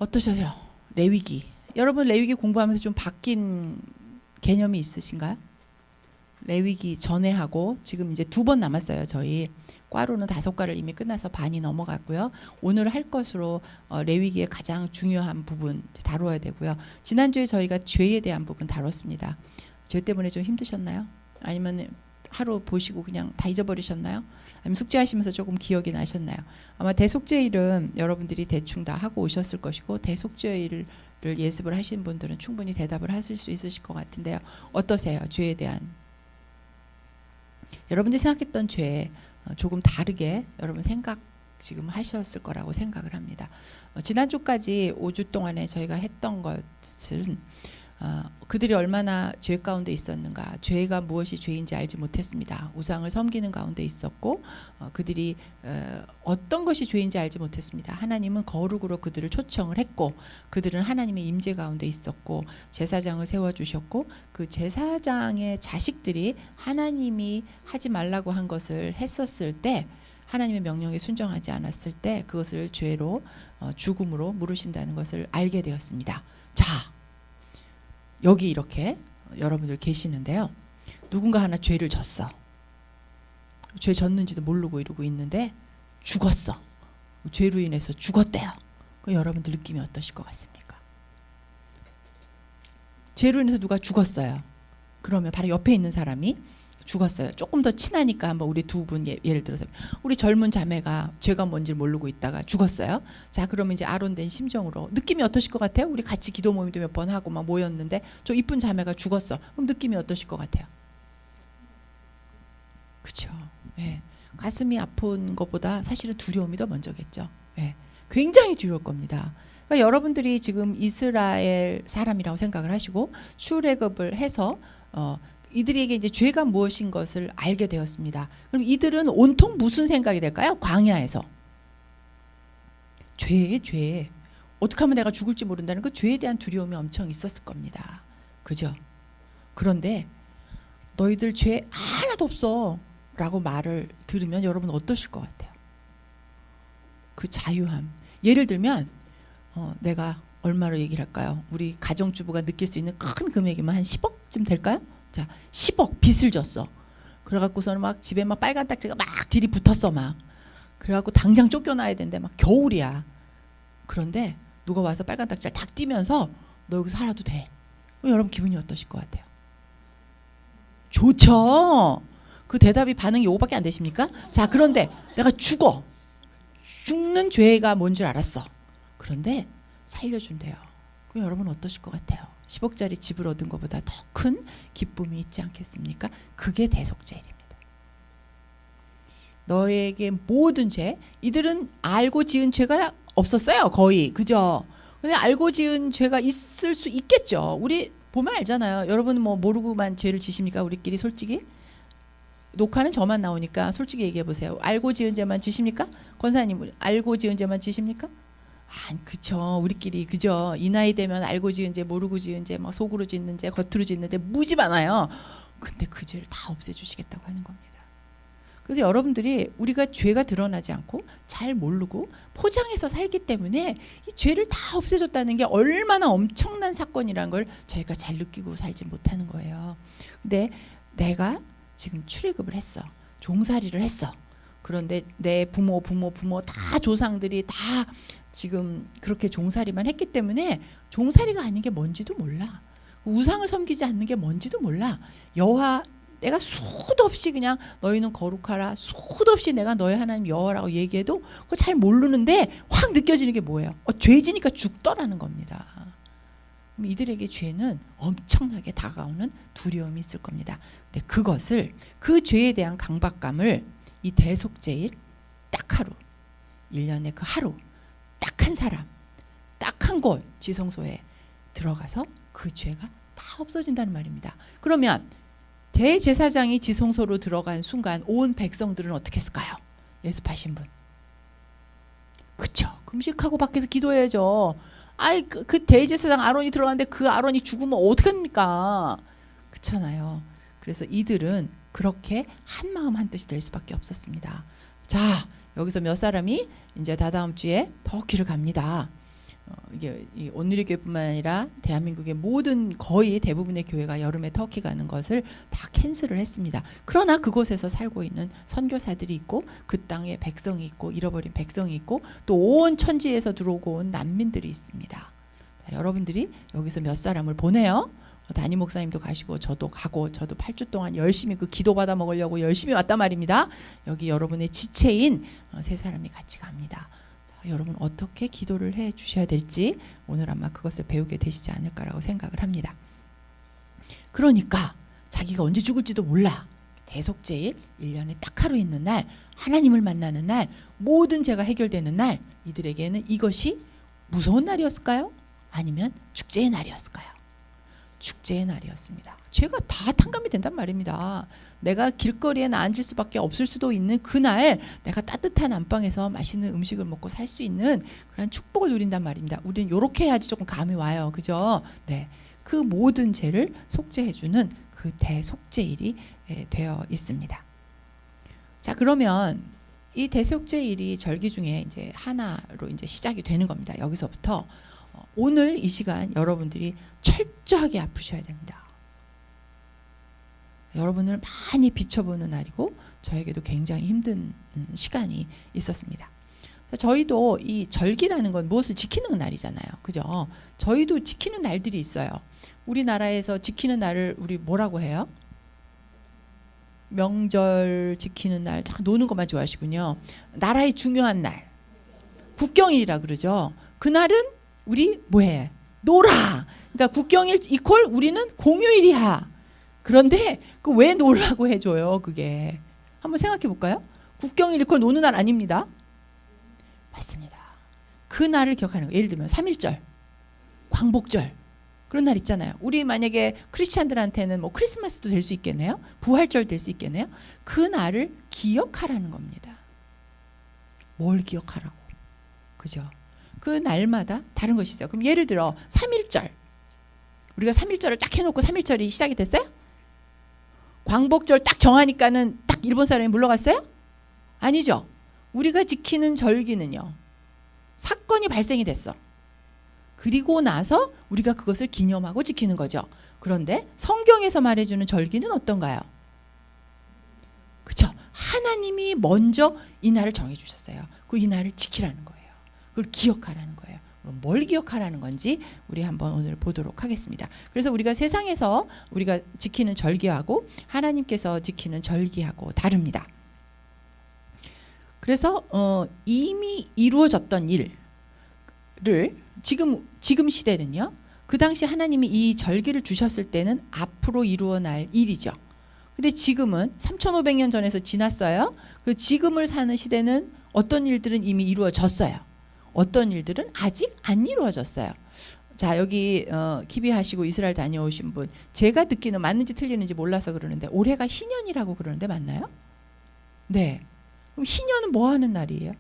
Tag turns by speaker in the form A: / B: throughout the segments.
A: 어떠셔요? 레위기. 여러분 레위기 공부하면서 좀 바뀐 개념이 있으신가요? 레위기 전에 하고 지금 이제 2번 남았어요. 저희 과로는 5과를 이미 끝나서 반이 넘어갔고요. 오늘 할 것으로 레위기의 가장 중요한 부분 다루어야 되고요. 지난주에 저희가 죄에 대한 부분 다뤘습니다. 죄 때문에 좀 힘드셨나요? 아니면 하루 보시고 그냥 다 잊어버리셨나요? 아니면 숙제하시면서 조금 기억이 나셨나요? 아마 대속죄일은 여러분들이 대충 다 하고 오셨을 것이고 대속죄일을 예습을 하신 분들은 충분히 대답을 하실 수 있으실 것 같은데요. 어떠세요? 죄에 대한 여러분들이 생각했던 죄 조금 다르게 여러분 생각 지금 하셨을 거라고 생각을 합니다. 지난주까지 5주 동안에 저희가 했던 것은 그들이 얼마나 죄 가운데 있었는가, 죄가 무엇이 죄인지 알지 못했습니다. 우상을 섬기는 가운데 있었고 그들이 어떤 것이 죄인지 알지 못했습니다. 하나님은 거룩으로 그들을 초청을 했고 그들은 하나님의 임재 가운데 있었고 제사장을 세워주셨고 그 제사장의 자식들이 하나님이 하지 말라고 한 것을 했었을 때 하나님의 명령에 순종하지 않았을 때 그것을 죄로 죽음으로 물으신다는 것을 알게 되었습니다. 자, 여기 이렇게 여러분들 계시는데요. 누군가 하나 죄를 졌어. 죄 졌는지도 모르고 이러고 있는데 죽었어. 죄로 인해서 죽었대요. 그럼 여러분들 느낌이 어떠실 것 같습니까? 죄로 인해서 누가 죽었어요. 그러면 바로 옆에 있는 사람이 죽었어요. 조금 더 친하니까 한번 우리 2분 예를 들어서 우리 젊은 자매가 죄가 뭔지 모르고 있다가 죽었어요. 자, 그러면 이제 아론된 심정으로 느낌이 어떠실 것 같아요? 우리 같이 기도 모임도 몇 번 하고 막 모였는데 저 이쁜 자매가 죽었어. 그럼 느낌이 어떠실 것 같아요? 그렇죠. 예. 가슴이 아픈 것보다 사실은 두려움이 더 먼저겠죠. 예. 굉장히 두려울 겁니다. 그러니까 여러분들이 지금 이스라엘 사람이라고 생각을 하시고 출애굽을 해서 이들에게 이제 죄가 무엇인 것을 알게 되었습니다. 그럼 이들은 온통 무슨 생각이 될까요? 광야에서 죄 어떻게 하면 내가 죽을지 모른다는 그 죄에 대한 두려움이 엄청 있었을 겁니다. 그죠? 그런데 너희들 죄 하나도 없어 라고 말을 들으면 여러분 어떠실 것 같아요? 그 자유함. 예를 들면 내가 얼마로 얘기를 할까요? 우리 가정주부가 느낄 수 있는 큰 금액이면 한 10억쯤 될까요? 자, 10억 빚을 졌어. 그래갖고서는 막 집에 막 빨간 딱지가 막 들이 붙었어 막. 그래갖고 당장 쫓겨나야 되는데 막 겨울이야. 그런데 누가 와서 빨간 딱지를 탁 띄면서 너 여기서 살아도 돼. 그럼 여러분 기분이 어떠실 것 같아요? 좋죠. 그 대답이 반응이 5밖에 안 되십니까? 자, 그런데 내가 죽어. 죽는 죄가 뭔 줄 알았어. 그런데 살려준대요. 그럼 여러분 어떠실 것 같아요? 10억짜리 집을 얻은 것보다 더 큰 기쁨이 있지 않겠습니까? 그게 대속죄입니다. 너에게 모든 죄, 이들은 알고 지은 죄가 없었어요. 거의. 그죠? 근데 알고 지은 죄가 있을 수 있겠죠. 우리 보면 알잖아요. 여러분 뭐 모르고만 죄를 지십니까? 우리끼리 솔직히? 녹화는 저만 나오니까 솔직히 얘기해 보세요. 알고 지은 죄만 지십니까? 권사님, 알고 지은 죄만 지십니까? 그쵸. 우리끼리 그죠. 이 나이 되면 알고 지은 죄, 모르고 지은 죄, 막 속으로 짓는 죄, 겉으로 짓는 죄 무지 많아요. 근데 그 죄를 다 없애주시겠다고 하는 겁니다. 그래서 여러분들이 우리가 죄가 드러나지 않고 잘 모르고 포장해서 살기 때문에 이 죄를 다 없애줬다는 게 얼마나 엄청난 사건이라는 걸 저희가 잘 느끼고 살지 못하는 거예요. 근데 내가 지금 출애굽을 했어. 종살이를 했어. 그런데 내 부모 다 조상들이 다 지금 그렇게 종살이만 했기 때문에 종살이가 아닌 게 뭔지도 몰라. 우상을 섬기지 않는 게 뭔지도 몰라. 여호와 내가 수도 없이 그냥 너희는 거룩하라 수도 없이 내가 너희 하나님 여호와라고 얘기해도 그거 잘 모르는데 확 느껴지는 게 뭐예요? 죄지니까 죽더라는 겁니다. 이들에게 죄는 엄청나게 다가오는 두려움이 있을 겁니다. 근데 그것을 그 죄에 대한 강박감을 이 대속죄일 딱 하루 1년에 그 하루 딱 한 사람 딱 한 곳 지성소에 들어가서 그 죄가 다 없어진다는 말입니다. 그러면 대제사장이 지성소로 들어간 순간 온 백성들은 어떻게 했을까요? 예습하신 분. 그쵸? 금식하고 밖에서 기도해야죠. 그 대제사장 아론이 들어갔는데 그 아론이 죽으면 어떡합니까? 그렇잖아요. 그래서 이들은 그렇게 한 마음 한 뜻이 될 수밖에 없었습니다. 자, 여기서 몇 사람이 이제 다다음 주에 터키를 갑니다. 이게 이 온누리교회뿐만 아니라 대한민국의 모든 거의 대부분의 교회가 여름에 터키 가는 것을 다 캔슬을 했습니다. 그러나 그곳에서 살고 있는 선교사들이 있고 그 땅에 백성이 있고 잃어버린 백성이 있고 또 온 천지에서 들어오고 온 난민들이 있습니다. 자, 여러분들이 여기서 몇 사람을 보내요. 담임 목사님도 가시고 저도 가고 저도 8주 동안 열심히 그 기도 받아 먹으려고 열심히 왔단 말입니다. 여기 여러분의 지체인 세 사람이 같이 갑니다. 자, 여러분 어떻게 기도를 해 주셔야 될지 오늘 아마 그것을 배우게 되시지 않을까라고 생각을 합니다. 그러니까 자기가 언제 죽을지도 몰라. 대속제일 1년에 딱 하루 있는 날 하나님을 만나는 날 모든 죄가 해결되는 날 이들에게는 이것이 무서운 날이었을까요? 아니면 축제의 날이었을까요? 축제의 날이었습니다. 죄가 다 탕감이 된단 말입니다. 내가 길거리에 앉을 수밖에 없을 수도 있는 그날 내가 따뜻한 안방에서 맛있는 음식을 먹고 살 수 있는 그런 축복을 누린단 말입니다. 우리는 이렇게 해야지 조금 감이 와요. 그죠? 네, 그 모든 죄를 속죄해주는 그 대속죄일이 되어 있습니다. 자, 그러면 이 대속죄일이 절기 중에 이제 하나로 이제 시작이 되는 겁니다. 여기서부터 오늘 이 시간 여러분들이 철저하게 아프셔야 됩니다. 여러분을 많이 비춰보는 날이고 저에게도 굉장히 힘든 시간이 있었습니다. 저희도 이 절기라는 건 무엇을 지키는 날이잖아요. 그죠? 저희도 지키는 날들이 있어요. 우리나라에서 지키는 날을 우리 뭐라고 해요? 명절 지키는 날, 자, 노는 것만 좋아하시군요. 나라의 중요한 날, 국경일이라 그러죠. 그날은 우리 뭐해? 놀아. 그러니까 국경일 이퀄 우리는 공휴일이야. 그런데 그 왜 놀라고 해줘요? 그게 한번 생각해 볼까요? 국경일 이퀄 노는 날 아닙니다. 맞습니다. 그 날을 기억하는 거예요. 예를 들면 3.1절, 광복절 그런 날 있잖아요. 우리 만약에 크리스찬들한테는 뭐 크리스마스도 될 수 있겠네요. 부활절 될 수 있겠네요. 그 날을 기억하라는 겁니다. 뭘 기억하라고? 그죠? 그 날마다 다른 것이 있어요. 그럼 예를 들어 3.1절 우리가 3.1절을 딱 해놓고 3.1절이 시작이 됐어요? 광복절 딱 정하니까는 딱 일본 사람이 물러갔어요? 아니죠. 우리가 지키는 절기는요. 사건이 발생이 됐어. 그리고 나서 우리가 그것을 기념하고 지키는 거죠. 그런데 성경에서 말해주는 절기는 어떤가요? 그렇죠. 하나님이 먼저 이 날을 정해주셨어요. 그 이 날을 지키라는 거예요. 그걸 기억하라는 거예요. 그럼 뭘 기억하라는 건지 우리 한번 오늘 보도록 하겠습니다. 그래서 우리가 세상에서 우리가 지키는 절기하고 하나님께서 지키는 절기하고 다릅니다. 그래서 이미 이루어졌던 일을 지금 시대는요. 그 당시 하나님이 이 절기를 주셨을 때는 앞으로 이루어날 일이죠. 근데 지금은 3,500년 전에서 지났어요. 그 지금을 사는 시대는 어떤 일들은 이미 이루어졌어요. 어떤 일들은 아직 안 이루어졌어요. 자, 여기 키비하시고 이스라엘 다녀오신 분, 제가 듣기는 맞는지 틀리는지 몰라서 그러는데 올해가 희년이라고 그러는데 맞나요? 네. 그럼 희년은 뭐 하는 날이에요?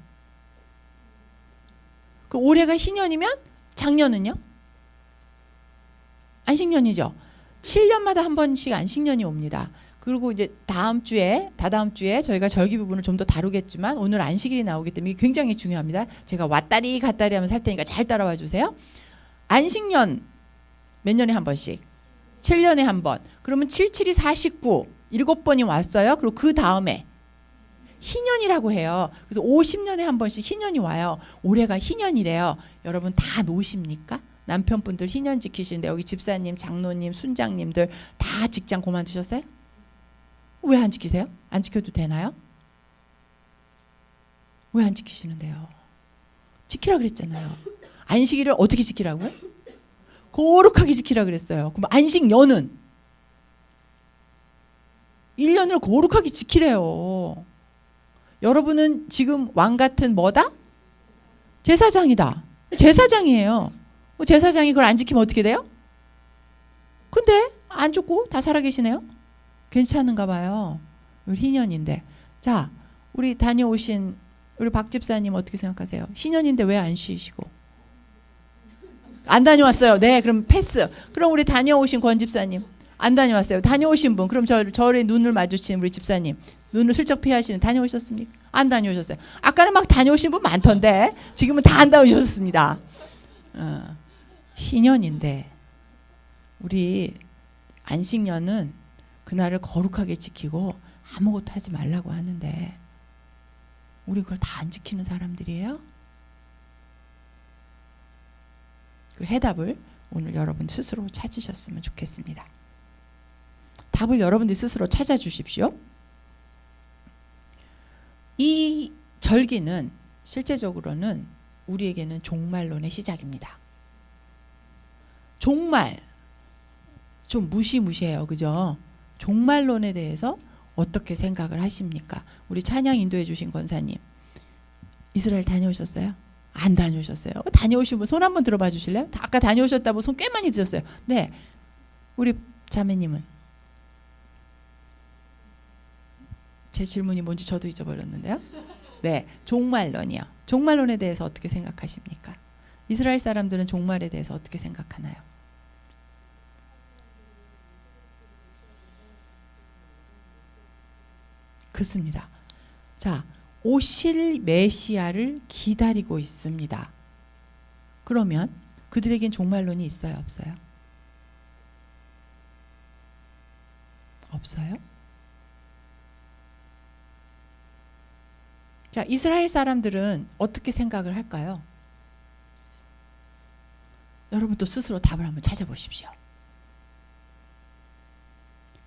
A: 그 올해가 희년이면 작년은요? 안식년이죠. 7년마다 한 번씩 안식년이 옵니다. 그리고 이제 다다음 주에 저희가 절기 부분을 좀 더 다루겠지만 오늘 안식일이 나오기 때문에 이게 굉장히 중요합니다. 제가 왔다리 갔다리 하면서 할 테니까 잘 따라와 주세요. 안식년 몇 년에 한 번씩? 7년에 한 번. 그러면 7, 7이 49. 7번이 왔어요. 그리고 그 다음에 희년이라고 해요. 그래서 50년에 한 번씩 희년이 와요. 올해가 희년이래요. 여러분 다 노십니까? 남편분들 희년 지키시는데 여기 집사님, 장로님, 순장님들 다 직장 그만두셨어요? 왜 안 지키세요? 안 지켜도 되나요? 왜 안 지키시는데요? 지키라 그랬잖아요. 안식일을 어떻게 지키라고요? 거룩하게 지키라 그랬어요. 그럼 안식년은 1년을 거룩하게 지키래요. 여러분은 지금 왕 같은 뭐다? 제사장이다. 제사장이에요. 제사장이 그걸 안 지키면 어떻게 돼요? 근데 안 죽고 다 살아계시네요. 괜찮은가 봐요. 우리 희년인데. 자, 우리 다녀오신 우리 박 집사님 어떻게 생각하세요? 희년인데 왜 안 쉬시고? 안 다녀왔어요. 네, 그럼 패스. 그럼 우리 다녀오신 권 집사님 안 다녀왔어요. 다녀오신 분, 그럼 저의 눈을 마주친 우리 집사님 눈을 슬쩍 피하시는 다녀오셨습니까? 안 다녀오셨어요. 아까는 막 다녀오신 분 많던데 지금은 다 안 다녀오셨습니다. 희년인데 우리 안식년은 그날을 거룩하게 지키고 아무것도 하지 말라고 하는데 우리 그걸 다 안 지키는 사람들이에요? 그 해답을 오늘 여러분 스스로 찾으셨으면 좋겠습니다. 답을 여러분들이 스스로 찾아주십시오. 이 절기는 실제적으로는 우리에게는 종말론의 시작입니다. 종말 좀 무시무시해요. 그죠? 종말론에 대해서 어떻게 생각을 하십니까? 우리 찬양 인도해 주신 권사님 이스라엘 다녀오셨어요? 안 다녀오셨어요? 다녀오신 분 손 한번 들어봐 주실래요? 아까 다녀오셨다고 손 꽤 많이 드셨어요. 네, 우리 자매님은? 제 질문이 뭔지 저도 잊어버렸는데요. 네, 종말론이요. 종말론에 대해서 어떻게 생각하십니까? 이스라엘 사람들은 종말에 대해서 어떻게 생각하나요? 그렇습니다. 자, 오실 메시아를 기다리고 있습니다. 그러면 그들에겐 종말론이 있어요, 없어요? 없어요? 자, 이스라엘 사람들은 어떻게 생각을 할까요? 여러분 또 스스로 답을 한번 찾아보십시오.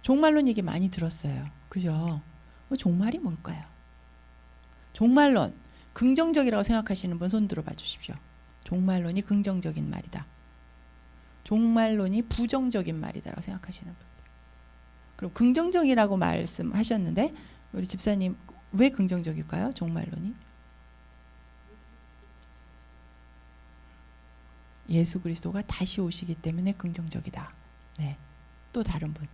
A: 종말론 얘기 많이 들었어요. 그죠? 종말이 뭘까요? 종말론 긍정적이라고 생각하시는 분 손 들어봐 주십시오. 종말론이 긍정적인 말이다. 종말론이 부정적인 말이다라고 생각하시는 분. 그럼 긍정적이라고 말씀하셨는데 우리 집사님 왜 긍정적일까요? 종말론이? 예수 그리스도가 다시 오시기 때문에 긍정적이다. 네. 또 다른 분.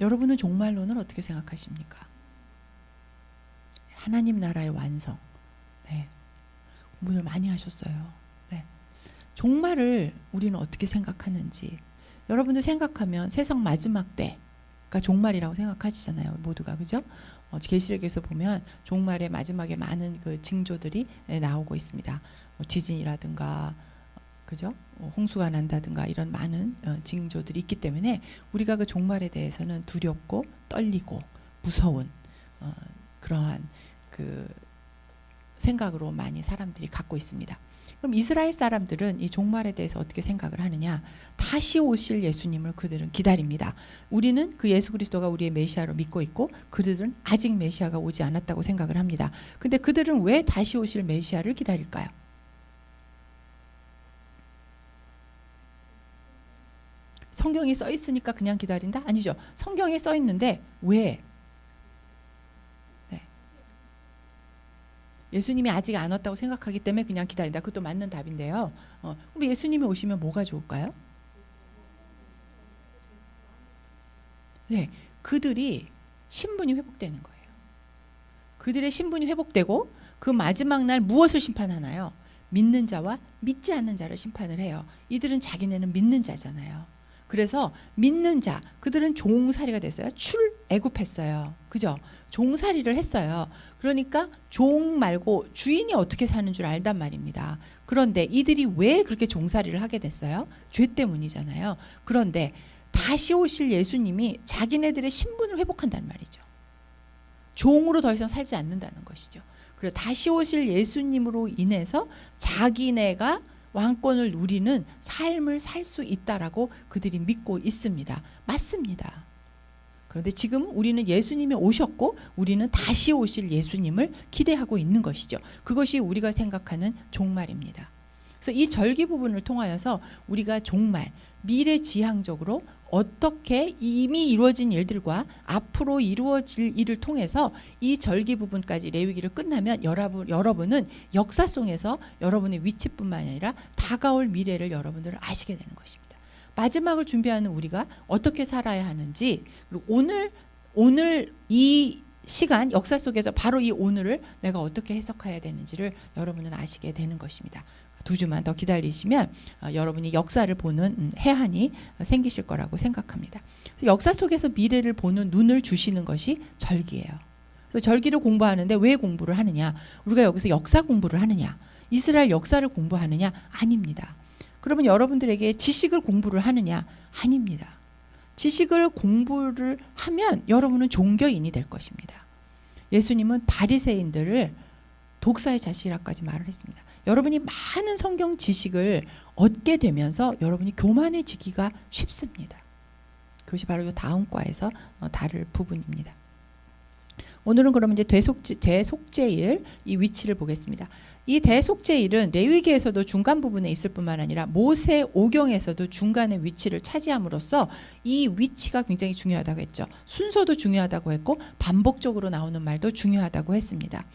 A: 여러분은 종말론을 어떻게 생각하십니까? 하나님 나라의 완성. 네. 공부를 많이 하셨어요. 네. 종말을 우리는 어떻게 생각하는지. 여러분들 생각하면 세상 마지막 때가 종말이라고 생각하시잖아요. 모두가. 그죠? 계시록에서 보면 종말의 마지막에 많은 그 징조들이 나오고 있습니다. 지진이라든가 그죠? 홍수가 난다든가 이런 많은 징조들이 있기 때문에 우리가 그 종말에 대해서는 두렵고 떨리고 무서운 그러한 그 생각으로 많이 사람들이 갖고 있습니다. 그럼 이스라엘 사람들은 이 종말에 대해서 어떻게 생각을 하느냐? 다시 오실 예수님을 그들은 기다립니다. 우리는 그 예수 그리스도가 우리의 메시아로 믿고 있고 그들은 아직 메시아가 오지 않았다고 생각을 합니다. 근데 그들은 왜 다시 오실 메시아를 기다릴까요? 성경이 써 있으니까 그냥 기다린다? 아니죠. 성경에 써 있는데 왜? 네. 예수님이 아직 안 왔다고 생각하기 때문에 그냥 기다린다. 그것도 맞는 답인데요. 그럼 예수님이 오시면 뭐가 좋을까요? 네, 그들이 신분이 회복되는 거예요. 그들의 신분이 회복되고 그 마지막 날 무엇을 심판하나요? 믿는 자와 믿지 않는 자를 심판을 해요. 이들은 자기네는 믿는 자잖아요. 그래서 믿는 자, 그들은 종살이가 됐어요. 출애굽했어요. 그죠? 종살이를 했어요. 그러니까 종 말고 주인이 어떻게 사는 줄 알단 말입니다. 그런데 이들이 왜 그렇게 종살이를 하게 됐어요? 죄 때문이잖아요. 그런데 다시 오실 예수님이 자기네들의 신분을 회복한다는 말이죠. 종으로 더 이상 살지 않는다는 것이죠. 그래서 다시 오실 예수님으로 인해서 자기네가 왕권을 누리는 삶을 살 수 있다라고 그들이 믿고 있습니다. 맞습니다. 그런데 지금 우리는 예수님이 오셨고 우리는 다시 오실 예수님을 기대하고 있는 것이죠. 그것이 우리가 생각하는 종말입니다. 그래서 이 절기 부분을 통하여서 우리가 종말, 미래지향적으로 어떻게 이미 이루어진 일들과 앞으로 이루어질 일을 통해서 이 절기 부분까지 레위기를 끝나면 여러분은 역사 속에서 여러분의 위치뿐만 아니라 다가올 미래를 여러분들은 아시게 되는 것입니다. 마지막을 준비하는 우리가 어떻게 살아야 하는지, 그리고 오늘 이 시간 역사 속에서 바로 이 오늘을 내가 어떻게 해석해야 되는지를 여러분은 아시게 되는 것입니다. 2주만 더 기다리시면 여러분이 역사를 보는 해안이 생기실 거라고 생각합니다. 그래서 역사 속에서 미래를 보는 눈을 주시는 것이 절기예요. 그래서 절기를 공부하는데 왜 공부를 하느냐? 우리가 여기서 역사 공부를 하느냐? 이스라엘 역사를 공부하느냐? 아닙니다. 그러면 여러분들에게 지식을 공부를 하느냐? 아닙니다. 지식을 공부를 하면 여러분은 종교인이 될 것입니다. 예수님은 바리새인들을 독사의 자식이라까지 말을 했습니다. 여러분이 많은 성경 지식을 얻게 되면서 여러분이 교만해지기가 쉽습니다. 그것이 바로 이 다음 과에서 다룰 부분입니다. 오늘은 그러면 이제 대속죄일 이 위치를 보겠습니다. 이 대속죄일은 레위기에서도 중간 부분에 있을 뿐만 아니라 모세 오경에서도 중간의 위치를 차지함으로써 이 위치가 굉장히 중요하다고 했죠. 순서도 중요하다고 했고 반복적으로 나오는 말도 중요하다고 했습니다.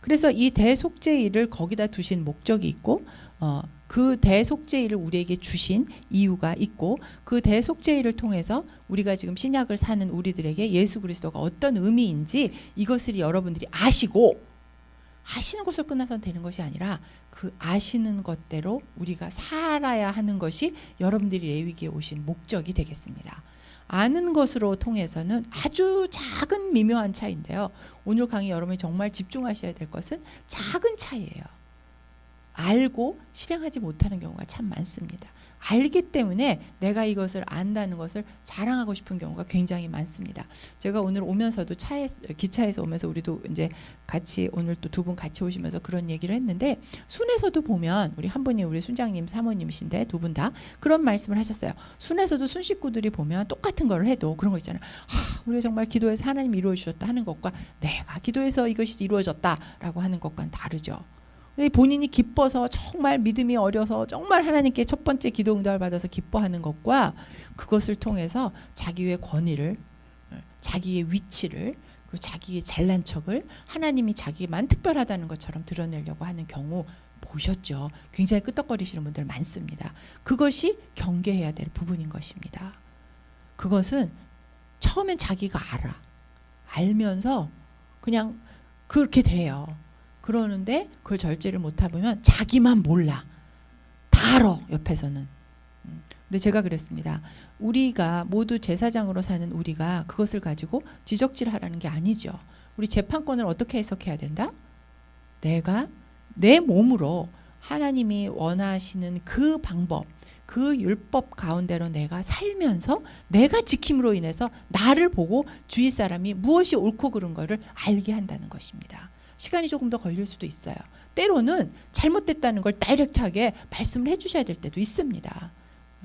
A: 그래서 이 대속죄일을 거기다 두신 목적이 있고 그 대속죄일을 우리에게 주신 이유가 있고 그 대속죄일을 통해서 우리가 지금 신약을 사는 우리들에게 예수 그리스도가 어떤 의미인지 이것을 여러분들이 아시고 아시는 것으로 끝나서는 되는 것이 아니라 그 아시는 것대로 우리가 살아야 하는 것이 여러분들이 레위기에 오신 목적이 되겠습니다. 아는 것으로 통해서는 아주 작은 미묘한 차이인데요. 오늘 강의 여러분이 정말 집중하셔야 될 것은 작은 차이예요. 알고 실행하지 못하는 경우가 참 많습니다. 알기 때문에 내가 이것을 안다는 것을 자랑하고 싶은 경우가 굉장히 많습니다. 제가 오늘 오면서도 기차에서 오면서 우리도 이제 같이 오늘 또 두 분 같이 오시면서 그런 얘기를 했는데 순에서도 보면 우리 한 분이 우리 순장님 사모님이신데 두 분 다 그런 말씀을 하셨어요. 순에서도 순 식구들이 보면 똑같은 걸 해도 그런 거 있잖아요. 우리가 정말 기도해서 하나님이 이루어 주셨다 하는 것과 내가 기도해서 이것이 이루어졌다라고 하는 것과는 다르죠. 본인이 기뻐서 정말 믿음이 어려서 정말 하나님께 첫 번째 기도 응답을 받아서 기뻐하는 것과 그것을 통해서 자기의 권위를 자기의 위치를 그리고 자기의 잘난 척을 하나님이 자기만 특별하다는 것처럼 드러내려고 하는 경우 보셨죠. 굉장히 끄떡거리시는 분들 많습니다. 그것이 경계해야 될 부분인 것입니다. 그것은 처음엔 자기가 알면서 그냥 그렇게 돼요. 그러는데 그걸 절제를 못하 보면 자기만 몰라. 다 알아 옆에서는. 근데 제가 그랬습니다. 우리가 모두 제사장으로 사는 우리가 그것을 가지고 지적질하라는 게 아니죠. 우리 재판권을 어떻게 해석해야 된다? 내가 내 몸으로 하나님이 원하시는 그 방법, 그 율법 가운데로 내가 살면서 내가 지킴으로 인해서 나를 보고 주위 사람이 무엇이 옳고 그른 거를 알게 한다는 것입니다. 시간이 조금 더 걸릴 수도 있어요. 때로는 잘못됐다는 걸 다이렉트하게 말씀을 해주셔야 될 때도 있습니다.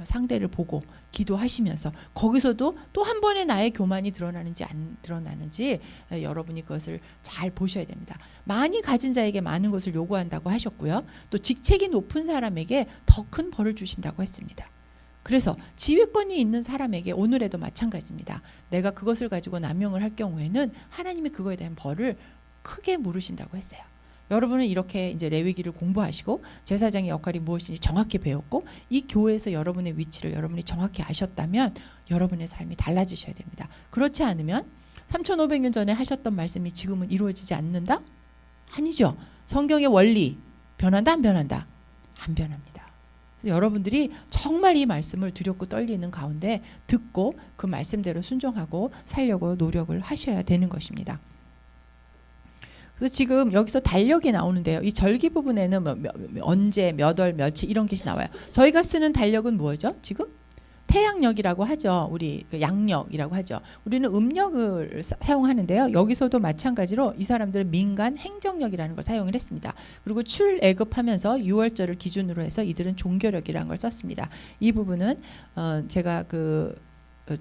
A: 상대를 보고 기도하시면서 거기서도 또 한 번의 나의 교만이 드러나는지 안 드러나는지 여러분이 그것을 잘 보셔야 됩니다. 많이 가진 자에게 많은 것을 요구한다고 하셨고요. 또 직책이 높은 사람에게 더 큰 벌을 주신다고 했습니다. 그래서 지휘권이 있는 사람에게 오늘에도 마찬가지입니다. 내가 그것을 가지고 남용을 할 경우에는 하나님이 그거에 대한 벌을 크게 물으신다고 했어요. 여러분은 이렇게 이제 레위기를 공부하시고 제사장의 역할이 무엇인지 정확히 배웠고 이 교회에서 여러분의 위치를 여러분이 정확히 아셨다면 여러분의 삶이 달라지셔야 됩니다. 그렇지 않으면 3500년 전에 하셨던 말씀이 지금은 이루어지지 않는다? 아니죠. 성경의 원리 변한다 안 변한다? 안 변합니다. 여러분들이 정말 이 말씀을 두렵고 떨리는 가운데 듣고 그 말씀대로 순종하고 살려고 노력을 하셔야 되는 것입니다. 그래서 지금 여기서 달력이 나오는데요. 이 절기 부분에는 언제, 몇 월, 며칠 이런 것이 나와요. 저희가 쓰는 달력은 뭐죠? 지금? 태양력이라고 하죠. 우리 그 양력이라고 하죠. 우리는 음력을 사용하는데요. 여기서도 마찬가지로 이 사람들은 민간 행정력이라는 걸 사용을 했습니다. 그리고 출애굽하면서 6월절을 기준으로 해서 이들은 종교력이라는 걸 썼습니다. 이 부분은 제가 그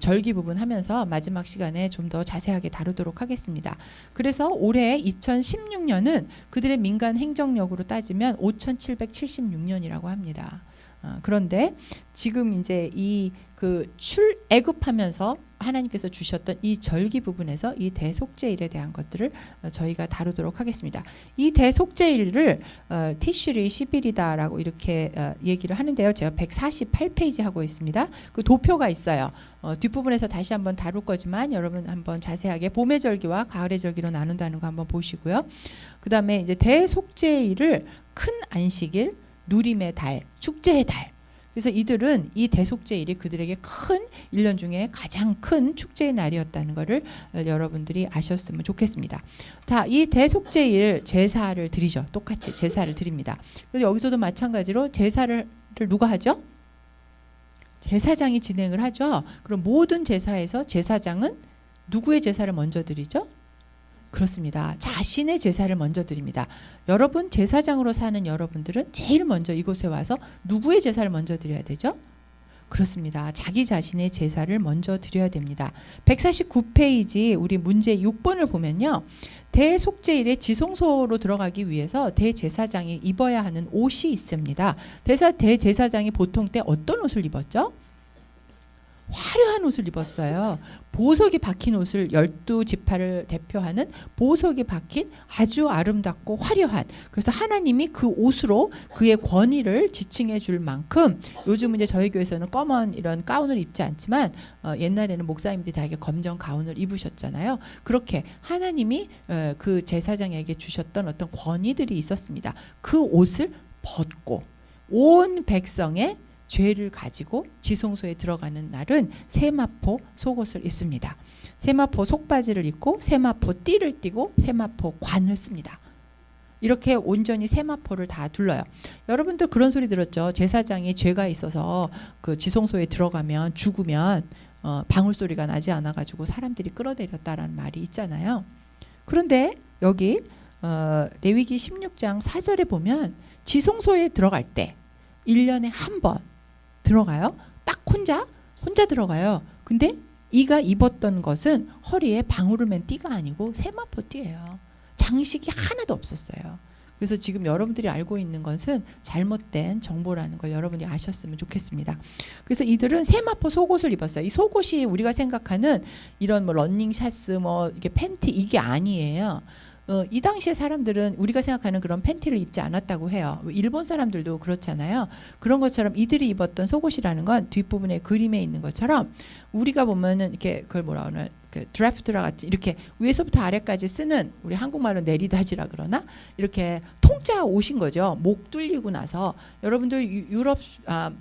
A: 절기 부분 하면서 마지막 시간에 좀 더 자세하게 다루도록 하겠습니다. 그래서 올해 2016년은 그들의 민간 행정력으로 따지면 5776년이라고 합니다. 그런데 지금 이제 이 그 출애굽하면서 하나님께서 주셨던 이 절기 부분에서 이 대속죄일에 대한 것들을 저희가 다루도록 하겠습니다. 이 대속죄일을 티슈리 10일이다라고 이렇게 얘기를 하는데요. 제가 148페이지 하고 있습니다. 그 도표가 있어요. 뒷부분에서 다시 한번 다룰 거지만 여러분 한번 자세하게 봄의 절기와 가을의 절기로 나눈다는 거 한번 보시고요. 그 다음에 이제 대속죄일을 큰 안식일, 누림의 달, 축제의 달. 그래서 이들은 이 대속죄일이 그들에게 큰 1년 중에 가장 큰 축제의 날이었다는 것을 여러분들이 아셨으면 좋겠습니다. 자, 이 대속죄일 제사를 드리죠. 똑같이 제사를 드립니다. 그래서 여기서도 마찬가지로 제사를 누가 하죠? 제사장이 진행을 하죠. 그럼 모든 제사에서 제사장은 누구의 제사를 먼저 드리죠? 그렇습니다. 자신의 제사를 먼저 드립니다. 여러분 제사장으로 사는 여러분들은 제일 먼저 이곳에 와서 누구의 제사를 먼저 드려야 되죠? 그렇습니다. 자기 자신의 제사를 먼저 드려야 됩니다. 149페이지 우리 문제 6번을 보면요. 대속죄일에 지성소로 들어가기 위해서 대제사장이 입어야 하는 옷이 있습니다. 대제사장이 보통 때 어떤 옷을 입었죠? 화려한 옷을 입었어요. 보석이 박힌 옷을 12지파를 대표하는 보석이 박힌 아주 아름답고 화려한, 그래서 하나님이 그 옷으로 그의 권위를 지칭해 줄 만큼, 요즘은 이제 저희 교회에서는 검은 이런 가운을 입지 않지만 옛날에는 목사님들이 다 이렇게 검정 가운을 입으셨잖아요. 그렇게 하나님이 그 제사장에게 주셨던 어떤 권위들이 있었습니다. 그 옷을 벗고 온 백성의 죄를 가지고 지성소에 들어가는 날은 세마포 속옷을 입습니다. 세마포 속바지를 입고 세마포 띠를 띠고 세마포 관을 씁니다. 이렇게 온전히 세마포를 다 둘러요. 여러분들 그런 소리 들었죠? 제사장이 죄가 있어서 그 지성소에 들어가면 죽으면 방울소리가 나지 않아가지고 사람들이 끌어내렸다라는 말이 있잖아요. 그런데 여기 레위기 16장 4절에 보면 지성소에 들어갈 때 1년에 한 번 들어가요. 딱 혼자 들어가요. 근데 이가 입었던 것은 허리에 방울을 맨 띠가 아니고 세마포 띠예요. 장식이 하나도 없었어요. 그래서 지금 여러분들이 알고 있는 것은 잘못된 정보라는 걸 여러분이 아셨으면 좋겠습니다. 그래서 이들은 세마포 속옷을 입었어요. 이 속옷이 우리가 생각하는 이런 뭐 러닝샷스 뭐 이게 팬티 이게 아니에요. 이 당시에 사람들은 우리가 생각하는 그런 팬티를 입지 않았다고 해요. 일본 사람들도 그렇잖아요. 그런 것처럼 이들이 입었던 속옷이라는 건 뒷부분에 그림에 있는 것처럼 우리가 보면은 이렇게 그걸 뭐라 그러나 그 드래프트라 같이 이렇게 위에서부터 아래까지 쓰는, 우리 한국말로 내리다지라 그러나, 이렇게 통짜 옷인 거죠. 목 뚫리고 나서 여러분들 유럽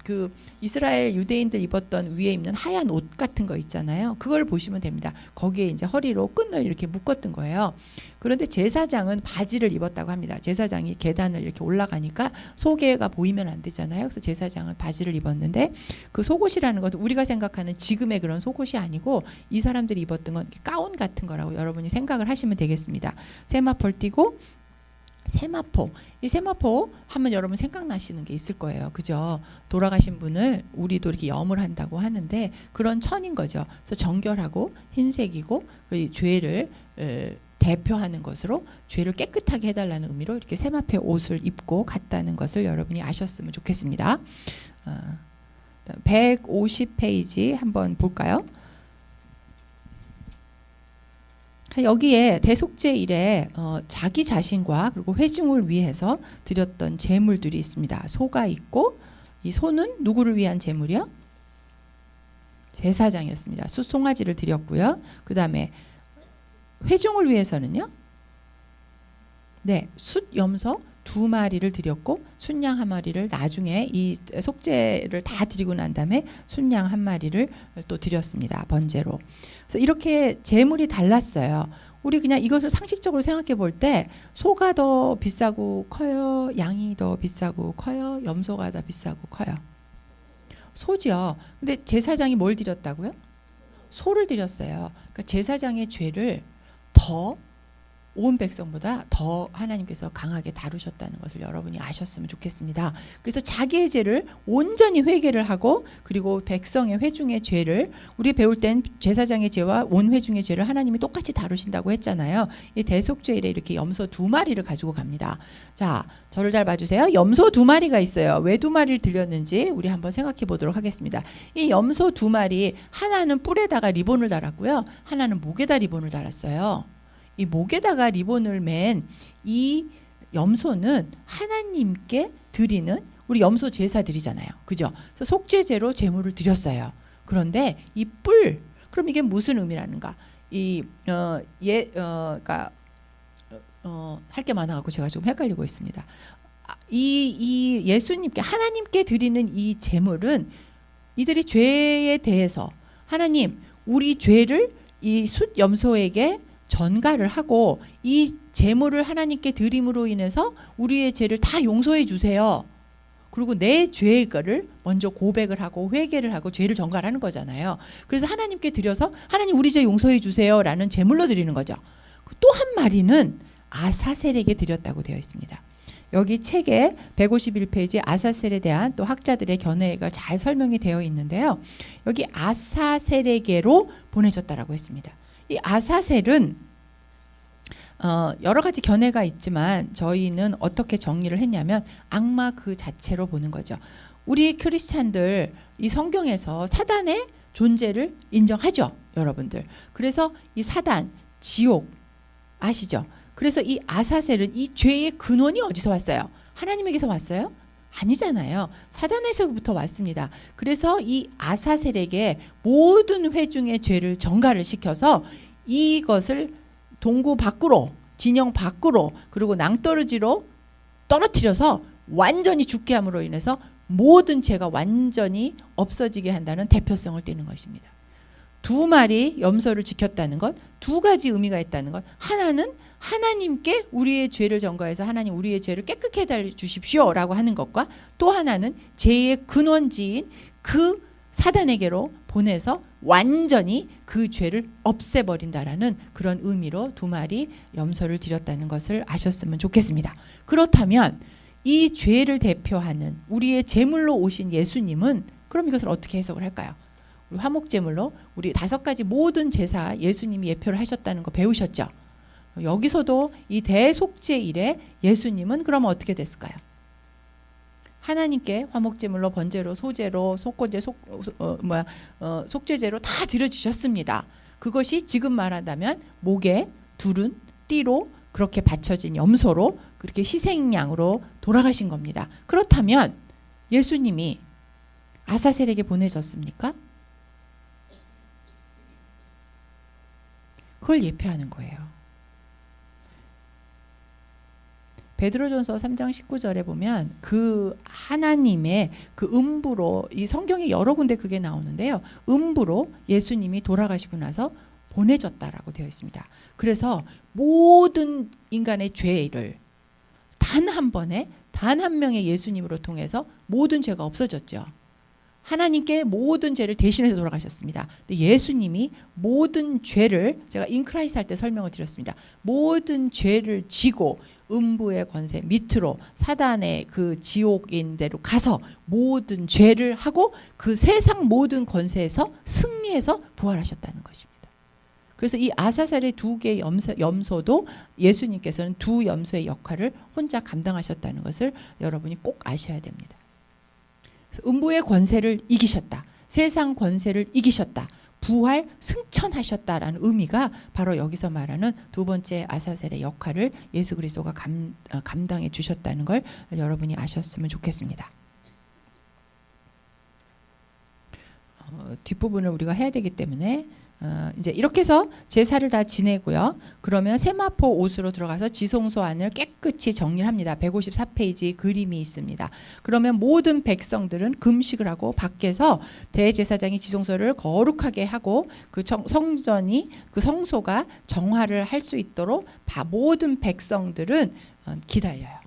A: 그 이스라엘 유대인들 입었던 위에 입는 하얀 옷 같은 거 있잖아요. 그걸 보시면 됩니다. 거기에 이제 허리로 끈을 이렇게 묶었던 거예요. 그런데 제사장은 바지를 입었다고 합니다. 제사장이 계단을 이렇게 올라가니까 소개가 보이면 안 되잖아요. 그래서 제사장은 바지를 입었는데 그 속옷이라는 것도 우리가 생각하는 지금의 그런 속옷이 아니고 이 사람들이 입었던 건 가운 같은 거라고 여러분이 생각을 하시면 되겠습니다. 세마포를 띠고 세마포, 이 세마포 하면 여러분 생각나시는 게 있을 거예요. 그죠? 돌아가신 분을 우리도 이렇게 염을 한다고 하는데 그런 천인 거죠. 그래서 정결하고 흰색이고 그 죄를 대표하는 것으로 죄를 깨끗하게 해달라는 의미로 이렇게 세마포 옷을 입고 갔다는 것을 여러분이 아셨으면 좋겠습니다. 150페이지 한번 볼까요? 여기에 대속죄일에 자기 자신과 그리고 회중을 위해서 드렸던 제물들이 있습니다. 소가 있고, 이 소는 누구를 위한 제물이요? 제사장이었습니다. 숫송아지를 드렸고요. 그 다음에 회중을 위해서는요? 네, 숫염소 2마리를 드렸고 순양 1마리를 나중에 이 속죄를 다 드리고 난 다음에 순양 1마리를 또 드렸습니다. 번제로. 그래서 이렇게 제물이 달랐어요. 우리 그냥 이것을 상식적으로 생각해 볼 때 소가 더 비싸고 커요? 양이 더 비싸고 커요? 염소가 더 비싸고 커요? 소죠. 근데 제사장이 뭘 드렸다고요? 소를 드렸어요. 그러니까 제사장의 죄를 더 온 백성보다 더 하나님께서 강하게 다루셨다는 것을 여러분이 아셨으면 좋겠습니다. 그래서 자기의 죄를 온전히 회개를 하고, 그리고 백성의 회중의 죄를, 우리 배울 땐 제사장의 죄와 온 회중의 죄를 하나님이 똑같이 다루신다고 했잖아요. 이 대속죄일에 이렇게 염소 2마리를 가지고 갑니다. 자, 저를 잘 봐주세요. 염소 2마리가 있어요. 왜 2마리를 드렸는지 우리 한번 생각해 보도록 하겠습니다. 이 염소 2마리, 하나는 뿔에다가 리본을 달았고요. 하나는 목에다 리본을 달았어요. 이 목에다가 리본을 맨 이 염소는 하나님께 드리는, 우리 염소 제사 드리잖아요. 그죠? 그래서 속죄제로 제물을 드렸어요. 그런데 이 뿔, 그럼 이게 무슨 의미라는가? 그러니까 할 게 많아갖고 제가 좀 헷갈리고 있습니다. 이 예수님께 하나님께 드리는 이 제물은 이들이 죄에 대해서 하나님 우리 죄를 이 숫 염소에게 전가를 하고 이 제물을 하나님께 드림으로 인해서 우리의 죄를 다 용서해 주세요. 그리고 내 죄를 먼저 고백을 하고 회개를 하고 죄를 전가하는 거잖아요. 그래서 하나님께 드려서 하나님 우리 죄 용서해 주세요라는 제물로 드리는 거죠. 또 한 마리는 아사셀에게 드렸다고 되어 있습니다. 여기 책에 151페이지 아사셀에 대한 또 학자들의 견해가 잘 설명이 되어 있는데요. 여기 아사셀에게로 보내졌다라고 했습니다. 이 아사셀은 여러 가지 견해가 있지만 저희는 어떻게 정리를 했냐면 악마 그 자체로 보는 거죠. 우리 크리스찬들 이 성경에서 사단의 존재를 인정하죠, 여러분들. 그래서 이 사단, 지옥 아시죠? 그래서 이 아사셀은 이 죄의 근원이 어디서 왔어요? 하나님에게서 왔어요? 아니잖아요. 사단에서부터 왔습니다. 그래서 이 아사셀에게 모든 회중의 죄를 전가를 시켜서 이것을 동구 밖으로, 진영 밖으로, 그리고 낭떠러지로 떨어뜨려서 완전히 죽게 함으로 인해서 모든 죄가 완전히 없어지게 한다는 대표성을 띠는 것입니다. 두 마리 염소를 지켰다는 것, 두 가지 의미가 있다는 것. 하나는 하나님께 우리의 죄를 전가해서 하나님 우리의 죄를 깨끗게 해주십시오 라고 하는 것과, 또 하나는 죄의 근원지인 그 사단에게로 보내서 완전히 그 죄를 없애버린다라는 그런 의미로 두 마리 염소를 드렸다는 것을 아셨으면 좋겠습니다. 그렇다면 이 죄를 대표하는 우리의 제물로 오신 예수님은 그럼 이것을 어떻게 해석을 할까요? 우리 화목제물로 우리 5가지 모든 제사 예수님이 예표를 하셨다는 거 배우셨죠? 여기서도 이 대속죄일에 예수님은 그러면 어떻게 됐을까요? 하나님께 화목제물로 번제로 소제로 속건제 속죄제로 다 드려주셨습니다. 그것이 지금 말한다면 목에 두른 띠로 그렇게 바쳐진 염소로 그렇게 희생양으로 돌아가신 겁니다. 그렇다면 예수님이 아사셀에게 보내졌습니까? 그걸 예표하는 거예요. 베드로전서 3장 19절에 보면 그 하나님의 그 음부로, 이 성경에 여러 군데 그게 나오는데요. 음부로 예수님이 돌아가시고 나서 보내졌다라고 되어 있습니다. 그래서 모든 인간의 죄를 단 한 번에 단 한 명의 예수님으로 통해서 모든 죄가 없어졌죠. 하나님께 모든 죄를 대신해서 돌아가셨습니다. 근데 예수님이 모든 죄를, 제가 인크라이스 할 때 설명을 드렸습니다. 모든 죄를 지고 음부의 권세 밑으로 사단의 그 지옥인 데로 가서 모든 죄를 하고 그 세상 모든 권세에서 승리해서 부활하셨다는 것입니다. 그래서 이 아사셀의 2개의 염소도 예수님께서는 2 염소의 역할을 혼자 감당하셨다는 것을 여러분이 꼭 아셔야 됩니다. 음부의 권세를 이기셨다. 세상 권세를 이기셨다. 부활 승천하셨다라는 의미가 바로 여기서 말하는 2번째 아사셀의 역할을 예수 그리스도가 감당해 주셨다는 걸 여러분이 아셨으면 좋겠습니다. 뒷부분을 우리가 해야 되기 때문에 이제 이렇게 해서 제사를 다 지내고요. 그러면 세마포 옷으로 들어가서 지성소 안을 깨끗이 정리를 합니다. 154페이지 그림이 있습니다. 그러면 모든 백성들은 금식을 하고 밖에서 대제사장이 지성소를 거룩하게 하고 그 성전이, 그 성소가 정화를 할 수 있도록 모든 백성들은 기다려요.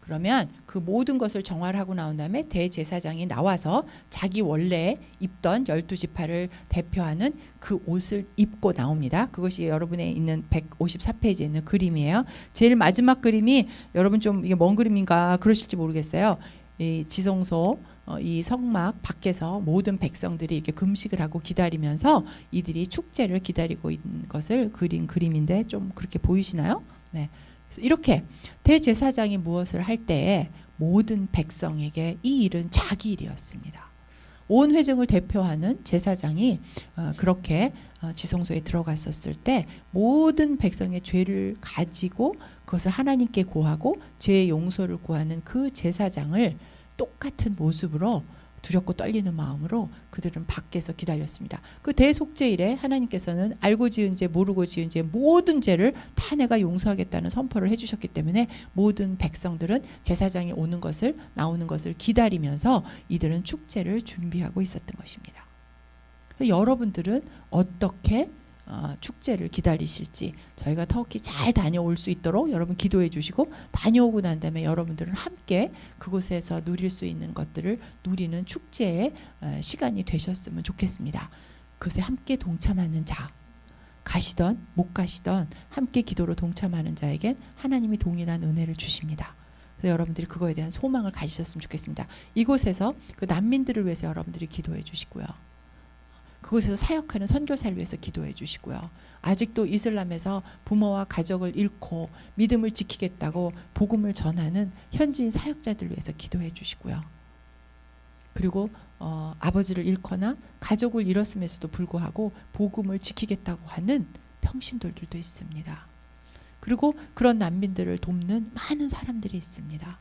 A: 그러면 그 모든 것을 정화를 하고 나온 다음에 대제사장이 나와서 자기 원래 입던 12지파를 대표하는 그 옷을 입고 나옵니다. 그것이 여러분의 있는 154페이지에 있는 그림이에요. 제일 마지막 그림이 여러분 좀 이게 뭔 그림인가 그러실지 모르겠어요. 이 지성소 이 성막 밖에서 모든 백성들이 이렇게 금식을 하고 기다리면서 이들이 축제를 기다리고 있는 것을 그린 그림인데 좀 그렇게 보이시나요? 네. 이렇게 대제사장이 무엇을 할 때에 모든 백성에게 이 일은 자기 일이었습니다. 온 회중을 대표하는 제사장이 그렇게 지성소에 들어갔었을 때 모든 백성의 죄를 가지고 그것을 하나님께 고하고 죄의 용서를 구하는 그 제사장을 똑같은 모습으로 두렵고 떨리는 마음으로 그들은 밖에서 기다렸습니다. 그 대속죄일에 하나님께서는 알고 지은 죄 모르고 지은 죄 모든 죄를 다 내가 용서하겠다는 선포를 해주셨기 때문에 모든 백성들은 제사장이 오는 것을 나오는 것을 기다리면서 이들은 축제를 준비하고 있었던 것입니다. 여러분들은 어떻게 축제를 기다리실지 저희가 터키 잘 다녀올 수 있도록 여러분 기도해 주시고, 다녀오고 난 다음에 여러분들은 함께 그곳에서 누릴 수 있는 것들을 누리는 축제의 시간이 되셨으면 좋겠습니다. 그것에 함께 동참하는 자, 가시던 못 가시던 함께 기도로 동참하는 자에겐 하나님이 동일한 은혜를 주십니다. 그래서 여러분들이 그거에 대한 소망을 가지셨으면 좋겠습니다. 이곳에서 그 난민들을 위해서 여러분들이 기도해 주시고요. 그곳에서 사역하는 선교사를 위해서 기도해 주시고요. 아직도 이슬람에서 부모와 가족을 잃고 믿음을 지키겠다고 복음을 전하는 현지인 사역자들을 위해서 기도해 주시고요. 그리고 아버지를 잃거나 가족을 잃었음에도 불구하고 복음을 지키겠다고 하는 평신도들도 있습니다. 그리고 그런 난민들을 돕는 많은 사람들이 있습니다.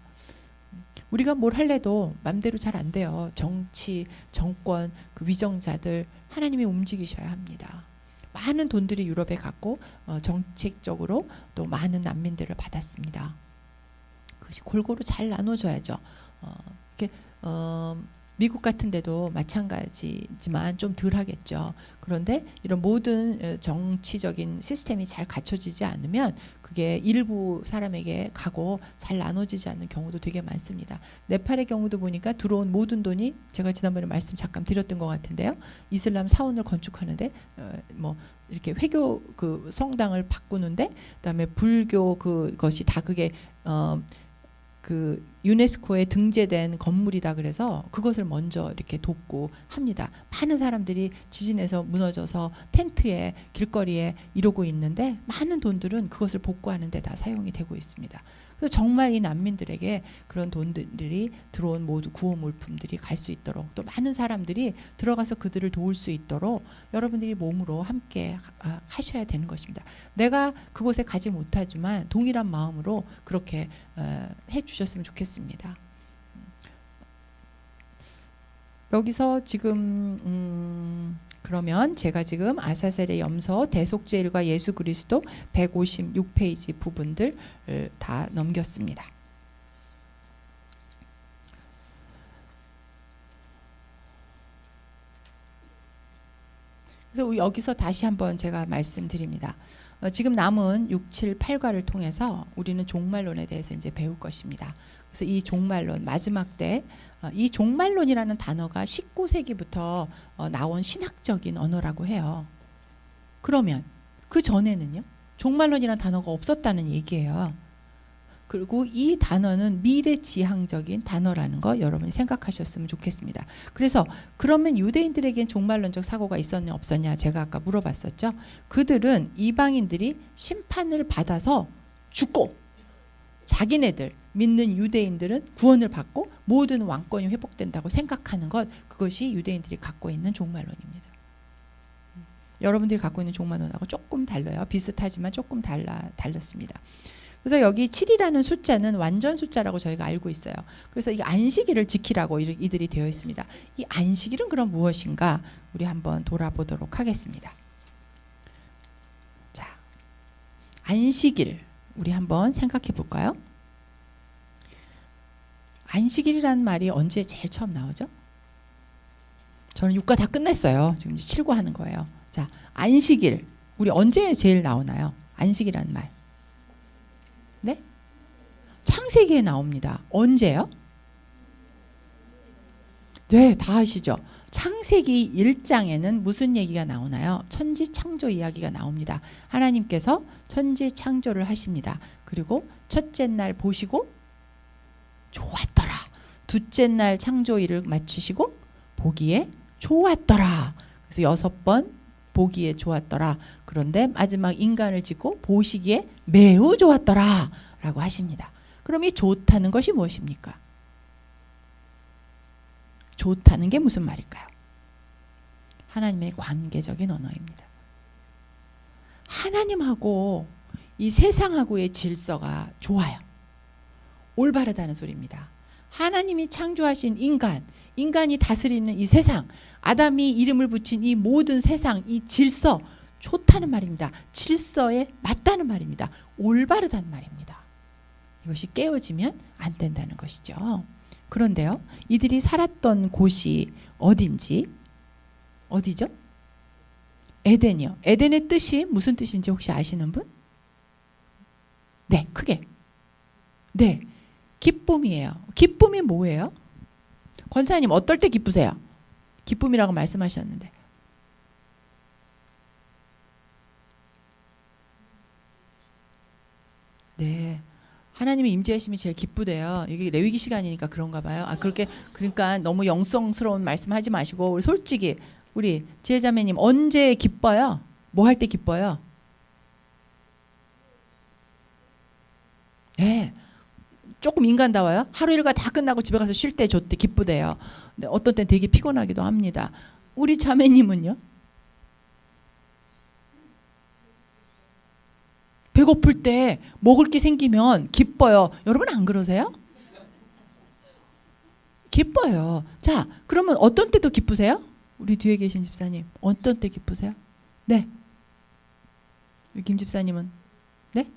A: 우리가 뭘 할래도 맘대로 잘 안 돼요. 정치, 정권, 그 위정자들 하나님이 움직이셔야 합니다. 많은 돈들이 유럽에 갔고 정책적으로 또 많은 난민들을 받았습니다. 그것이 골고루 잘 나눠져야죠. 미국 같은 데도 마찬가지지만 좀 덜 하겠죠. 그런데 이런 모든 정치적인 시스템이 잘 갖춰지지 않으면 그게 일부 사람에게 가고 잘 나눠지지 않는 경우도 되게 많습니다. 네팔의 경우도 보니까 들어온 모든 돈이, 제가 지난번에 말씀 잠깐 드렸던 것 같은데요. 이슬람 사원을 건축하는데 뭐 이렇게 회교 그 성당을 바꾸는데, 그다음에 불교 그것이 다 그게 그 유네스코에 등재된 건물이다 그래서 그것을 먼저 이렇게 돕고 합니다. 많은 사람들이 지진에서 무너져서 텐트에 길거리에 이러고 있는데 많은 돈들은 그것을 복구하는 데 다 사용이 되고 있습니다. 그래서 정말 이 난민들에게 그런 돈들이 들어온 모두 구호 물품들이 갈 수 있도록, 또 많은 사람들이 들어가서 그들을 도울 수 있도록 여러분들이 몸으로 함께 하셔야 되는 것입니다. 내가 그곳에 가지 못하지만 동일한 마음으로 그렇게 해주셨으면 좋겠습니다. 여기서 지금 그러면 제가 지금 아사셀의 염소, 대속죄일과 예수 그리스도 156페이지 부분들 다 넘겼습니다. 그래서 여기서 다시 한번 제가 말씀드립니다. 지금 남은 6, 7, 8과를 통해서 우리는 종말론에 대해서 이제 배울 것입니다. 그래서 이 종말론 마지막 때, 이 종말론이라는 단어가 19세기부터 나온 신학적인 언어라고 해요. 그러면 그 전에는요, 종말론이라는 단어가 없었다는 얘기예요. 그리고 이 단어는 미래지향적인 단어라는 거 여러분이 생각하셨으면 좋겠습니다. 그래서 그러면 유대인들에겐 종말론적 사고가 있었냐 없었냐 제가 아까 물어봤었죠. 그들은 이방인들이 심판을 받아서 죽고 자기네들 믿는 유대인들은 구원을 받고 모든 왕권이 회복된다고 생각하는 것, 그것이 유대인들이 갖고 있는 종말론입니다. 여러분들이 갖고 있는 종말론하고 조금 달라요. 비슷하지만 조금 달랐습니다. 그래서 여기 7이라는 숫자는 완전 숫자라고 저희가 알고 있어요. 그래서 이 안식일을 지키라고 이들이 되어 있습니다. 이 안식일은 그럼 무엇인가? 우리 한번 돌아보도록 하겠습니다. 자, 안식일 우리 한번 생각해 볼까요? 안식일이라는 말이 언제 제일 처음 나오죠? 저는 6과 다 끝냈어요. 지금 이제 7과 하는 거예요. 자, 안식일 우리 언제 제일 나오나요? 안식이라는 말. 네? 창세기에 나옵니다. 언제요? 네, 다 아시죠? 창세기 1장에는 무슨 얘기가 나오나요? 천지 창조 이야기가 나옵니다. 하나님께서 천지 창조를 하십니다. 그리고 첫째 날 보시고 좋았더라. 둘째 날 창조 일을 마치시고 보기에 좋았더라. 그래서 6번 보기에 좋았더라. 그런데 마지막 인간을 짓고 보시기에 매우 좋았더라 라고 하십니다. 그럼 이 좋다는 것이 무엇입니까? 좋다는 게 무슨 말일까요? 하나님의 관계적인 언어입니다. 하나님하고 이 세상하고의 질서가 좋아요. 올바르다는 소리입니다. 하나님이 창조하신 인간, 인간이 다스리는 이 세상, 아담이 이름을 붙인 이 모든 세상, 이 질서, 좋다는 말입니다. 질서에 맞다는 말입니다. 올바르다는 말입니다. 이것이 깨어지면 안 된다는 것이죠. 그런데요, 이들이 살았던 곳이 어딘지, 어디죠? 에덴이요. 에덴의 뜻이 무슨 뜻인지 혹시 아시는 분? 네, 크게. 네, 기쁨이에요. 기쁨이 뭐예요? 권사님, 어떨 때 기쁘세요? 기쁨이라고 말씀하셨는데. 네, 하나님의 임재하심이 제일 기쁘대요. 이게 레위기 시간이니까 그런가 봐요. 아, 그렇게, 그러니까 너무 영성스러운 말씀하지 마시고, 우리 솔직히 우리 지혜자매님 언제 기뻐요? 뭐 할 때 기뻐요? 네, 조금 인간다워요. 하루 일과 다 끝나고 집에 가서 쉴 때 좋대, 기쁘대요. 근데 어떤 땐 되게 피곤하기도 합니다. 우리 자매님은요? 배고플 때 먹을 게 생기면 기뻐요. 여러분 안 그러세요? 기뻐요. 자, 그러면 어떤 때도 기쁘세요? 우리 뒤에 계신 집사님, 어떤 때 기쁘세요? 네. 김 집사님은? 네?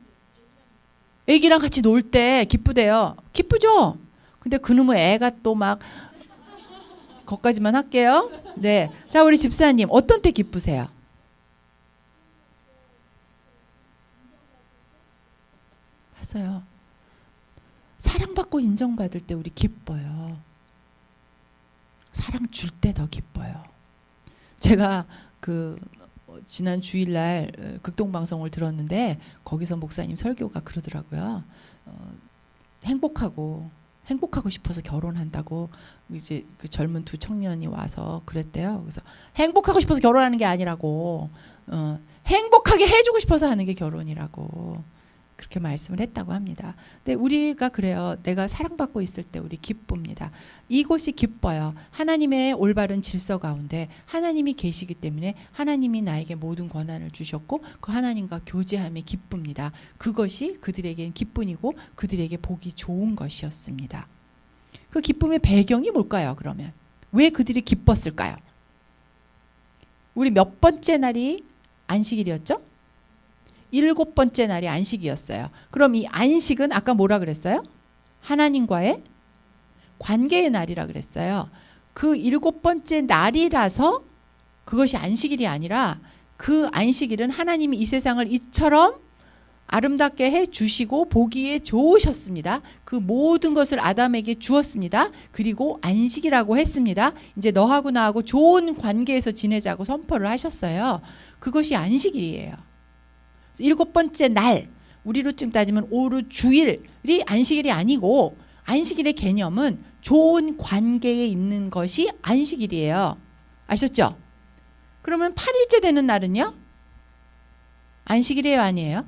A: 애기랑 같이 놀 때 기쁘대요. 기쁘죠? 근데 그놈의 애가 또 막, 거기까지만 할게요. 네. 자, 우리 집사님, 어떤 때 기쁘세요? 맞아요. 사랑받고 인정받을 때 우리 기뻐요. 사랑 줄 때 더 기뻐요. 제가 그 지난 주일날 극동방송을 들었는데 거기서 목사님 설교가 그러더라고요. 행복하고 싶어서 결혼한다고 이제 그 젊은 두 청년이 와서 그랬대요. 그래서 행복하고 싶어서 결혼하는 게 아니라고, 행복하게 해주고 싶어서 하는 게 결혼이라고 그렇게 말씀을 했다고 합니다. 근데 우리가 그래요. 내가 사랑받고 있을 때 우리 기쁩니다. 이곳이 기뻐요. 하나님의 올바른 질서 가운데 하나님이 계시기 때문에 하나님이 나에게 모든 권한을 주셨고 그 하나님과 교제함에 기쁩니다. 그것이 그들에게는 기쁨이고 그들에게 보기 좋은 것이었습니다. 그 기쁨의 배경이 뭘까요? 그러면 왜 그들이 기뻤을까요? 우리 몇 번째 날이 안식일이었죠? 7번째 날이 안식이었어요. 그럼 이 안식은 아까 뭐라 그랬어요? 하나님과의 관계의 날이라 그랬어요. 그 7번째 날이라서 그것이 안식일이 아니라 그 안식일은 하나님이 이 세상을 이처럼 아름답게 해주시고 보기에 좋으셨습니다. 그 모든 것을 아담에게 주었습니다. 그리고 안식이라고 했습니다. 이제 너하고 나하고 좋은 관계에서 지내자고 선포를 하셨어요. 그것이 안식일이에요. 7번째 날, 우리로 쯤 따지면 오루 주일이 안식일이 아니고 안식일의 개념은 좋은 관계에 있는 것이 안식일이에요. 아셨죠? 그러면 8일째 되는 날은요? 안식일이에요, 아니에요?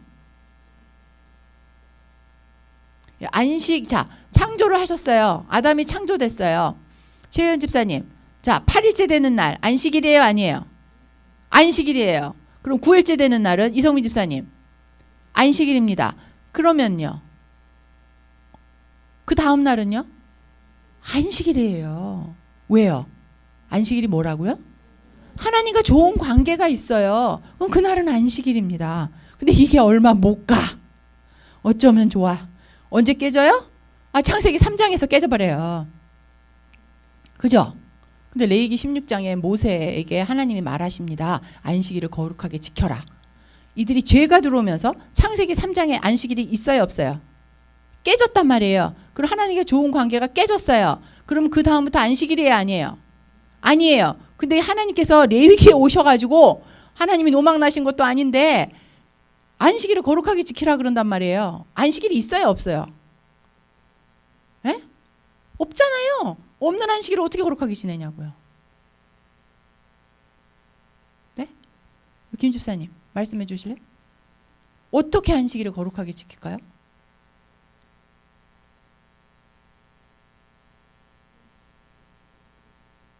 A: 안식, 자, 창조를 하셨어요. 아담이 창조됐어요. 최현 집사님, 자, 8일째 되는 날 안식일이에요, 아니에요? 안식일이에요. 그럼 9일째 되는 날은 이성민 집사님 안식일입니다. 그러면요, 그 다음 날은요? 안식일이에요. 왜요? 안식일이 뭐라고요? 하나님과 좋은 관계가 있어요. 그럼 그날은 안식일입니다. 근데 이게 얼마 못 가. 어쩌면 좋아. 언제 깨져요? 아, 창세기 3장에서 깨져버려요. 그죠? 근데 레위기 16장에 모세에게 하나님이 말하십니다. 안식일을 거룩하게 지켜라. 이들이 죄가 들어오면서 창세기 3장에 안식일이 있어요, 없어요? 깨졌단 말이에요. 그럼 하나님과 좋은 관계가 깨졌어요. 그럼 그 다음부터 안식일이에요, 아니에요? 아니에요. 근데 하나님께서 레위기에 오셔가지고 하나님이 노망 나신 것도 아닌데 안식일을 거룩하게 지키라 그런단 말이에요. 안식일이 있어요, 없어요? 에? 없잖아요. 없는 안식일을 어떻게 거룩하게 지내냐고요. 네? 김 집사님 말씀해 주실래요? 어떻게 안식일을 거룩하게 지킬까요?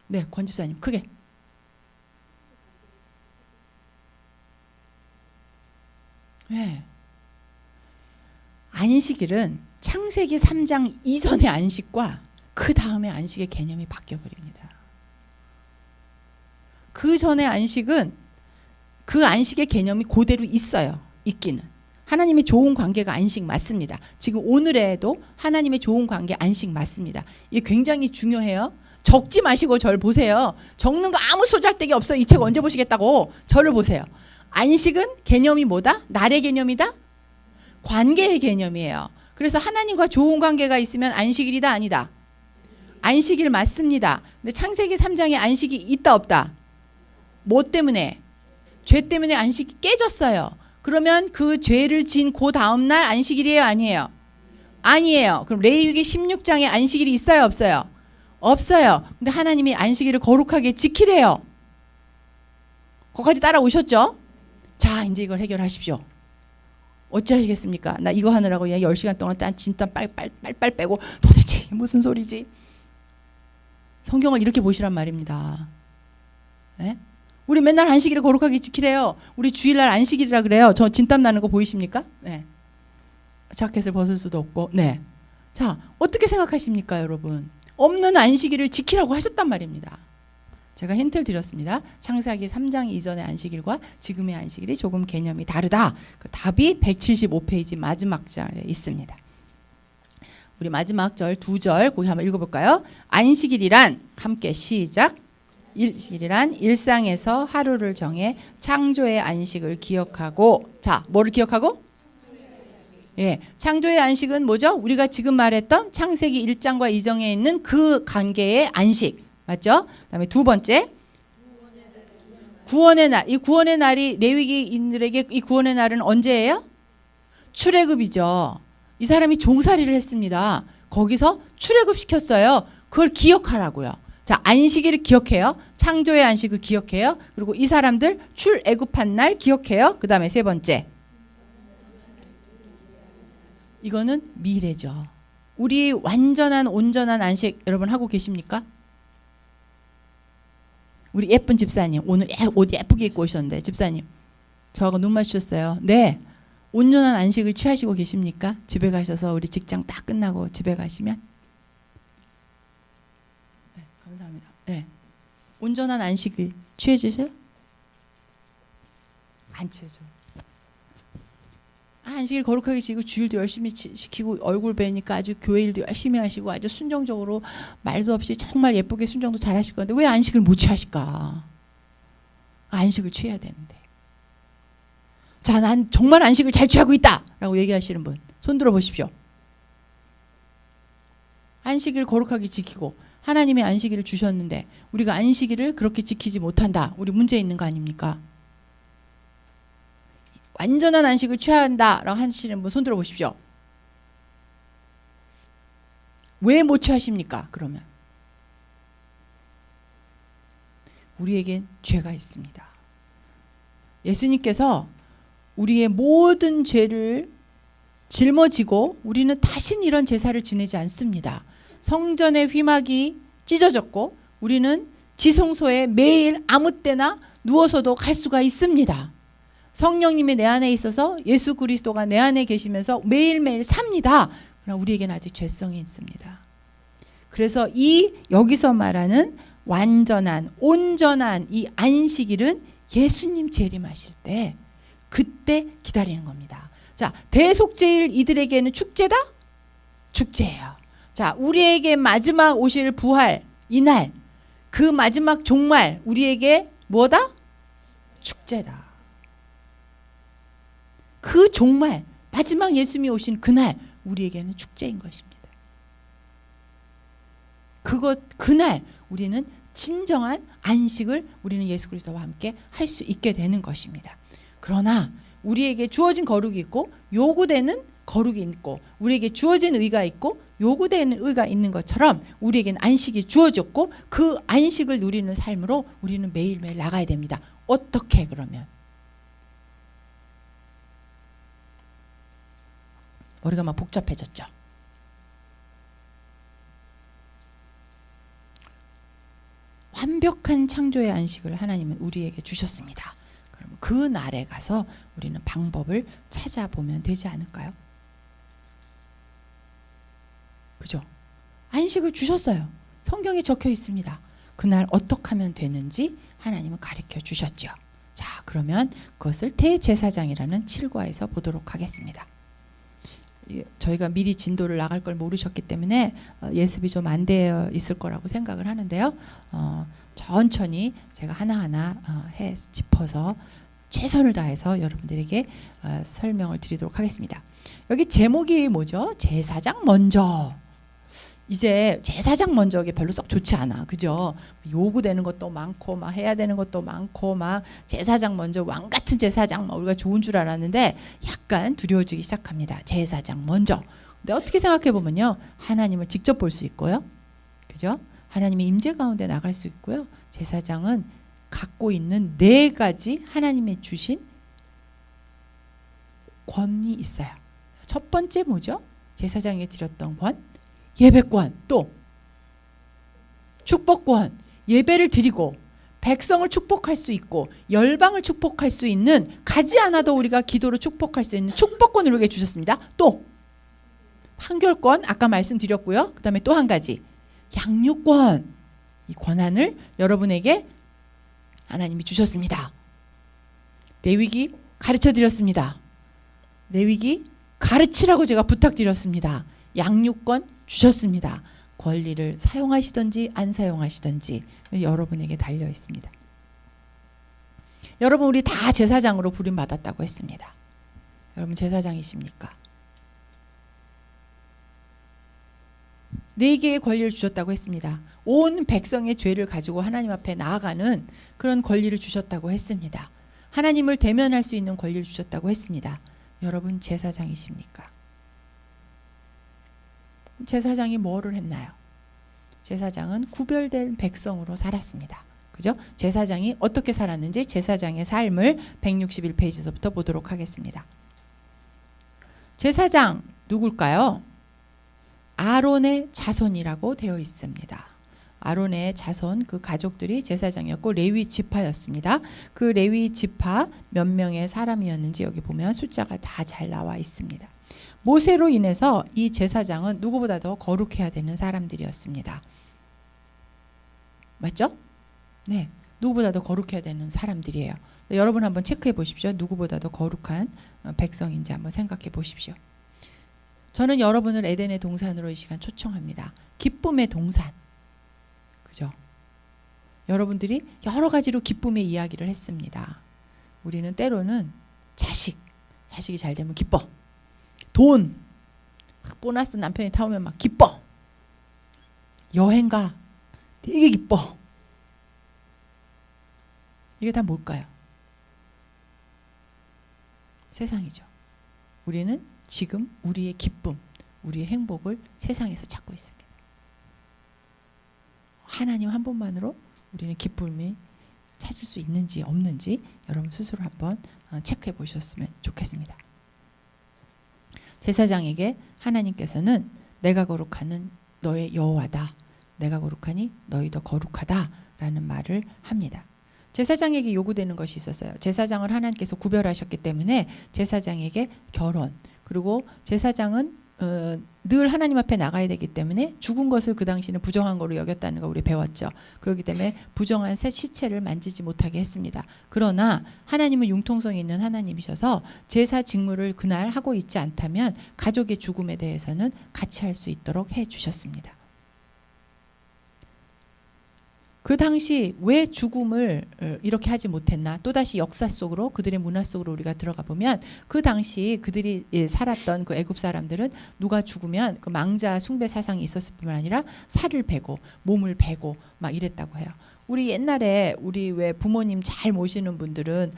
A: 네, 권 집사님 크게. 네. 안식일은 창세기 3장 이전의 안식과 그 다음에 안식의 개념이 바뀌어버립니다. 그 전에 안식은 그 안식의 개념이 그대로 있어요. 있기는. 하나님의 좋은 관계가 안식 맞습니다. 지금 오늘에도 하나님의 좋은 관계 안식 맞습니다. 이게 굉장히 중요해요. 적지 마시고 저를 보세요. 적는 거 아무 소잘데기 없어요. 이 책 언제 보시겠다고. 저를 보세요. 안식은 개념이 뭐다? 날의 개념이다? 관계의 개념이에요. 그래서 하나님과 좋은 관계가 있으면 안식일이다 아니다? 안식일 맞습니다. 근데 창세기 3장에 안식이 있다 없다? 뭐 때문에? 죄 때문에 안식이 깨졌어요. 그러면 그 죄를 지은 그 다음날 안식일이에요 아니에요? 아니에요. 그럼 레위기 16장에 안식일이 있어요 없어요? 없어요. 근데 하나님이 안식일을 거룩하게 지키래요. 거기까지 따라오셨죠? 자, 이제 이걸 해결하십시오. 어찌 하시겠습니까? 나 이거 하느라고 10시간 동안 진땀 빨빨 빼고 도대체 이게 무슨 소리지? 성경을 이렇게 보시란 말입니다. 네? 우리 맨날 안식일을 거룩하게 지키래요. 우리 주일날 안식일이라 그래요. 저 진땀 나는 거 보이십니까? 네. 자켓을 벗을 수도 없고. 네. 자, 어떻게 생각하십니까, 여러분? 없는 안식일을 지키라고 하셨단 말입니다. 제가 힌트를 드렸습니다. 창세기 3장 이전의 안식일과 지금의 안식일이 조금 개념이 다르다. 그 답이 175페이지 마지막 절에 있습니다. 우리 마지막 절 2절 거기 한번 읽어볼까요? 안식일이란 함께 시작. 일식이란 일상에서 하루를 정해 창조의 안식을 기억하고, 자, 뭐를 기억하고? 예, 창조의 안식은 뭐죠? 우리가 지금 말했던 창세기 1장과 2장에 있는 그 관계의 안식, 맞죠? 그다음에 두 번째, 구원의 날. 이 구원의 날이 레위기인들에게 이 구원의 날은 언제예요? 출애굽이죠. 이 사람이 종살이를 했습니다. 거기서 출애굽 시켰어요. 그걸 기억하라고요. 자, 안식일을 기억해요. 창조의 안식을 기억해요. 그리고 이 사람들 출애굽한 날 기억해요. 그 다음에 세 번째, 이거는 미래죠. 우리 완전한 온전한 안식 여러분 하고 계십니까? 우리 예쁜 집사님 오늘 옷 예쁘게 입고 오셨는데, 집사님 저하고 눈 맞추셨어요. 네, 온전한 안식을 취하시고 계십니까? 집에 가셔서 우리 직장 딱 끝나고 집에 가시면. 네, 감사합니다. 네, 온전한 안식을 취해주세요? 안 취해줘. 안식일 거룩하게 지키고 주일도 열심히 지키고 얼굴 뵈니까 아주 교회 일도 열심히 하시고 아주 순종적으로 말도 없이 정말 예쁘게 순종도 잘 하실 건데 왜 안식을 못 취하실까? 안식을 취해야 되는데. 자, 난 정말 안식을 잘 취하고 있다 라고 얘기하시는 분 손 들어 보십시오. 안식일 거룩하게 지키고 하나님의 안식일을 주셨는데 우리가 안식일을 그렇게 지키지 못한다. 우리 문제 있는 거 아닙니까? 완전한 안식을 취한다라고 하시는 분 손 들어 보십시오. 왜 못 취하십니까? 그러면 우리에겐 죄가 있습니다. 예수님께서 우리의 모든 죄를 짊어지고 우리는 다신 이런 제사를 지내지 않습니다. 성전의 휘막이 찢어졌고 우리는 지성소에 매일 아무 때나 누워서도 갈 수가 있습니다. 성령님이 내 안에 있어서 예수 그리스도가 내 안에 계시면서 매일매일 삽니다. 그러나 우리에게는 아직 죄성이 있습니다. 그래서 이 여기서 말하는 완전한 온전한 이 안식일은 예수님 재림하실 때 그때 기다리는 겁니다. 자, 대속죄일 이들에게는 축제다? 축제예요. 자, 우리에게 마지막 오실 부활 이날 그 마지막 종말 우리에게 뭐다? 축제다. 그 종말 마지막 예수님이 오신 그날 우리에게는 축제인 것입니다. 그날 우리는 진정한 안식을 우리는 예수 그리스도와 함께 할 수 있게 되는 것입니다. 그러나 우리에게 주어진 거룩이 있고 요구되는 거룩이 있고 우리에게 주어진 의가 있고 요구되는 의가 있는 것처럼 우리에게는 안식이 주어졌고 그 안식을 누리는 삶으로 우리는 매일매일 나가야 됩니다. 어떻게 그러면? 머리가 막 복잡해졌죠. 완벽한 창조의 안식을 하나님은 우리에게 주셨습니다. 그럼 그 날에 가서 우리는 방법을 찾아보면 되지 않을까요? 그죠? 안식을 주셨어요. 성경에 적혀 있습니다. 그날 어떻게 하면 되는지 하나님은 가르쳐 주셨죠. 자, 그러면 그것을 대제사장이라는 7과에서 보도록 하겠습니다. 저희가 미리 진도를 나갈 걸 모르셨기 때문에 예습이 좀 안 되어 있을 거라고 생각을 하는데요. 천천히 제가 하나하나 짚어서 최선을 다해서 여러분들에게 설명을 드리도록 하겠습니다. 여기 제목이 뭐죠? 제사장 먼저. 이제 제사장 먼저 이게 별로 썩 좋지 않아. 그죠? 요구되는 것도 많고 막 해야 되는 것도 많고 막 제사장 먼저 왕 같은 제사장 막 우리가 좋은 줄 알았는데 약간 두려워지기 시작합니다. 제사장 먼저. 근데 어떻게 생각해 보면요. 하나님을 직접 볼 수 있고요. 그죠? 하나님의 임재 가운데 나갈 수 있고요. 제사장은 갖고 있는 4가지 하나님의 주신 권이 있어요. 첫 번째 뭐죠? 제사장에 드렸던 권. 예배권, 또 축복권, 예배를 드리고 백성을 축복할 수 있고 열방을 축복할 수 있는, 가지 않아도 우리가 기도로 축복할 수 있는 축복권을 우리에게 주셨습니다. 또 판결권 아까 말씀드렸고요. 그 다음에 또 한 가지 양육권, 이 권한을 여러분에게 하나님이 주셨습니다. 레위기 가르쳐 드렸습니다. 레위기 가르치라고 제가 부탁드렸습니다. 양육권 주셨습니다. 권리를 사용하시든지 안 사용하시든지 여러분에게 달려 있습니다. 여러분, 우리 다 제사장으로 부름받았다고 했습니다. 여러분 제사장이십니까? 4개의 권리를 주셨다고 했습니다. 온 백성의 죄를 가지고 하나님 앞에 나아가는 그런 권리를 주셨다고 했습니다. 하나님을 대면할 수 있는 권리를 주셨다고 했습니다. 여러분 제사장이십니까? 제사장이 뭐를 했나요? 제사장은 구별된 백성으로 살았습니다. 그죠? 제사장이 어떻게 살았는지 제사장의 삶을 161페이지에서부터 보도록 하겠습니다. 제사장 누굴까요? 아론의 자손이라고 되어 있습니다. 아론의 자손, 그 가족들이 제사장이었고 레위 지파였습니다. 그 레위 지파 몇 명의 사람이었는지 여기 보면 숫자가 다 잘 나와 있습니다. 모세로 인해서 이 제사장은 누구보다 더 거룩해야 되는 사람들이었습니다. 맞죠? 네, 누구보다 더 거룩해야 되는 사람들이에요. 여러분 한번 체크해 보십시오. 누구보다 더 거룩한 백성인지 한번 생각해 보십시오. 저는 여러분을 에덴의 동산으로 이 시간 초청합니다. 기쁨의 동산. 그죠? 여러분들이 여러 가지로 기쁨의 이야기를 했습니다. 우리는 때로는 자식이 잘 되면 기뻐. 돈, 보너스 남편이 타오면 막 기뻐. 여행 가, 되게 기뻐. 이게 다 뭘까요? 세상이죠. 우리는 지금 우리의 기쁨, 우리의 행복을 세상에서 찾고 있습니다. 하나님 한 분만으로 우리는 기쁨이 찾을 수 있는지 없는지 여러분 스스로 한번 체크해 보셨으면 좋겠습니다. 제사장에게 하나님께서는 내가 거룩하는 너의 여호와다. 내가 거룩하니 너희도 거룩하다. 라는 말을 합니다. 제사장에게 요구되는 것이 있었어요. 제사장을 하나님께서 구별하셨기 때문에 제사장에게 결혼, 그리고 제사장은 늘 하나님 앞에 나가야 되기 때문에 죽은 것을 그 당시는 부정한 거로 여겼다는 거 우리 배웠죠. 그렇기 때문에 부정한 새 시체를 만지지 못하게 했습니다. 그러나 하나님은 융통성이 있는 하나님이셔서 제사 직무를 그날 하고 있지 않다면 가족의 죽음에 대해서는 같이 할 수 있도록 해주셨습니다. 그 당시 왜 죽음을 이렇게 하지 못했나? 또다시 역사 속으로, 그들의 문화 속으로 우리가 들어가 보면 그 당시 그들이 살았던 그 애굽 사람들은 누가 죽으면 그 망자 숭배 사상이 있었을 뿐만 아니라 살을 베고 몸을 베고 막 이랬다고 해요. 우리 옛날에 우리 왜 부모님 잘 모시는 분들은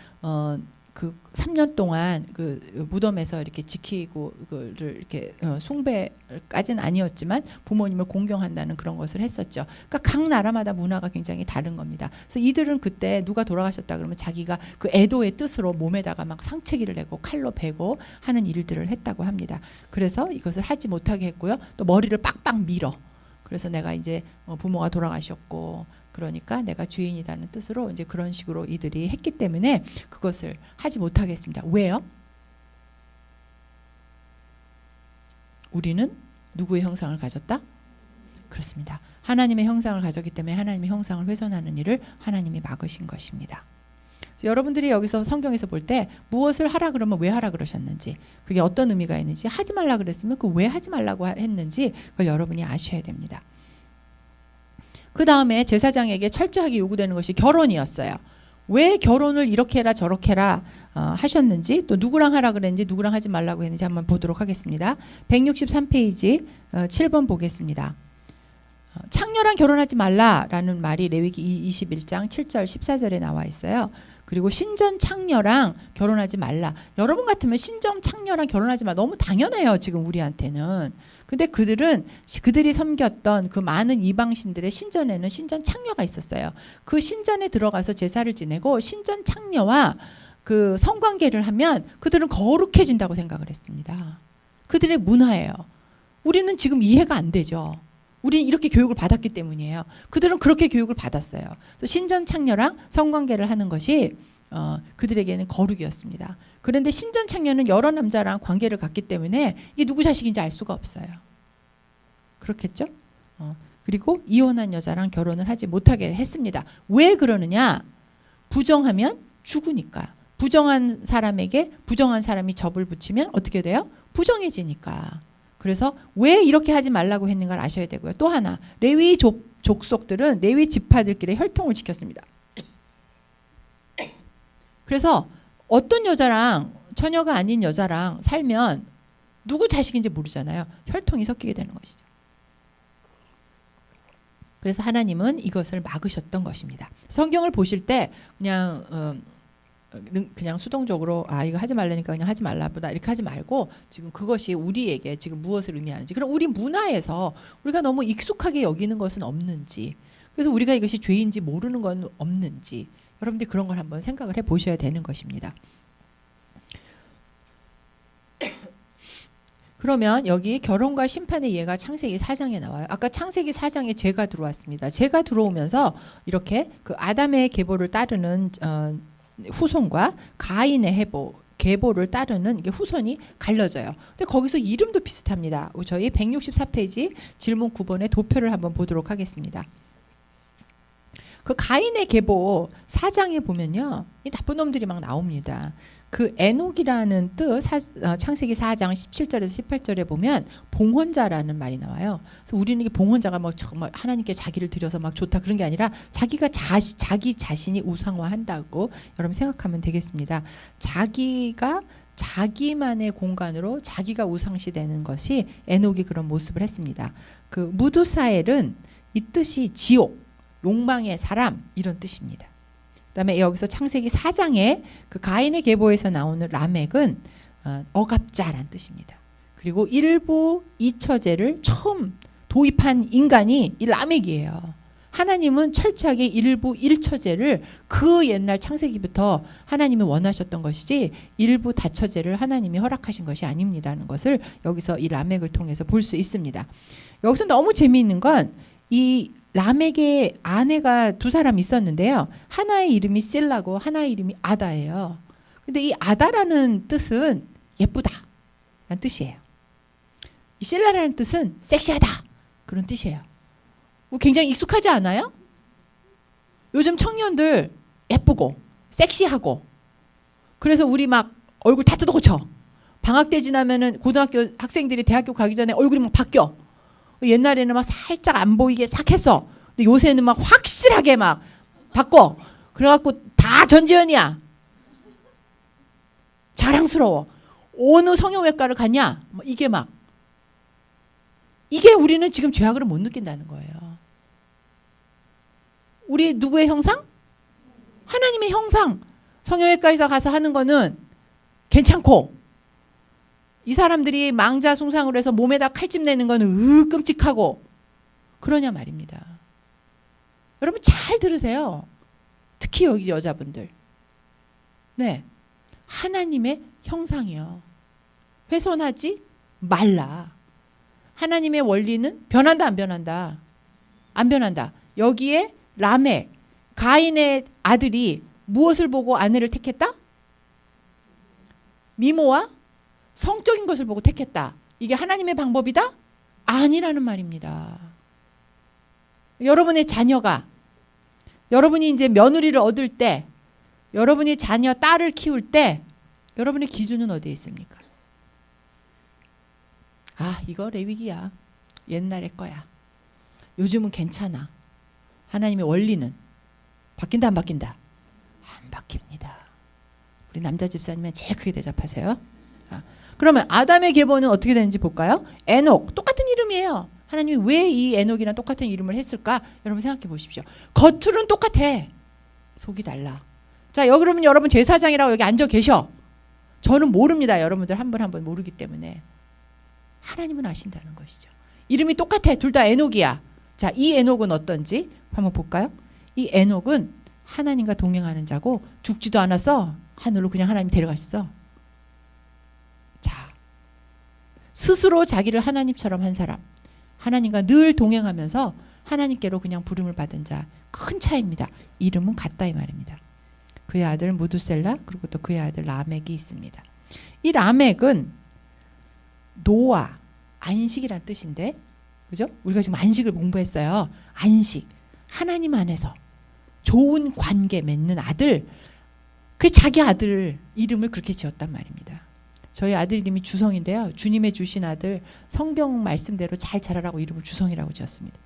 A: 그 3년 동안 그 무덤에서 이렇게 지키고 그를 이렇게 숭배까지는 아니었지만 부모님을 공경한다는 그런 것을 했었죠. 그러니까 각 나라마다 문화가 굉장히 다른 겁니다. 그래서 이들은 그때 누가 돌아가셨다 그러면 자기가 그 애도의 뜻으로 몸에다가 막 상체기를 내고 칼로 베고 하는 일들을 했다고 합니다. 그래서 이것을 하지 못하게 했고요. 또 머리를 빡빡 밀어. 그래서 내가 이제 부모가 돌아가셨고 그러니까 내가 죄인이라는 뜻으로 이제 그런 식으로 이들이 했기 때문에 그것을 하지 못하겠습니다. 왜요? 우리는 누구의 형상을 가졌다? 그렇습니다. 하나님의 형상을 가졌기 때문에 하나님의 형상을 훼손하는 일을 하나님이 막으신 것입니다. 여러분들이 여기서 성경에서 볼 때 무엇을 하라 그러면 왜 하라 그러셨는지, 그게 어떤 의미가 있는지, 하지 말라 그랬으면 그 왜 하지 말라고 했는지 그걸 여러분이 아셔야 됩니다. 그 다음에 제사장에게 철저하게 요구되는 것이 결혼이었어요. 왜 결혼을 이렇게 해라 저렇게 해라 하셨는지, 또 누구랑 하라 그랬는지 누구랑 하지 말라고 했는지 한번 보도록 하겠습니다. 163페이지 7번 보겠습니다. 창녀랑 결혼하지 말라라는 말이 레위기 21장 7절 14절에 나와 있어요. 그리고 신전 창녀랑 결혼하지 말라. 여러분 같으면 신전 창녀랑 결혼하지 마. 너무 당연해요. 지금 우리한테는. 근데 그들이 섬겼던 그 많은 이방신들의 신전에는 신전 창녀가 있었어요. 그 신전에 들어가서 제사를 지내고 신전 창녀와 그 성관계를 하면 그들은 거룩해진다고 생각을 했습니다. 그들의 문화예요. 우리는 지금 이해가 안 되죠. 우리는 이렇게 교육을 받았기 때문이에요. 그들은 그렇게 교육을 받았어요. 신전 창녀랑 성관계를 하는 것이 그들에게는 거룩이었습니다. 그런데 신전 창녀는 여러 남자랑 관계를 갖기 때문에 이게 누구 자식인지 알 수가 없어요. 그렇겠죠? 그리고 이혼한 여자랑 결혼을 하지 못하게 했습니다. 왜 그러느냐? 부정하면 죽으니까. 부정한 사람에게 부정한 사람이 접을 붙이면 어떻게 돼요? 부정해지니까. 그래서 왜 이렇게 하지 말라고 했는가를 아셔야 되고요. 또 하나, 레위 족속들은 레위 지파들끼리 혈통을 지켰습니다. 그래서 어떤 여자랑, 처녀가 아닌 여자랑 살면 누구 자식인지 모르잖아요. 혈통이 섞이게 되는 것이죠. 그래서 하나님은 이것을 막으셨던 것입니다. 성경을 보실 때 그냥 수동적으로 이거 하지 말라니까 그냥 하지 말라보다 이렇게 하지 말고, 지금 그것이 우리에게 지금 무엇을 의미하는지, 그럼 우리 문화에서 우리가 너무 익숙하게 여기는 것은 없는지, 그래서 우리가 이것이 죄인지 모르는 건 없는지, 여러분들이 그런 걸 한번 생각을 해 보셔야 되는 것입니다. 그러면 여기 결혼과 심판의 예가 창세기 4장에 나와요. 아까 창세기 4장에 죄가 들어왔습니다. 죄가 들어오면서 이렇게 그 아담의 계보를 따르는 후손과 가인의 계보를 따르는 이게 후손이 갈라져요. 근데 거기서 이름도 비슷합니다. 저희 164페이지 질문 9번의 도표를 한번 보도록 하겠습니다. 그 가인의 계보 4장에 보면요, 이 나쁜 놈들이 막 나옵니다. 그 에녹이라는 뜻, 창세기 4장 17절에서 18절에 보면 봉헌자라는 말이 나와요. 그래서 우리는 이게 봉헌자가 막 정말 하나님께 자기를 드려서 막 좋다 그런 게 아니라 자기가 자기 자신이 우상화한다고 여러분 생각하면 되겠습니다. 자기가 자기만의 공간으로 자기가 우상시 되는 것이 에녹이 그런 모습을 했습니다. 그 무두사엘은 이 뜻이 지옥, 욕망의 사람 이런 뜻입니다. 그다음에 여기서 창세기 4장에 그 가인의 계보에서 나오는 라멕은 억압자란 뜻입니다. 그리고 일부 이처제를 처음 도입한 인간이 이 라멕이에요. 하나님은 철저하게 일부 일처제를 그 옛날 창세기부터 하나님이 원하셨던 것이지 일부 다처제를 하나님이 허락하신 것이 아닙니다는 것을 여기서 이 라멕을 통해서 볼 수 있습니다. 여기서 너무 재미있는 건 이 라멕의 아내가 두 사람 있었는데요. 하나의 이름이 실라고 하나의 이름이 아다예요. 근데 이 아다라는 뜻은 예쁘다 라는 뜻이에요. 이 실라라는 뜻은 섹시하다 그런 뜻이에요. 굉장히 익숙하지 않아요? 요즘 청년들 예쁘고 섹시하고, 그래서 우리 막 얼굴 다 뜯어고쳐. 방학 때 지나면은 고등학교 학생들이 대학교 가기 전에 얼굴이 막 바뀌어. 옛날에는 막 살짝 안 보이게 싹 했어. 근데 요새는 막 확실하게 막 바꿔. 그래갖고 다 전지현이야. 자랑스러워. 어느 성형외과를 갔냐? 이게 우리는 지금 죄악을 못 느낀다는 거예요. 우리 누구의 형상? 하나님의 형상. 성형외과에서 가서 하는 거는 괜찮고, 이 사람들이 망자숭상으로 해서 몸에다 칼집 내는 거는 끔찍하고 그러냐 말입니다. 여러분 잘 들으세요. 특히 여기 여자분들. 네, 하나님의 형상이요. 훼손하지 말라. 하나님의 원리는 변한다 안 변한다? 안 변한다. 여기에 라멕, 가인의 아들이 무엇을 보고 아내를 택했다? 미모와 성적인 것을 보고 택했다. 이게 하나님의 방법이다? 아니라는 말입니다. 여러분의 자녀가 여러분이 이제 며느리를 얻을 때 여러분이 자녀 딸을 키울 때 여러분의 기준은 어디에 있습니까? 아, 이거 레위기야. 옛날의 거야. 요즘은 괜찮아. 하나님의 원리는 바뀐다 안 바뀐다? 안 바뀝니다. 우리 남자 집사님은 제일 크게 대접하세요. 그러면 아담의 계보는 어떻게 되는지 볼까요? 에녹 똑같은 이름이에요. 하나님이 왜 이 에녹이랑 똑같은 이름을 했을까? 여러분 생각해 보십시오. 겉으로는 똑같아. 속이 달라. 자, 그러면 여러분 제사장이라고 여기 앉아 계셔. 저는 모릅니다. 여러분들 한 분 한 분 모르기 때문에. 하나님은 아신다는 것이죠. 이름이 똑같아. 둘 다 에녹이야. 자, 이 에녹은 어떤지 한번 볼까요? 이 에녹은 하나님과 동행하는 자고 죽지도 않았어. 하늘로 그냥 하나님이 데려가셨어. 자, 스스로 자기를 하나님처럼 한 사람, 하나님과 늘 동행하면서 하나님께로 그냥 부름을 받은 자, 큰 차이입니다. 이름은 같다 이 말입니다. 그의 아들 무두셀라 그리고 또 그의 아들 라멕이 있습니다. 이 라멕은 노아, 안식이란 뜻인데, 그죠? 우리가 지금 안식을 공부했어요. 안식, 하나님 안에서 좋은 관계 맺는 아들, 그 자기 아들 이름을 그렇게 지었단 말입니다. 저희 아들 이름이 주성인데요. 주님의 주신 아들, 성경 말씀대로 잘 자라라고 이름을 주성이라고 지었습니다.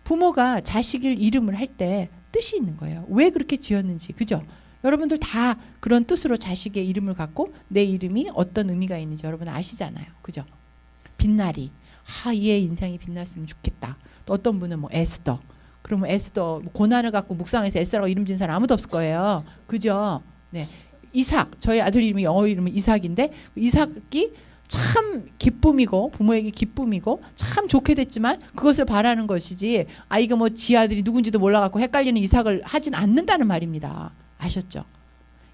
A: 부모가 자식을 이름을 할 때 뜻이 있는 거예요. 왜 그렇게 지었는지, 그죠? 여러분들 다 그런 뜻으로 자식의 이름을 갖고 내 이름이 어떤 의미가 있는지 여러분 아시잖아요. 그죠? 빛나리. 얘의 인생이 빛났으면 좋겠다. 또 어떤 분은 뭐 에스더. 그러면 에스더 고난을 갖고 묵상해서 에스더라고 이름 지은 사람 아무도 없을 거예요. 그죠? 네. 이삭. 저희 아들 이름이 영어 이름은 이삭인데 이삭이 참 기쁨이고 부모에게 기쁨이고 참 좋게 됐지만 그것을 바라는 것이지 아이가 뭐 지 아들이 누군지도 몰라갖고 헷갈리는 이삭을 하진 않는다는 말입니다. 아셨죠?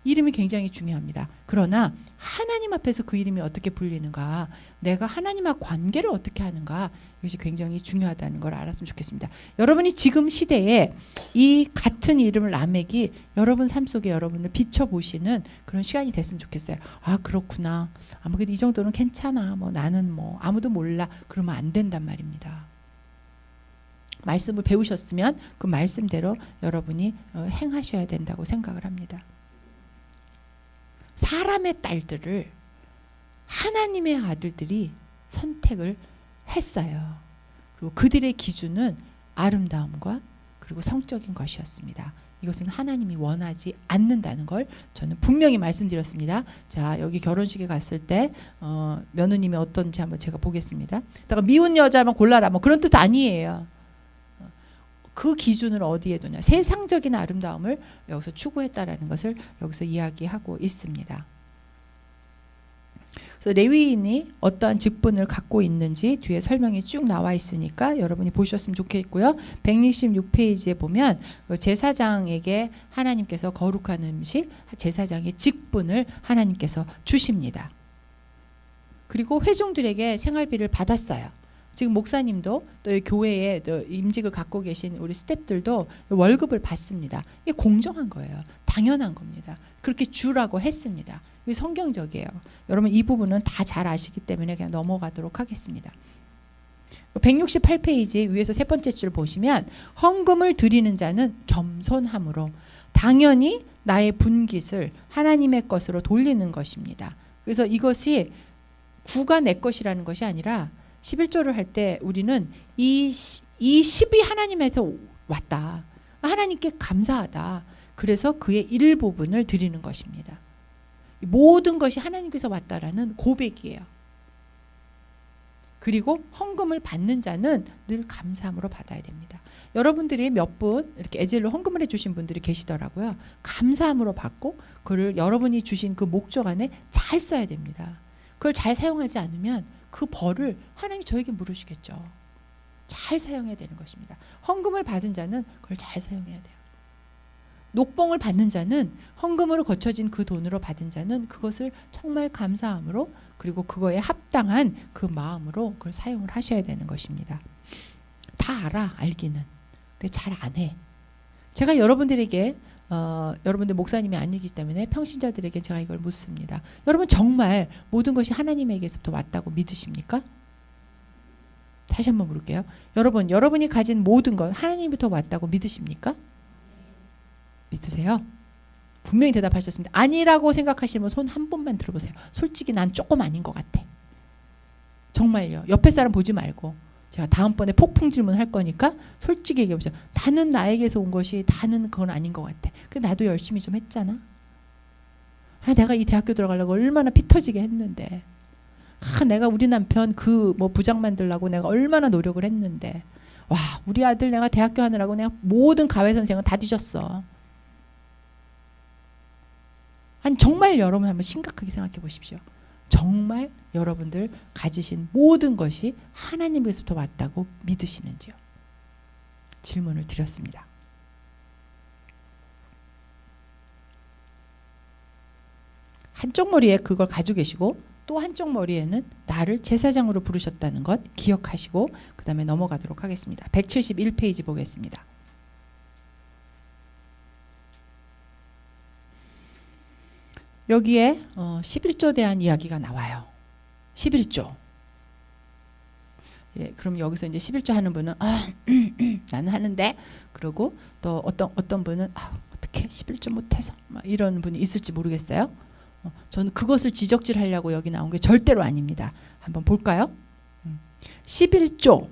A: 이름이 굉장히 중요합니다. 그러나 하나님 앞에서 그 이름이 어떻게 불리는가, 내가 하나님과 관계를 어떻게 하는가, 이것이 굉장히 중요하다는 걸 알았으면 좋겠습니다. 여러분이 지금 시대에 이 같은 이름을 라멕이 여러분 삶 속에 여러분을 비춰보시는 그런 시간이 됐으면 좋겠어요. 아, 그렇구나. 아무래도 이 정도는 괜찮아. 뭐 나는 뭐 아무도 몰라. 그러면 안 된단 말입니다. 말씀을 배우셨으면 그 말씀대로 여러분이 행하셔야 된다고 생각을 합니다. 사람의 딸들을 하나님의 아들들이 선택을 했어요. 그리고 그들의 기준은 아름다움과 그리고 성적인 것이었습니다. 이것은 하나님이 원하지 않는다는 걸 저는 분명히 말씀드렸습니다. 자, 여기 결혼식에 갔을 때 며느님이 어떤지 한번 제가 보겠습니다. 그러니까 미운 여자만 골라라 뭐 그런 뜻 아니에요. 그 기준을 어디에 두냐. 세상적인 아름다움을 여기서 추구했다라는 것을 여기서 이야기하고 있습니다. 그래서 레위인이 어떠한 직분을 갖고 있는지 뒤에 설명이 쭉 나와 있으니까 여러분이 보셨으면 좋겠고요. 166페이지에 보면 제사장에게 하나님께서 거룩한 음식, 제사장의 직분을 하나님께서 주십니다. 그리고 회중들에게 생활비를 받았어요. 지금 목사님도 또 교회에 또 임직을 갖고 계신 우리 스태프들도 월급을 받습니다. 이게 공정한 거예요. 당연한 겁니다. 그렇게 주라고 했습니다. 이게 성경적이에요. 여러분 이 부분은 다 잘 아시기 때문에 그냥 넘어가도록 하겠습니다. 168페이지 위에서 세 번째 줄 보시면 헌금을 드리는 자는 겸손함으로 당연히 나의 분깃을 하나님의 것으로 돌리는 것입니다. 그래서 이것이 구가 내 것이라는 것이 아니라 11조를 할 때 우리는 이 10이 하나님에서 왔다. 하나님께 감사하다. 그래서 그의 일부분을 드리는 것입니다. 모든 것이 하나님께서 왔다라는 고백이에요. 그리고 헌금을 받는 자는 늘 감사함으로 받아야 됩니다. 여러분들이 몇 분 이렇게 에젤로 헌금을 해주신 분들이 계시더라고요. 감사함으로 받고 그를 여러분이 주신 그 목적 안에 잘 써야 됩니다. 그걸 잘 사용하지 않으면 그 벌을 하나님이 저에게 물으시겠죠. 잘 사용해야 되는 것입니다. 헌금을 받은 자는 그걸 잘 사용해야 돼요. 녹봉을 받는 자는 헌금으로 거쳐진 그 돈으로 받은 자는 그것을 정말 감사함으로 그리고 그거에 합당한 그 마음으로 그걸 사용을 하셔야 되는 것입니다. 다 알아, 알기는. 근데 잘 안 해. 제가 여러분들에게 여러분들 목사님이 아니기 때문에 평신자들에게 제가 이걸 묻습니다. 여러분 정말 모든 것이 하나님에게서부터 왔다고 믿으십니까? 다시 한번 물을게요. 여러분, 여러분이 가진 모든 것 하나님부터 왔다고 믿으십니까? 믿으세요? 분명히 대답하셨습니다. 아니라고 생각하시면 손 한 번만 들어보세요. 솔직히 난 조금 아닌 것 같아. 정말요. 옆에 사람 보지 말고 제가 다음번에 폭풍 질문할 거니까 솔직히 얘기해보세요. 나는 나에게서 온 것이 다는 그건 아닌 것 같아. 그 나도 열심히 좀 했잖아. 내가 이 대학교 들어가려고 얼마나 피 터지게 했는데. 내가 우리 남편 그 뭐 부장 만들려고 내가 얼마나 노력을 했는데. 와, 우리 아들 내가 대학교 하느라고 내가 모든 가외 선생은 다 뒤졌어. 아니 정말 여러분 한번 심각하게 생각해 보십시오. 정말 여러분들 가지신 모든 것이 하나님께서부터 왔다고 믿으시는지요? 질문을 드렸습니다. 한쪽 머리에 그걸 가지고 계시고 또 한쪽 머리에는 나를 제사장으로 부르셨다는 것 기억하시고 그 다음에 넘어가도록 하겠습니다. 171페이지 보겠습니다. 여기에 11조에 대한 이야기가 나와요. 11조. 예, 그럼 여기서 이제 11조 하는 분은 나는 하는데 그러고 또 어떤 분은 어떻게 11조 못해서 막 이런 분이 있을지 모르겠어요. 저는 그것을 지적질하려고 여기 나온 게 절대로 아닙니다. 한번 볼까요? 11조.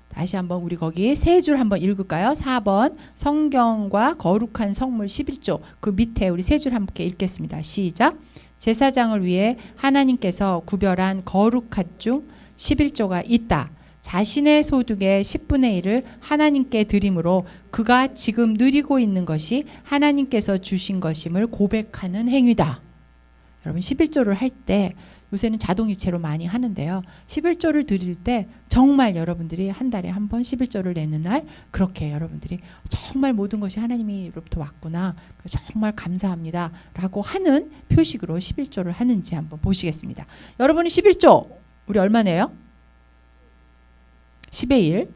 A: 다시 한번 우리 거기 세 줄 한번 읽을까요? 4번 성경과 거룩한 성물 11조 그 밑에 우리 세 줄 함께 읽겠습니다. 시작. 제사장을 위해 하나님께서 구별한 거룩한 중 11조가 있다. 자신의 소득의 10분의 1을 하나님께 드림으로 그가 지금 누리고 있는 것이 하나님께서 주신 것임을 고백하는 행위다. 여러분 11조를 할 때 요새는 자동이체로 많이 하는데요. 11조를 드릴 때 정말 여러분들이 한 달에 한 번 11조를 내는 날 그렇게 여러분들이 정말 모든 것이 하나님으로부터 왔구나. 정말 감사합니다. 라고 하는 표식으로 11조를 하는지 한번 보시겠습니다. 여러분이 11조 우리 얼마네요? 10의 1.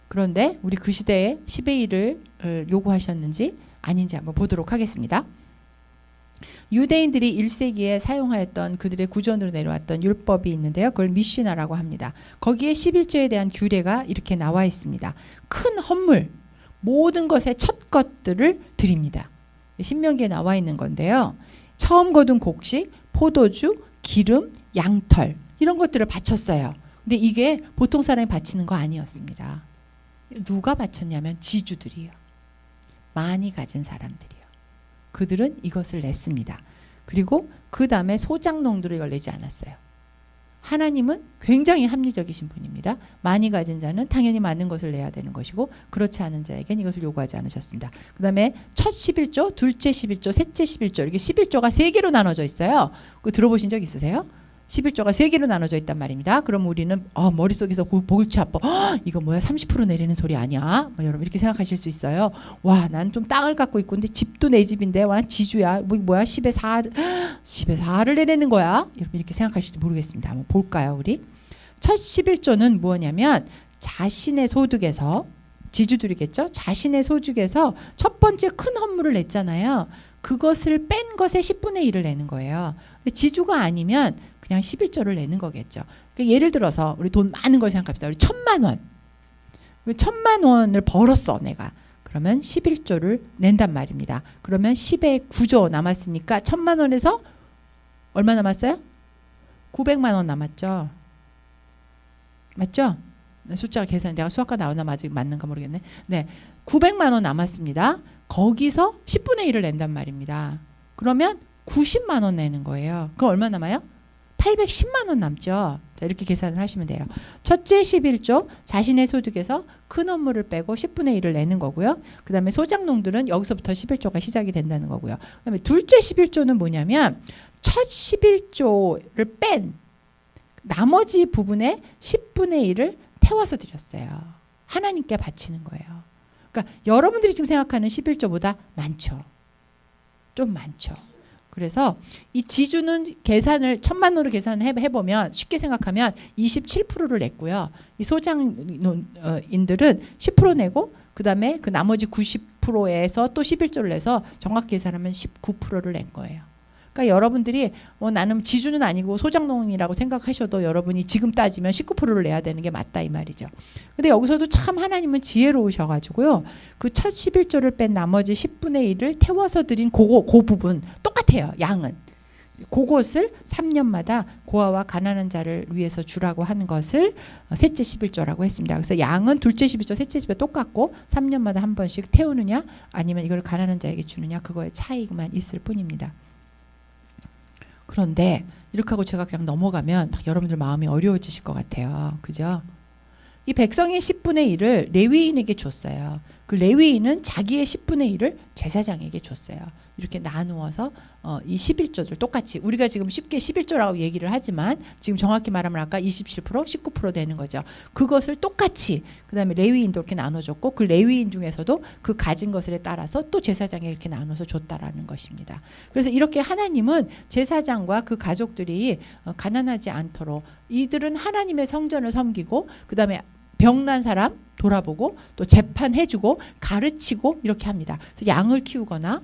A: 그런데 우리 그 시대에 10의 1을 요구하셨는지 아닌지 한번 보도록 하겠습니다. 유대인들이 1세기에 사용하였던 그들의 구전으로 내려왔던 율법이 있는데요. 그걸 미시나라고 합니다. 거기에 11조에 대한 규례가 이렇게 나와 있습니다. 큰 헌물, 모든 것의 첫 것들을 드립니다. 신명기에 나와 있는 건데요. 처음 거둔 곡식, 포도주, 기름, 양털 이런 것들을 바쳤어요. 근데 이게 보통 사람이 바치는 거 아니었습니다. 누가 바쳤냐면 지주들이요. 많이 가진 사람들이요. 그들은 이것을 냈습니다. 그리고 그 다음에 소장농들을 이걸 내지 않았어요. 하나님은 굉장히 합리적이신 분입니다. 많이 가진 자는 당연히 많은 것을 내야 되는 것이고 그렇지 않은 자에겐 이것을 요구하지 않으셨습니다. 그 다음에 첫 11조, 둘째 11조, 셋째 11조 이렇게 11조가 3개로 나눠져 있어요. 그거 들어보신 적 있으세요? 11조가 3개로 나눠져 있단 말입니다. 그럼 우리는 머릿속에서 골치 아파. 이거 뭐야 30% 내리는 소리 아니야? 여러분 이렇게 생각하실 수 있어요. 와, 난 좀 땅을 갖고 있고 근데 집도 내 집인데 와 지주야. 뭐야 10의 4를 내리는 거야? 여러분 이렇게 생각하실지 모르겠습니다. 한번 볼까요 우리? 첫 11조는 뭐냐면 자신의 소득에서 지주들이겠죠. 자신의 소득에서 첫 번째 큰 헌물을 냈잖아요. 그것을 뺀 것의 10분의 1을 내는 거예요. 근데 지주가 아니면 그냥 11조를 내는 거겠죠. 그러니까 예를 들어서 우리 돈 많은 걸 생각합시다. 우리 1,000만 원. 1,000만 원을 벌었어 내가. 그러면 11조를 낸단 말입니다. 그러면 10의 9조 남았으니까 1,000만 원에서 얼마 남았어요? 900만 원 남았죠. 맞죠? 숫자가 계산 내가 수학과 나오나 아직 맞는가 모르겠네. 네, 900만 원 남았습니다. 거기서 10분의 1을 낸단 말입니다. 그러면 90만 원 내는 거예요. 그럼 얼마 남아요? 810만 원 남죠. 자, 이렇게 계산을 하시면 돼요. 첫째 11조 자신의 소득에서 큰 업무를 빼고 10분의 1을 내는 거고요. 그 다음에 소장농들은 여기서부터 11조가 시작이 된다는 거고요. 그 다음에 둘째 11조는 뭐냐면 첫 11조를 뺀 나머지 부분의 10분의 1을 태워서 드렸어요. 하나님께 바치는 거예요. 그러니까 여러분들이 지금 생각하는 11조보다 많죠. 좀 많죠. 그래서 이 지주는 계산을 1,000만 원으로 계산해보면 쉽게 생각하면 27%를 냈고요. 이 소장인들은 10% 내고 그 다음에 그 나머지 90%에서 또 11조를 내서 정확히 계산하면 19%를 낸 거예요. 그러니까 여러분들이 뭐 나는 지주는 아니고 소장농이라고 생각하셔도 여러분이 지금 따지면 19%를 내야 되는 게 맞다 이 말이죠. 근데 여기서도 참 하나님은 지혜로우셔가지고요. 그 첫 11조를 뺀 나머지 10분의 1을 태워서 드린 그 부분 똑같아요. 양은. 그것을 3년마다 고아와 가난한 자를 위해서 주라고 한 것을 셋째 11조라고 했습니다. 그래서 양은 둘째 11조, 셋째 11조 똑같고 3년마다 한 번씩 태우느냐 아니면 이걸 가난한 자에게 주느냐 그거의 차이만 있을 뿐입니다. 그런데 이렇게 하고 제가 그냥 넘어가면 여러분들 마음이 어려워지실 것 같아요. 그죠? 이 백성의 10분의 1을 레위인에게 줬어요. 그 레위인은 자기의 10분의 1을 제사장에게 줬어요. 이렇게 나누어서 이 11조들 똑같이 우리가 지금 쉽게 11조라고 얘기를 하지만 지금 정확히 말하면 아까 27%, 19% 되는 거죠. 그것을 똑같이 그 다음에 레위인도 이렇게 나눠줬고 그 레위인 중에서도 그 가진 것에 따라서 또 제사장에 이렇게 나눠서 줬다라는 것입니다. 그래서 이렇게 하나님은 제사장과 그 가족들이 가난하지 않도록 이들은 하나님의 성전을 섬기고 그 다음에 병난 사람 돌아보고 또 재판해주고 가르치고 이렇게 합니다. 그래서 양을 키우거나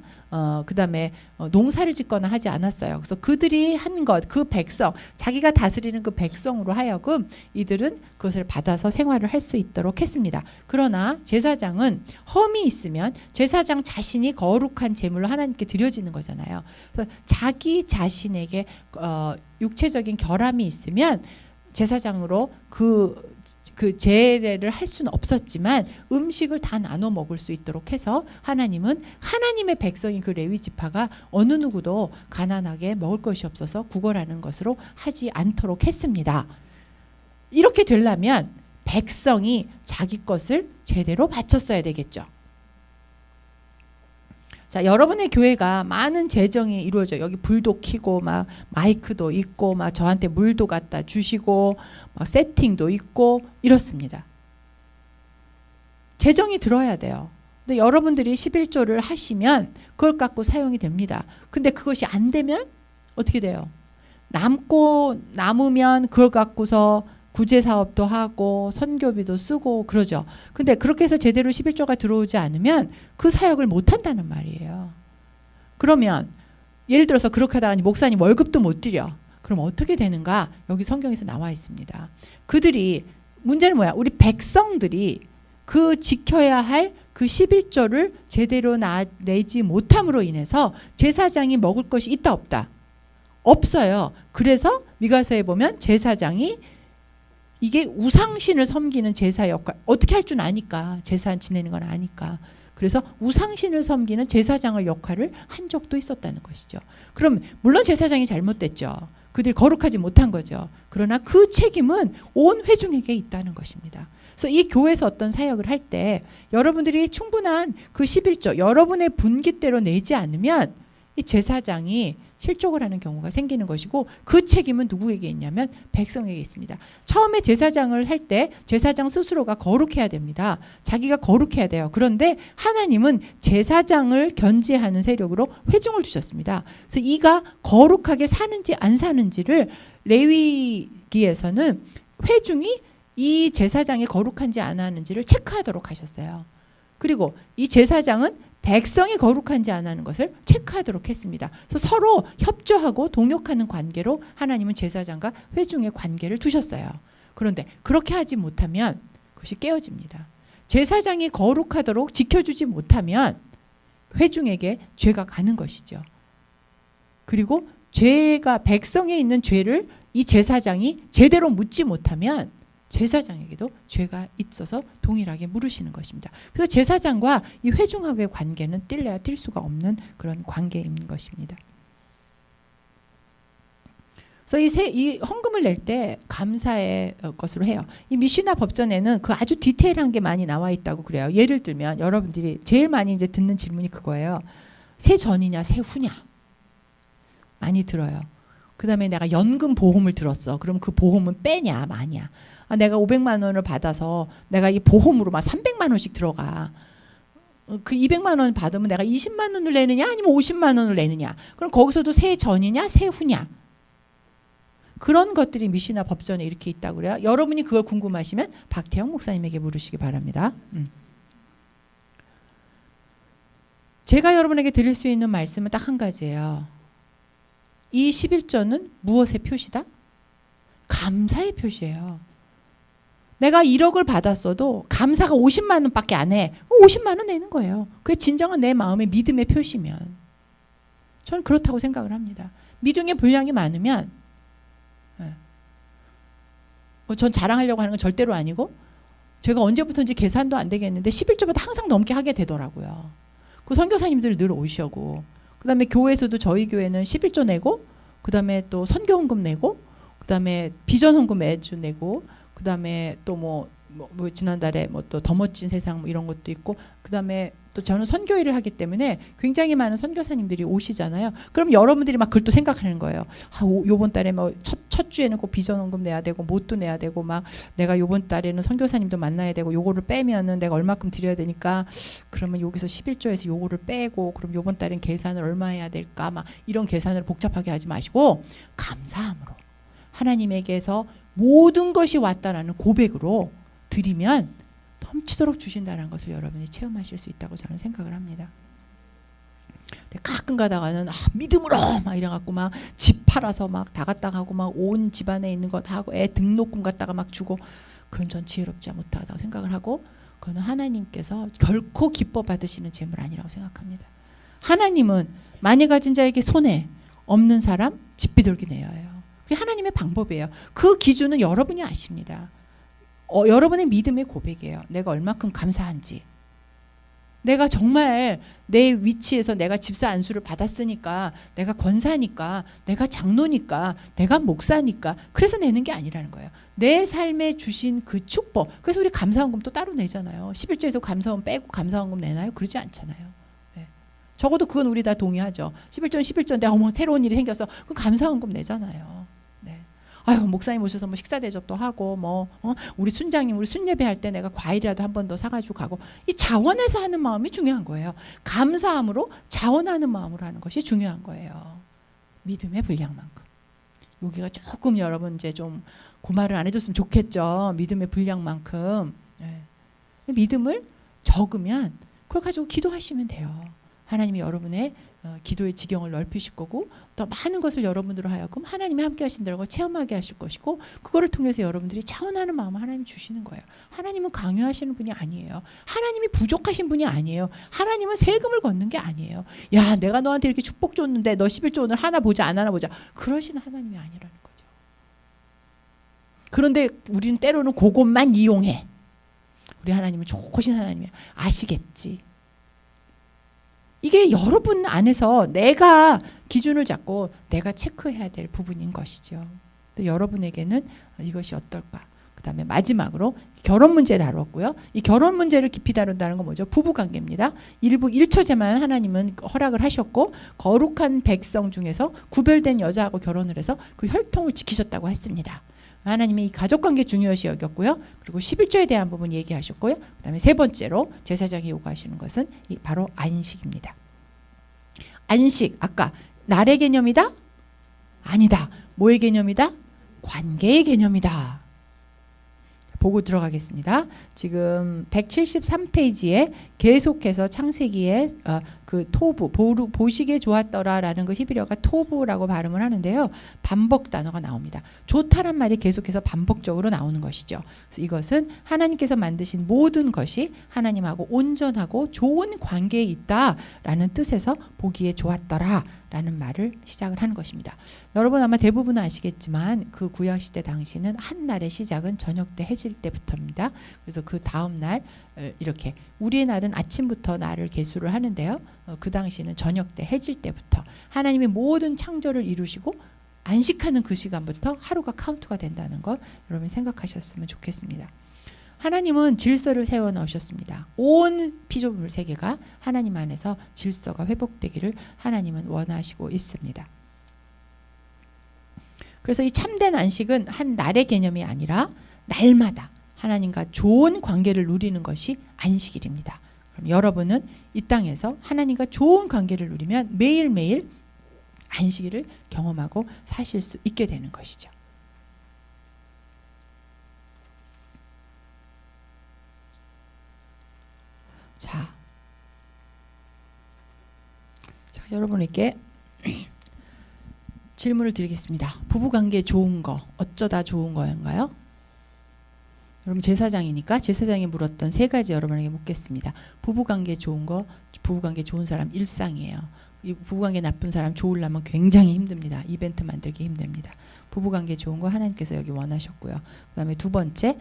A: 그 다음에 농사를 짓거나 하지 않았어요. 그래서 그들이 한 것, 그 백성, 자기가 다스리는 그 백성으로 하여금 이들은 그것을 받아서 생활을 할 수 있도록 했습니다. 그러나 제사장은 험이 있으면 제사장 자신이 거룩한 제물로 하나님께 드려지는 거잖아요. 그래서 자기 자신에게 육체적인 결함이 있으면 제사장으로 그 제례를 할 수는 없었지만 음식을 다 나눠 먹을 수 있도록 해서 하나님은 하나님의 백성인 그 레위 지파가 어느 누구도 가난하게 먹을 것이 없어서 구걸하는 것으로 하지 않도록 했습니다. 이렇게 되려면 백성이 자기 것을 제대로 바쳤어야 되겠죠. 자, 여러분의 교회가 많은 재정이 이루어져 여기 불도 켜고 막 마이크도 있고 막 저한테 물도 갖다 주시고 막 세팅도 있고 이렇습니다. 재정이 들어야 돼요. 근데 여러분들이 11조를 하시면 그걸 갖고 사용이 됩니다. 근데 그것이 안 되면 어떻게 돼요? 남으면 그걸 갖고서 구제사업도 하고 선교비도 쓰고 그러죠. 근데 그렇게 해서 제대로 11조가 들어오지 않으면 그 사역을 못 한다는 말이에요. 그러면 예를 들어서 그렇게 하다가 목사님 월급도 못 드려. 그럼 어떻게 되는가? 여기 성경에서 나와 있습니다. 그들이 문제는 뭐야? 우리 백성들이 그 지켜야 할 그 11조를 제대로 내지 못함으로 인해서 제사장이 먹을 것이 있다 없다? 없어요. 그래서 미가서에 보면 제사장이 이게 우상신을 섬기는 제사 역할 어떻게 할 줄 아니까 제사 지내는 건 아니까 그래서 우상신을 섬기는 제사장의 역할을 한 적도 있었다는 것이죠. 그럼 물론 제사장이 잘못됐죠. 그들이 거룩하지 못한 거죠. 그러나 그 책임은 온 회중에게 있다는 것입니다. 그래서 이 교회에서 어떤 사역을 할 때 여러분들이 충분한 그 11조 여러분의 분기대로 내지 않으면 이 제사장이 실족을 하는 경우가 생기는 것이고 그 책임은 누구에게 있냐면 백성에게 있습니다. 처음에 제사장을 할 때 제사장 스스로가 거룩해야 됩니다. 자기가 거룩해야 돼요. 그런데 하나님은 제사장을 견제하는 세력으로 회중을 두셨습니다. 그래서 이가 거룩하게 사는지 안 사는지를 레위기에서는 회중이 이 제사장이 거룩한지 안 하는지를 체크하도록 하셨어요. 그리고 이 제사장은 백성이 거룩한지 안 하는 것을 체크하도록 했습니다. 그래서 서로 협조하고 동역하는 관계로 하나님은 제사장과 회중의 관계를 두셨어요. 그런데 그렇게 하지 못하면 그것이 깨어집니다. 제사장이 거룩하도록 지켜주지 못하면 회중에게 죄가 가는 것이죠. 그리고 죄가 백성에 있는 죄를 이 제사장이 제대로 묻지 못하면 제사장에게도 죄가 있어서 동일하게 물으시는 것입니다. 그래서 제사장과 이 회중하고의 관계는 뗄래야 뗄 수가 없는 그런 관계인 것입니다. 그래서 이 헌금을 낼 때 감사의 것으로 해요. 이 미시나 법전에는 그 아주 디테일한 게 많이 나와 있다고 그래요. 예를 들면 여러분들이 제일 많이 이제 듣는 질문이 그거예요. 새 전이냐 새 후냐 많이 들어요. 그 다음에 내가 연금 보험을 들었어. 그럼 그 보험은 빼냐 마냐. 내가 500만 원을 받아서 내가 이 보험으로 막 300만 원씩 들어가. 그 200만 원 받으면 내가 20만 원을 내느냐 아니면 50만 원을 내느냐. 그럼 거기서도 새 전이냐 새 후냐. 그런 것들이 미시나 법전에 이렇게 있다고 그래요. 여러분이 그걸 궁금하시면 박태영 목사님에게 물으시기 바랍니다. 제가 여러분에게 드릴 수 있는 말씀은 딱 한 가지예요. 이 11조는 무엇의 표시다? 감사의 표시예요. 내가 1억을 받았어도 감사가 50만 원밖에 안 해. 50만 원 내는 거예요. 그게 진정한 내 마음의 믿음의 표시면. 저는 그렇다고 생각을 합니다. 믿음의 분량이 많으면 전 자랑하려고 하는 건 절대로 아니고 제가 언제부터인지 계산도 안 되겠는데 11조보다 항상 넘게 하게 되더라고요. 그 선교사님들이 늘 오시고 그 다음에 교회에서도 저희 교회는 11조 내고 그 다음에 또 선교헌금 내고 그 다음에 비전헌금 매주 내고 그 다음에 또 뭐 지난달에 뭐 또 더 멋진 세상 뭐 이런 것도 있고 그 다음에 또 저는 선교일을 하기 때문에 굉장히 많은 선교사님들이 오시잖아요. 그럼 여러분들이 막 그걸 또 생각하는 거예요. 요번 달에 뭐 첫 주에는 꼭 비전헌금 내야 되고 뭣도 내야 되고 막 내가 요번 달에는 선교사님도 만나야 되고 요거를 빼면은 내가 얼마큼 드려야 되니까 그러면 여기서 11조에서 요거를 빼고 그럼 요번 달엔 계산을 얼마 해야 될까 막 이런 계산을 복잡하게 하지 마시고 감사함으로 하나님에게서 모든 것이 왔다라는 고백으로 드리면 넘치도록 주신다는 것을 여러분이 체험하실 수 있다고 저는 생각을 합니다. 가끔 가다가는 믿음으로 막 이래갖고 막 집 팔아서 막 다 갖다 하고 막 온 집안에 있는 거 다 하고 애 등록금 갖다가 막 주고 그건 전 지혜롭지 못하다고 생각을 하고 그거는 하나님께서 결코 기뻐 받으시는 재물 아니라고 생각합니다. 하나님은 많이 가진 자에게 손해 없는 사람 집비둘기 내어요. 그게 하나님의 방법이에요. 그 기준은 여러분이 아십니다. 여러분의 믿음의 고백이에요. 내가 얼마큼 감사한지. 내가 정말 내 위치에서 내가 집사 안수를 받았으니까 내가 권사니까 내가 장로니까 내가 목사니까 그래서 내는 게 아니라는 거예요. 내 삶에 주신 그 축복. 그래서 우리 감사헌금 또 따로 내잖아요. 11조에서 감사헌금 빼고 감사헌금 내나요? 그러지 않잖아요. 네. 적어도 그건 우리 다 동의하죠. 11조는 11조인데 어머 새로운 일이 생겨서 그건 감사헌금 내잖아요. 네. 아유 목사님 오셔서 뭐 식사 대접도 하고 뭐 우리 순장님 우리 순예배할 때 내가 과일이라도 한 번 더 사가지고 가고 이 자원해서 하는 마음이 중요한 거예요. 감사함으로 자원하는 마음으로 하는 것이 중요한 거예요. 믿음의 분량만큼. 여기가 조금 여러분 이제 좀 고말을 안 해줬으면 좋겠죠. 믿음의 분량만큼. 네. 믿음을 적으면 그걸 가지고 기도하시면 돼요. 하나님이 여러분의 기도의 지경을 넓히실 거고 또 많은 것을 여러분들로 하여금 하나님이 함께 하신다는 걸 체험하게 하실 것이고 그거를 통해서 여러분들이 차원하는 마음을 하나님이 주시는 거예요. 하나님은 강요하시는 분이 아니에요. 하나님이 부족하신 분이 아니에요. 하나님은 세금을 걷는 게 아니에요. 야 내가 너한테 이렇게 축복 줬는데 너 11조 오늘 하나 보자 안 하나 보자 그러시는 하나님이 아니라는 거죠. 그런데 우리는 때로는 그것만 이용해. 우리 하나님은 좋으신 하나님이에요. 아시겠지. 이게 여러분 안에서 내가 기준을 잡고 내가 체크해야 될 부분인 것이죠. 또 여러분에게는 이것이 어떨까? 그 다음에 마지막으로 결혼 문제 다뤘고요. 이 결혼 문제를 깊이 다룬다는 건 뭐죠? 부부관계입니다. 일부 1처제만 하나님은 허락을 하셨고 거룩한 백성 중에서 구별된 여자하고 결혼을 해서 그 혈통을 지키셨다고 했습니다. 하나님이 이 가족관계 중요시 여겼고요. 그리고 11조에 대한 부분 얘기하셨고요. 그 다음에 세 번째로 제사장이 요구하시는 것은 바로 안식입니다. 안식, 아까 날의 개념이다? 아니다. 뭐의 개념이다? 관계의 개념이다. 보고 들어가겠습니다. 지금 173페이지에 계속해서 창세기에 그 토부, 보시기에 좋았더라라는 그 히브리어가 토부라고 발음을 하는데요. 반복 단어가 나옵니다. 좋다란 말이 계속해서 반복적으로 나오는 것이죠. 그래서 이것은 하나님께서 만드신 모든 것이 하나님하고 온전하고 좋은 관계에 있다라는 뜻에서 보기에 좋았더라라는 말을 시작을 하는 것입니다. 여러분 아마 대부분 아시겠지만 그 구약시대 당시는 한날의 시작은 저녁 때 해질 때부터입니다. 그래서 그 다음 날 이렇게 우리의 날은 아침부터 날을 계수를 하는데요. 그 당시는 저녁 때 해질 때부터 하나님이 모든 창조를 이루시고 안식하는 그 시간부터 하루가 카운트가 된다는 걸 여러분이 생각하셨으면 좋겠습니다. 하나님은 질서를 세워 넣으셨습니다. 온 피조물 세계가 하나님 안에서 질서가 회복되기를 하나님은 원하시고 있습니다. 그래서 이 참된 안식은 한 날의 개념이 아니라 날마다 하나님과 좋은 관계를 누리는 것이 안식일입니다. 그럼 여러분은 이 땅에서 하나님과 좋은 관계를 누리면 매일매일 안식일을 경험하고 사실 수 있게 되는 것이죠. 자, 여러분에게 질문을 드리겠습니다. 부부관계 좋은 거 어쩌다 좋은 거인가요? 여러분 제사장이니까 제사장이 물었던 세 가지 여러분에게 묻겠습니다. 부부관계 좋은 거, 부부관계 좋은 사람 일상이에요. 이 부부관계 나쁜 사람 좋으려면 굉장히 힘듭니다. 이벤트 만들기 힘듭니다. 부부관계 좋은 거 하나님께서 여기 원하셨고요. 그 다음에 두 번째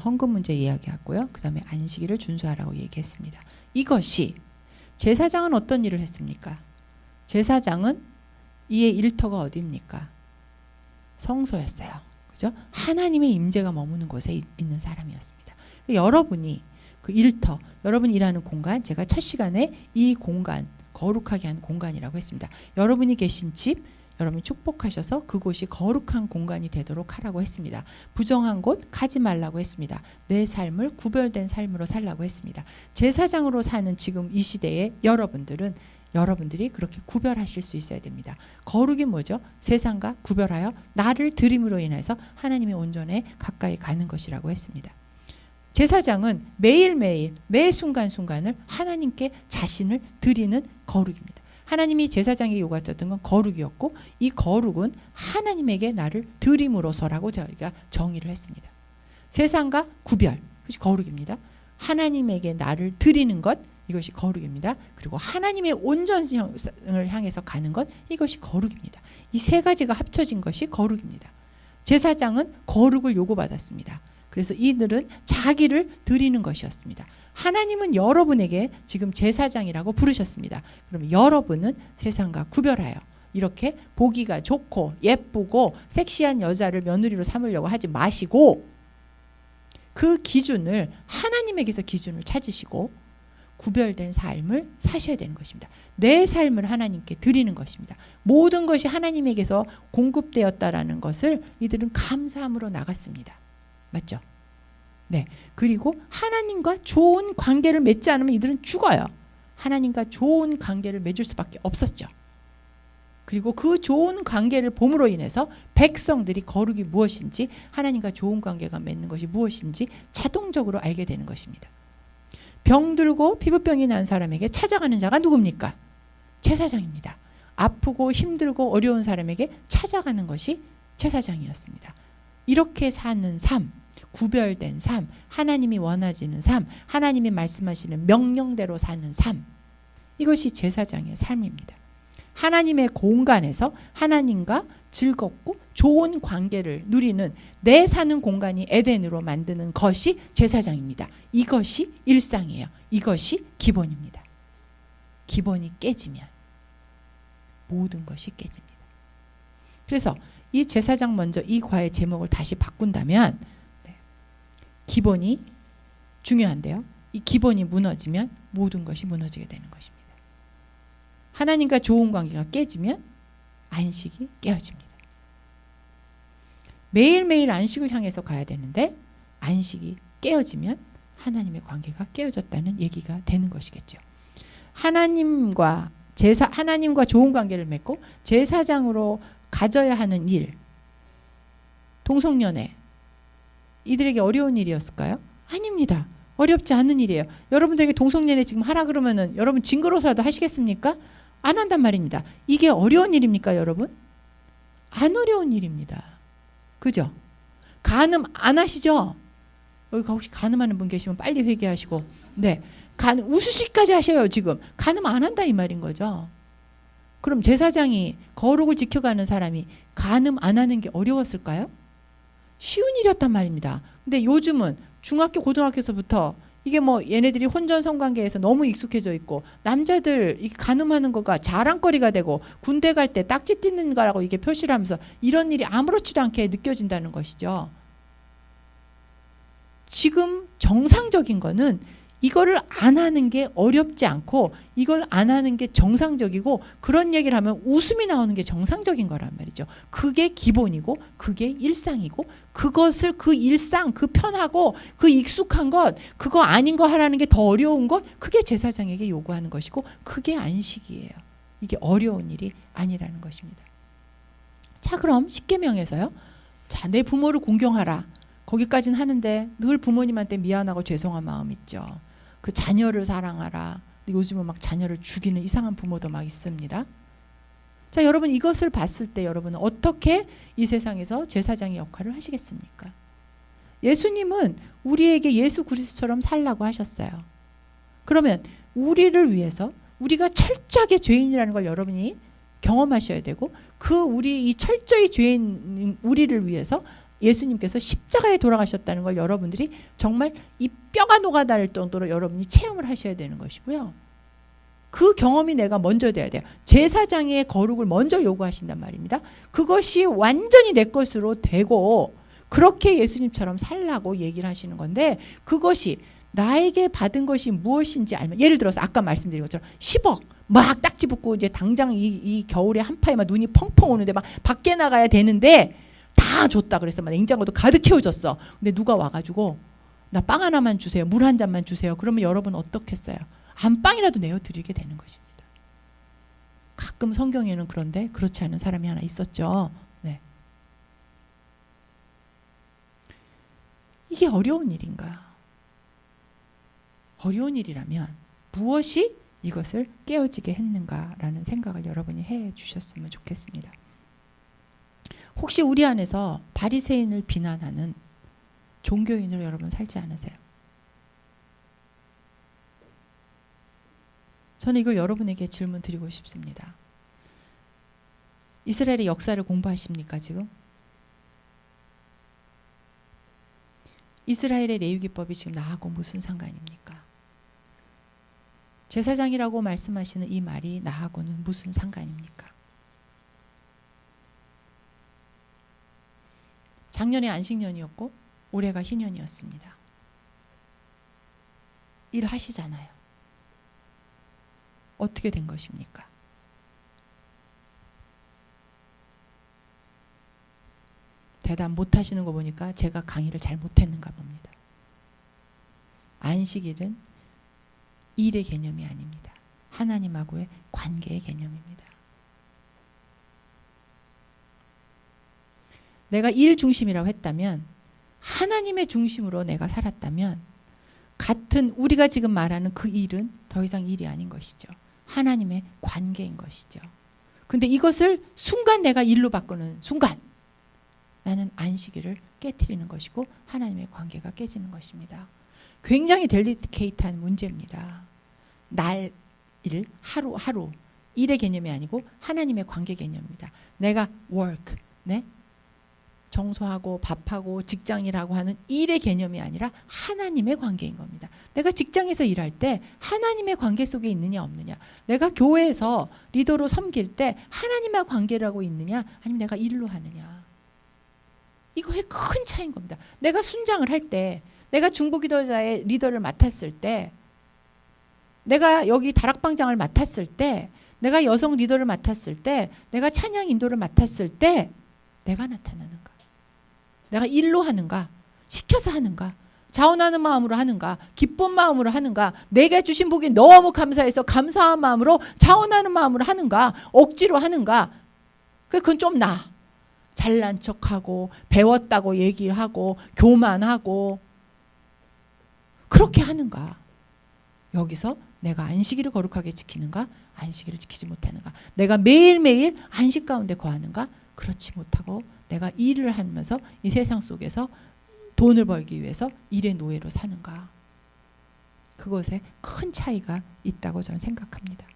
A: 헌금 문제 이야기했고요. 그 다음에 안식일을 준수하라고 얘기했습니다. 이것이 제사장은 어떤 일을 했습니까? 제사장은 이의 일터가 어디입니까? 성소였어요. 그죠? 하나님의 임재가 머무는 곳에 있는 사람이었습니다. 여러분이 그 일터, 여러분이 일하는 공간, 제가 첫 시간에 이 공간, 거룩하게 한 공간이라고 했습니다. 여러분이 계신 집, 여러분이 축복하셔서 그곳이 거룩한 공간이 되도록 하라고 했습니다. 부정한 곳 가지 말라고 했습니다. 내 삶을 구별된 삶으로 살라고 했습니다. 제사장으로 사는 지금 이 시대에 여러분들이 그렇게 구별하실 수 있어야 됩니다. 거룩이 뭐죠? 세상과 구별하여 나를 드림으로 인해서 하나님의 온전에 가까이 가는 것이라고 했습니다. 제사장은 매일매일 매 순간순간을 하나님께 자신을 드리는 거룩입니다. 하나님이 제사장에게 요구하셨던 건 거룩이었고 이 거룩은 하나님에게 나를 드림으로서라고 저희가 정의를 했습니다. 세상과 구별, 그것이 거룩입니다. 하나님에게 나를 드리는 것, 이것이 거룩입니다. 그리고 하나님의 온전성을 향해서 가는 것, 이것이 거룩입니다. 이 세 가지가 합쳐진 것이 거룩입니다. 제사장은 거룩을 요구받았습니다. 그래서 이들은 자기를 드리는 것이었습니다. 하나님은 여러분에게 지금 제사장이라고 부르셨습니다. 그럼 여러분은 세상과 구별하여 이렇게 보기가 좋고 예쁘고 섹시한 여자를 며느리로 삼으려고 하지 마시고 그 기준을 하나님에게서 기준을 찾으시고 구별된 삶을 사셔야 되는 것입니다. 내 삶을 하나님께 드리는 것입니다. 모든 것이 하나님에게서 공급되었다라는 것을 이들은 감사함으로 나갔습니다. 맞죠? 네. 그리고 하나님과 좋은 관계를 맺지 않으면 이들은 죽어요. 하나님과 좋은 관계를 맺을 수밖에 없었죠. 그리고 그 좋은 관계를 봄으로 인해서 백성들이 거룩이 무엇인지 하나님과 좋은 관계가 맺는 것이 무엇인지 자동적으로 알게 되는 것입니다. 병들고 피부병이 난 사람에게 찾아가는 자가 누굽니까? 제사장입니다. 아프고 힘들고 어려운 사람에게 찾아가는 것이 제사장이었습니다. 이렇게 사는 삶, 구별된 삶, 하나님이 원하시는 삶, 하나님이 말씀하시는 명령대로 사는 삶, 이것이 제사장의 삶입니다. 하나님의 공간에서 하나님과 즐겁고 좋은 관계를 누리는 내 사는 공간이 에덴으로 만드는 것이 제사장입니다. 이것이 일상이에요. 이것이 기본입니다. 기본이 깨지면 모든 것이 깨집니다. 그래서 이 제사장 먼저 이 과의 제목을 다시 바꾼다면 기본이 중요한데요. 이 기본이 무너지면 모든 것이 무너지게 되는 것입니다. 하나님과 좋은 관계가 깨지면 안식이 깨어집니다. 매일매일 안식을 향해서 가야 되는데 안식이 깨어지면 하나님의 관계가 깨어졌다는 얘기가 되는 것이겠죠. 하나님과 좋은 관계를 맺고 제사장으로 가져야 하는 일, 동성연애, 이들에게 어려운 일이었을까요? 아닙니다. 어렵지 않은 일이에요. 여러분들에게 동성연애 지금 하라 그러면은 여러분 징그러워서라도 하시겠습니까? 안 한단 말입니다. 이게 어려운 일입니까, 여러분? 안 어려운 일입니다. 그죠? 간음 안 하시죠? 여기 혹시 간음하는 분 계시면 빨리 회개하시고, 네, 우수시까지 하셔요. 지금 간음 안 한다 이 말인 거죠. 그럼 제사장이 거룩을 지켜가는 사람이 간음 안 하는 게 어려웠을까요? 쉬운 일이었단 말입니다. 근데 요즘은 중학교 고등학교에서부터 이게 뭐 얘네들이 혼전 성관계에서 너무 익숙해져 있고 남자들 이 간음하는 거가 자랑거리가 되고 군대 갈 때 딱지 찢는 거라고 이게 표시를 하면서 이런 일이 아무렇지도 않게 느껴진다는 것이죠. 지금 정상적인 거는 이거를 안 하는 게 어렵지 않고 이걸 안 하는 게 정상적이고 그런 얘기를 하면 웃음이 나오는 게 정상적인 거란 말이죠. 그게 기본이고 그게 일상이고 그것을 그 일상, 그 편하고 그 익숙한 것, 그거 아닌 거 하라는 게 더 어려운 것, 그게 제사장에게 요구하는 것이고 그게 안식이에요. 이게 어려운 일이 아니라는 것입니다. 자, 그럼 십계명에서요. 자, 내 부모를 공경하라. 거기까지는 하는데 늘 부모님한테 미안하고 죄송한 마음 있죠. 그 자녀를 사랑하라. 요즘은 막 자녀를 죽이는 이상한 부모도 막 있습니다. 자, 여러분 이것을 봤을 때 여러분은 어떻게 이 세상에서 제사장의 역할을 하시겠습니까? 예수님은 우리에게 예수 그리스도처럼 살라고 하셨어요. 그러면 우리를 위해서 우리가 철저하게 죄인이라는 걸 여러분이 경험하셔야 되고, 우리 이 철저히 죄인 우리를 위해서 예수님께서 십자가에 돌아가셨다는 걸 여러분들이 정말 이 뼈가 녹아날 정도로 여러분이 체험을 하셔야 되는 것이고요. 그 경험이 내가 먼저 돼야 돼요. 제사장의 거룩을 먼저 요구하신단 말입니다. 그것이 완전히 내 것으로 되고 그렇게 예수님처럼 살라고 얘기를 하시는 건데, 그것이 나에게 받은 것이 무엇인지 알면, 예를 들어서 아까 말씀드린 것처럼 10억 막 딱지 붙고 이제 당장 이 겨울에 한파에 막 눈이 펑펑 오는데 막 밖에 나가야 되는데 다 줬다 그래서 막 냉장고도 가득 채워졌어. 근데 누가 와가지고 나 빵 하나만 주세요, 물 한 잔만 주세요. 그러면 여러분 어떻겠어요? 안빵이라도 내어드리게 되는 것입니다. 가끔 성경에는 그런데 그렇지 않은 사람이 하나 있었죠. 네. 이게 어려운 일인가? 어려운 일이라면 무엇이 이것을 깨어지게 했는가라는 생각을 여러분이 해 주셨으면 좋겠습니다. 혹시 우리 안에서 바리새인을 비난하는 종교인으로 여러분 살지 않으세요? 저는 이걸 여러분에게 질문 드리고 싶습니다. 이스라엘의 역사를 공부하십니까 지금? 이스라엘의 레위기법이 지금 나하고 무슨 상관입니까? 제사장이라고 말씀하시는 이 말이 나하고는 무슨 상관입니까? 작년에 안식년이었고 올해가 희년이었습니다. 일하시잖아요. 어떻게 된 것입니까? 대답 못하시는 거 보니까 제가 강의를 잘 못했는가 봅니다. 안식일은 일의 개념이 아닙니다. 하나님하고의 관계의 개념입니다. 내가 일 중심이라고 했다면, 하나님의 중심으로 내가 살았다면, 같은 우리가 지금 말하는 그 일은 더 이상 일이 아닌 것이죠. 하나님의 관계인 것이죠. 근데 이것을 순간 내가 일로 바꾸는 순간 나는 안식일을 깨트리는 것이고 하나님의 관계가 깨지는 것입니다. 굉장히 델리케이트한 문제입니다. 날, 일, 하루 일의 개념이 아니고 하나님의 관계 개념입니다. 내가 work, 네? 청소하고 밥하고 직장이라고 하는 일의 개념이 아니라 하나님의 관계인 겁니다. 내가 직장에서 일할 때 하나님의 관계 속에 있느냐 없느냐, 내가 교회에서 리더로 섬길 때 하나님의 관계라고 있느냐 아니면 내가 일로 하느냐, 이거의 큰 차이인 겁니다. 내가 순장을 할 때, 내가 중보기도자의 리더를 맡았을 때, 내가 여기 다락방장을 맡았을 때, 내가 여성 리더를 맡았을 때, 내가 찬양 인도를 맡았을 때 내가 나타나는가? 내가 일로 하는가? 시켜서 하는가? 자원하는 마음으로 하는가? 기쁜 마음으로 하는가? 내게 주신 복이 너무 감사해서 감사한 마음으로 자원하는 마음으로 하는가? 억지로 하는가? 그건 좀 나. 잘난 척하고 배웠다고 얘기하고 교만하고 그렇게 하는가? 여기서 내가 안식일을 거룩하게 지키는가? 안식일을 지키지 못하는가? 내가 매일매일 안식 가운데 거하는가? 그렇지 못하고 내가 일을 하면서 이 세상 속에서 돈을 벌기 위해서 일의 노예로 사는가? 그것에 큰 차이가 있다고 저는 생각합니다.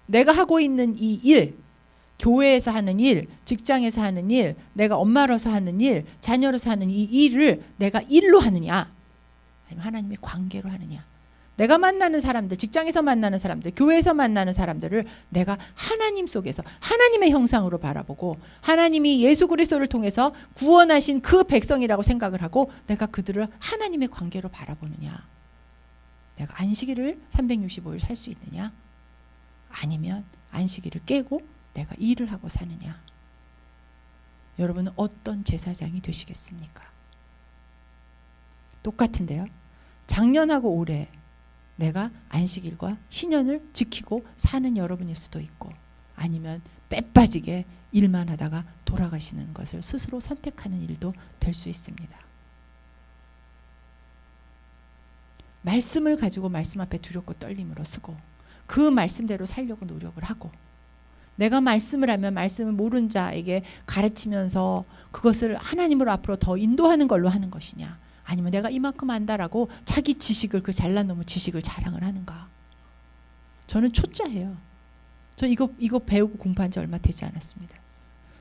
A: 내가 하고 있는 이 일, 교회에서 하는 일, 직장에서 하는 일, 내가 엄마로서 하는 일, 자녀로서 하는 이 일을 내가 일로 하느냐 아니면 하나님의 관계로 하느냐. 내가 만나는 사람들, 직장에서 만나는 사람들, 교회에서 만나는 사람들을 내가 하나님 속에서 하나님의 형상으로 바라보고 하나님이 예수 그리스도를 통해서 구원하신 그 백성이라고 생각을 하고 내가 그들을 하나님의 관계로 바라보느냐. 내가 안식일을 365일 살 수 있느냐 아니면 안식일을 깨고 내가 일을 하고 사느냐. 여러분은 어떤 제사장이 되시겠습니까? 똑같은데요. 작년하고 올해 내가 안식일과 신년을 지키고 사는 여러분일 수도 있고, 아니면 빼빠지게 일만 하다가 돌아가시는 것을 스스로 선택하는 일도 될 수 있습니다. 말씀을 가지고 말씀 앞에 두렵고 떨림으로 쓰고, 그 말씀대로 살려고 노력을 하고, 내가 말씀을 하면 말씀을 모르는 자에게 가르치면서 그것을 하나님으로 앞으로 더 인도하는 걸로 하는 것이냐, 아니면 내가 이만큼 안다라고 자기 지식을, 그 잘난 놈의 지식을 자랑을 하는가. 저는 초짜예요. 저 이거 배우고 공부한 지 얼마 되지 않았습니다.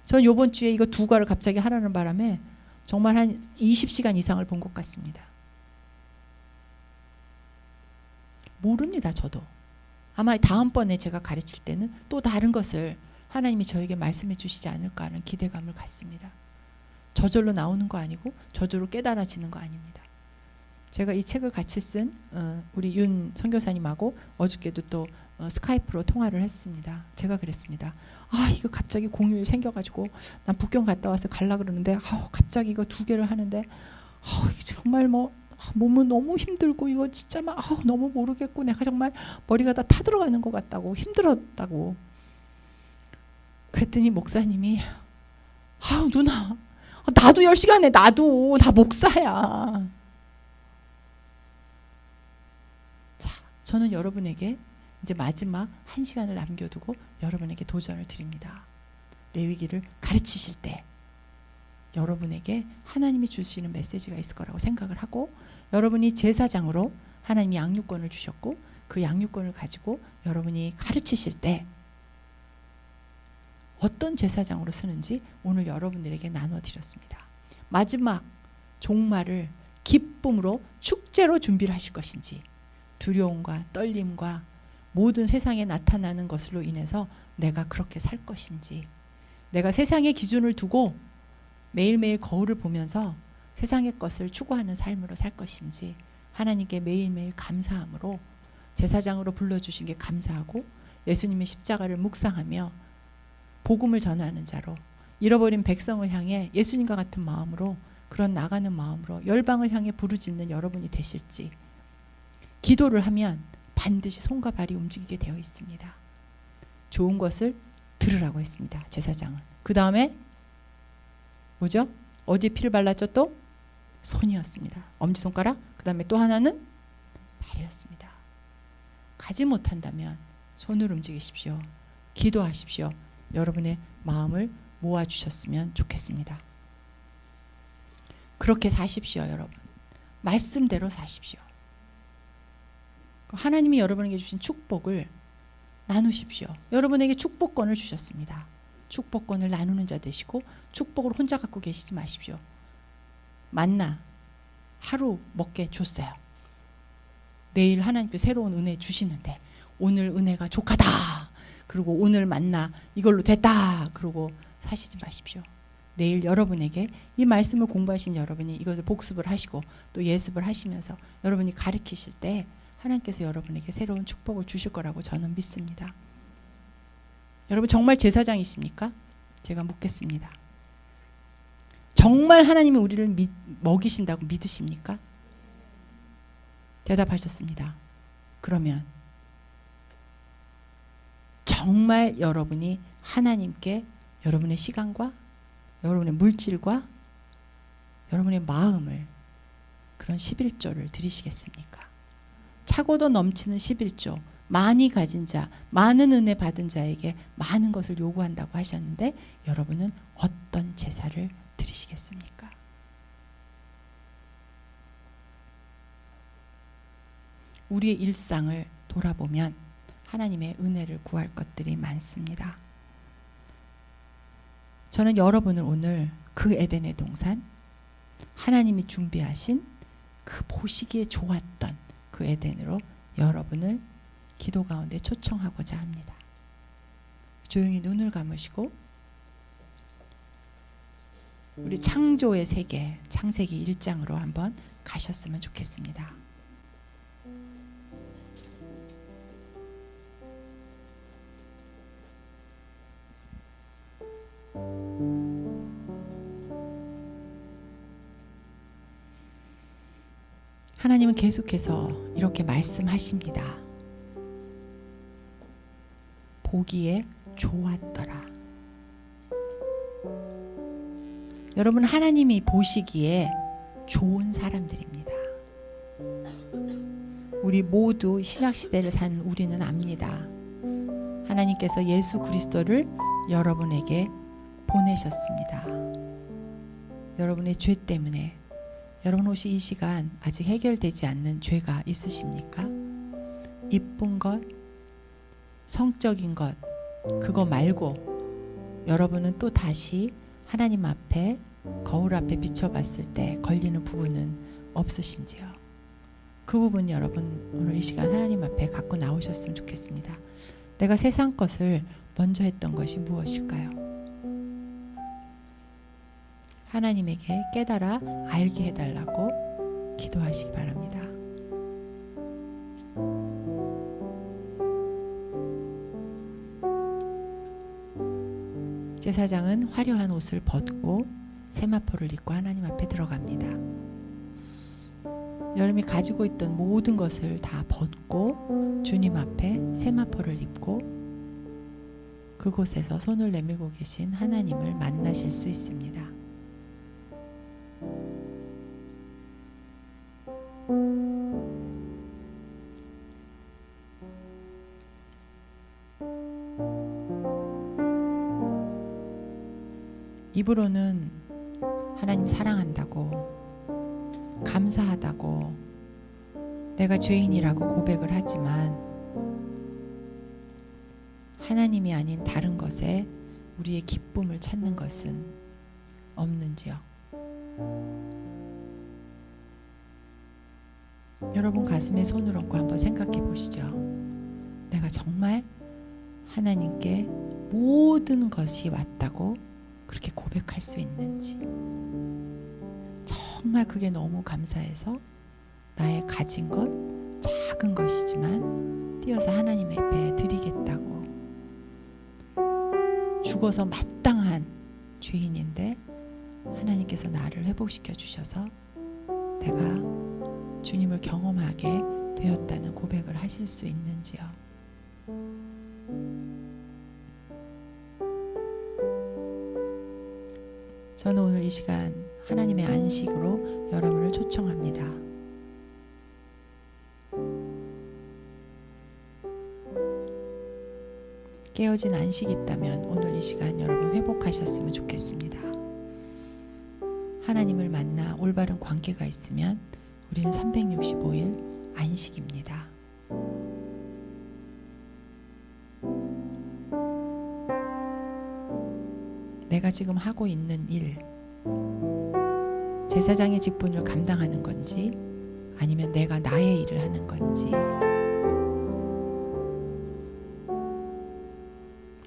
A: 전 이번 주에 이거 두 과를 갑자기 하라는 바람에 정말 한 20시간 이상을 본 것 같습니다. 모릅니다. 저도. 아마 다음번에 제가 가르칠 때는 또 다른 것을 하나님이 저에게 말씀해 주시지 않을까 하는 기대감을 갖습니다. 저절로 나오는 거 아니고 저절로 깨달아지는 거 아닙니다. 제가 이 책을 같이 쓴 우리 윤 선교사님하고 어저께도 또 스카이프로 통화를 했습니다. 제가 그랬습니다. 이거 갑자기 공휴일 생겨가지고 난 북경 갔다 와서 갈라 그러는데 갑자기 이거 두 개를 하는데 정말 몸은 너무 힘들고 이거 진짜 너무 모르겠고 내가 정말 머리가 다 타들어가는 것 같다고, 힘들었다고. 그랬더니 목사님이 누나, 나도 10시간 해. 나도 다 목사야. 자, 저는 여러분에게 이제 마지막 1시간을 남겨두고 여러분에게 도전을 드립니다. 레위기를 가르치실 때 여러분에게 하나님이 주시는 메시지가 있을 거라고 생각을 하고, 여러분이 제사장으로 하나님이 양육권을 주셨고 그 양육권을 가지고 여러분이 가르치실 때 어떤 제사장으로 쓰는지 오늘 여러분들에게 나눠드렸습니다. 마지막 종말을 기쁨으로 축제로 준비를 하실 것인지, 두려움과 떨림과 모든 세상에 나타나는 것으로 인해서 내가 그렇게 살 것인지, 내가 세상의 기준을 두고 매일매일 거울을 보면서 세상의 것을 추구하는 삶으로 살 것인지, 하나님께 매일매일 감사함으로 제사장으로 불러주신 게 감사하고 예수님의 십자가를 묵상하며 복음을 전하는 자로, 잃어버린 백성을 향해 예수님과 같은 마음으로, 그런 나가는 마음으로 열방을 향해 부르짖는 여러분이 되실지. 기도를 하면 반드시 손과 발이 움직이게 되어 있습니다. 좋은 것을 들으라고 했습니다. 제사장은. 그 다음에 뭐죠? 어디에 피를 발랐죠? 또 손이었습니다. 엄지손가락. 그 다음에 또 하나는 발이었습니다. 가지 못한다면 손을 움직이십시오. 기도하십시오. 여러분의 마음을 모아주셨으면 좋겠습니다. 그렇게 사십시오. 여러분. 말씀대로 사십시오. 하나님이 여러분에게 주신 축복을 나누십시오. 여러분에게 축복권을 주셨습니다. 축복권을 나누는 자 되시고 축복을 혼자 갖고 계시지 마십시오. 만나 하루 먹게 줬어요. 내일 하나님께 새로운 은혜 주시는데 오늘 은혜가 족하다. 그리고 오늘 만나 이걸로 됐다. 그러고 사시지 마십시오. 내일 여러분에게 이 말씀을 공부하신 여러분이 이것을 복습을 하시고 또 예습을 하시면서 여러분이 가르치실 때 하나님께서 여러분에게 새로운 축복을 주실 거라고 저는 믿습니다. 여러분 정말 제사장이십니까? 제가 묻겠습니다. 정말 하나님이 우리를 먹이신다고 믿으십니까? 대답하셨습니다. 그러면 정말 여러분이 하나님께 여러분의 시간과 여러분의 물질과 여러분의 마음을, 그런 11조를 드리시겠습니까? 차고도 넘치는 11조, 많이 가진 자, 많은 은혜 받은 자에게 많은 것을 요구한다고 하셨는데 여러분은 어떤 제사를 드리시겠습니까? 우리의 일상을 돌아보면 하나님의 은혜를 구할 것들이 많습니다. 저는 여러분을 오늘 그 에덴의 동산, 하나님이 준비하신 그 보시기에 좋았던 그 에덴으로 여러분을 기도 가운데 초청하고자 합니다. 조용히 눈을 감으시고 우리 창조의 세계, 창세기 1장으로 한번 가셨으면 좋겠습니다. 하나님은 계속해서 이렇게 말씀하십니다. 보기에 좋았더라. 여러분, 하나님이 보시기에 좋은 사람들입니다. 우리 모두 신약시대를 산 우리는 압니다. 하나님께서 예수 그리스도를 여러분에게 보내셨습니다. 여러분의 죄 때문에. 여러분 혹시 이 시간 아직 해결되지 않는 죄가 있으십니까? 이쁜 것, 성적인 것, 그거 말고 여러분은 또 다시 하나님 앞에 거울 앞에 비춰봤을 때 걸리는 부분은 없으신지요? 그 부분 여러분 오늘 이 시간 하나님 앞에 갖고 나오셨으면 좋겠습니다. 내가 세상 것을 먼저 했던 것이 무엇일까요? 하나님에게 깨달아 알게 해달라고 기도하시기 바랍니다. 제사장은 화려한 옷을 벗고 세마포를 입고 하나님 앞에 들어갑니다. 여러분이 가지고 있던 모든 것을 다 벗고 주님 앞에 세마포를 입고 그곳에서 손을 내밀고 계신 하나님을 만나실 수 있습니다. 입으로는 하나님 사랑한다고, 감사하다고, 내가 죄인이라고 고백을 하지만 하나님이 아닌 다른 것에 우리의 기쁨을 찾는 것은 없는지요? 여러분 가슴에 손을 얹고 한번 생각해 보시죠. 내가 정말 하나님께 모든 것이 왔다고 그렇게 고백할 수 있는지, 정말 그게 너무 감사해서 나의 가진 것, 작은 것이지만 띄어서 하나님 앞에 드리겠다고, 죽어서 마땅한 죄인인데 하나님께서 나를 회복시켜 주셔서 내가 주님을 경험하게 되었다는 고백을 하실 수 있는지요? 저는 오늘 이 시간 하나님의 안식으로 여러분을 초청합니다. 깨어진 안식이 있다면 오늘 이 시간 여러분 회복하셨으면 좋겠습니다. 하나님을 만나 올바른 관계가 있으면 우리는 365일 안식입니다. 내가 지금 하고 있는 일, 제사장의 직분을 감당하는 건지 아니면 내가 나의 일을 하는 건지,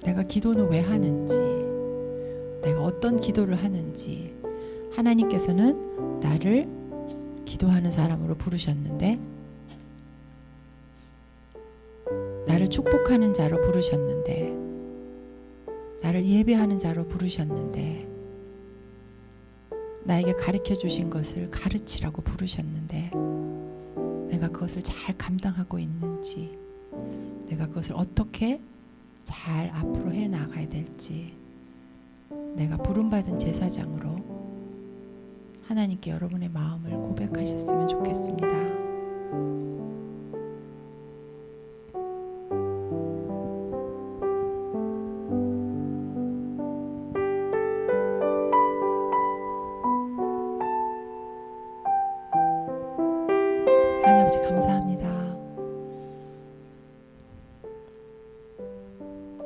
A: 내가 기도는 왜 하는지, 내가 어떤 기도를 하는지, 하나님께서는 나를 기도하는 사람으로 부르셨는데, 나를 축복하는 자로 부르셨는데, 나를 예배하는 자로 부르셨는데, 나에게 가르쳐 주신 것을 가르치라고 부르셨는데 내가 그것을 잘 감당하고 있는지, 내가 그것을 어떻게 잘 앞으로 해 나가야 될지, 내가 부름받은 제사장으로 하나님께 여러분의 마음을 고백하셨으면 좋겠습니다. 하나님 아버지 감사합니다.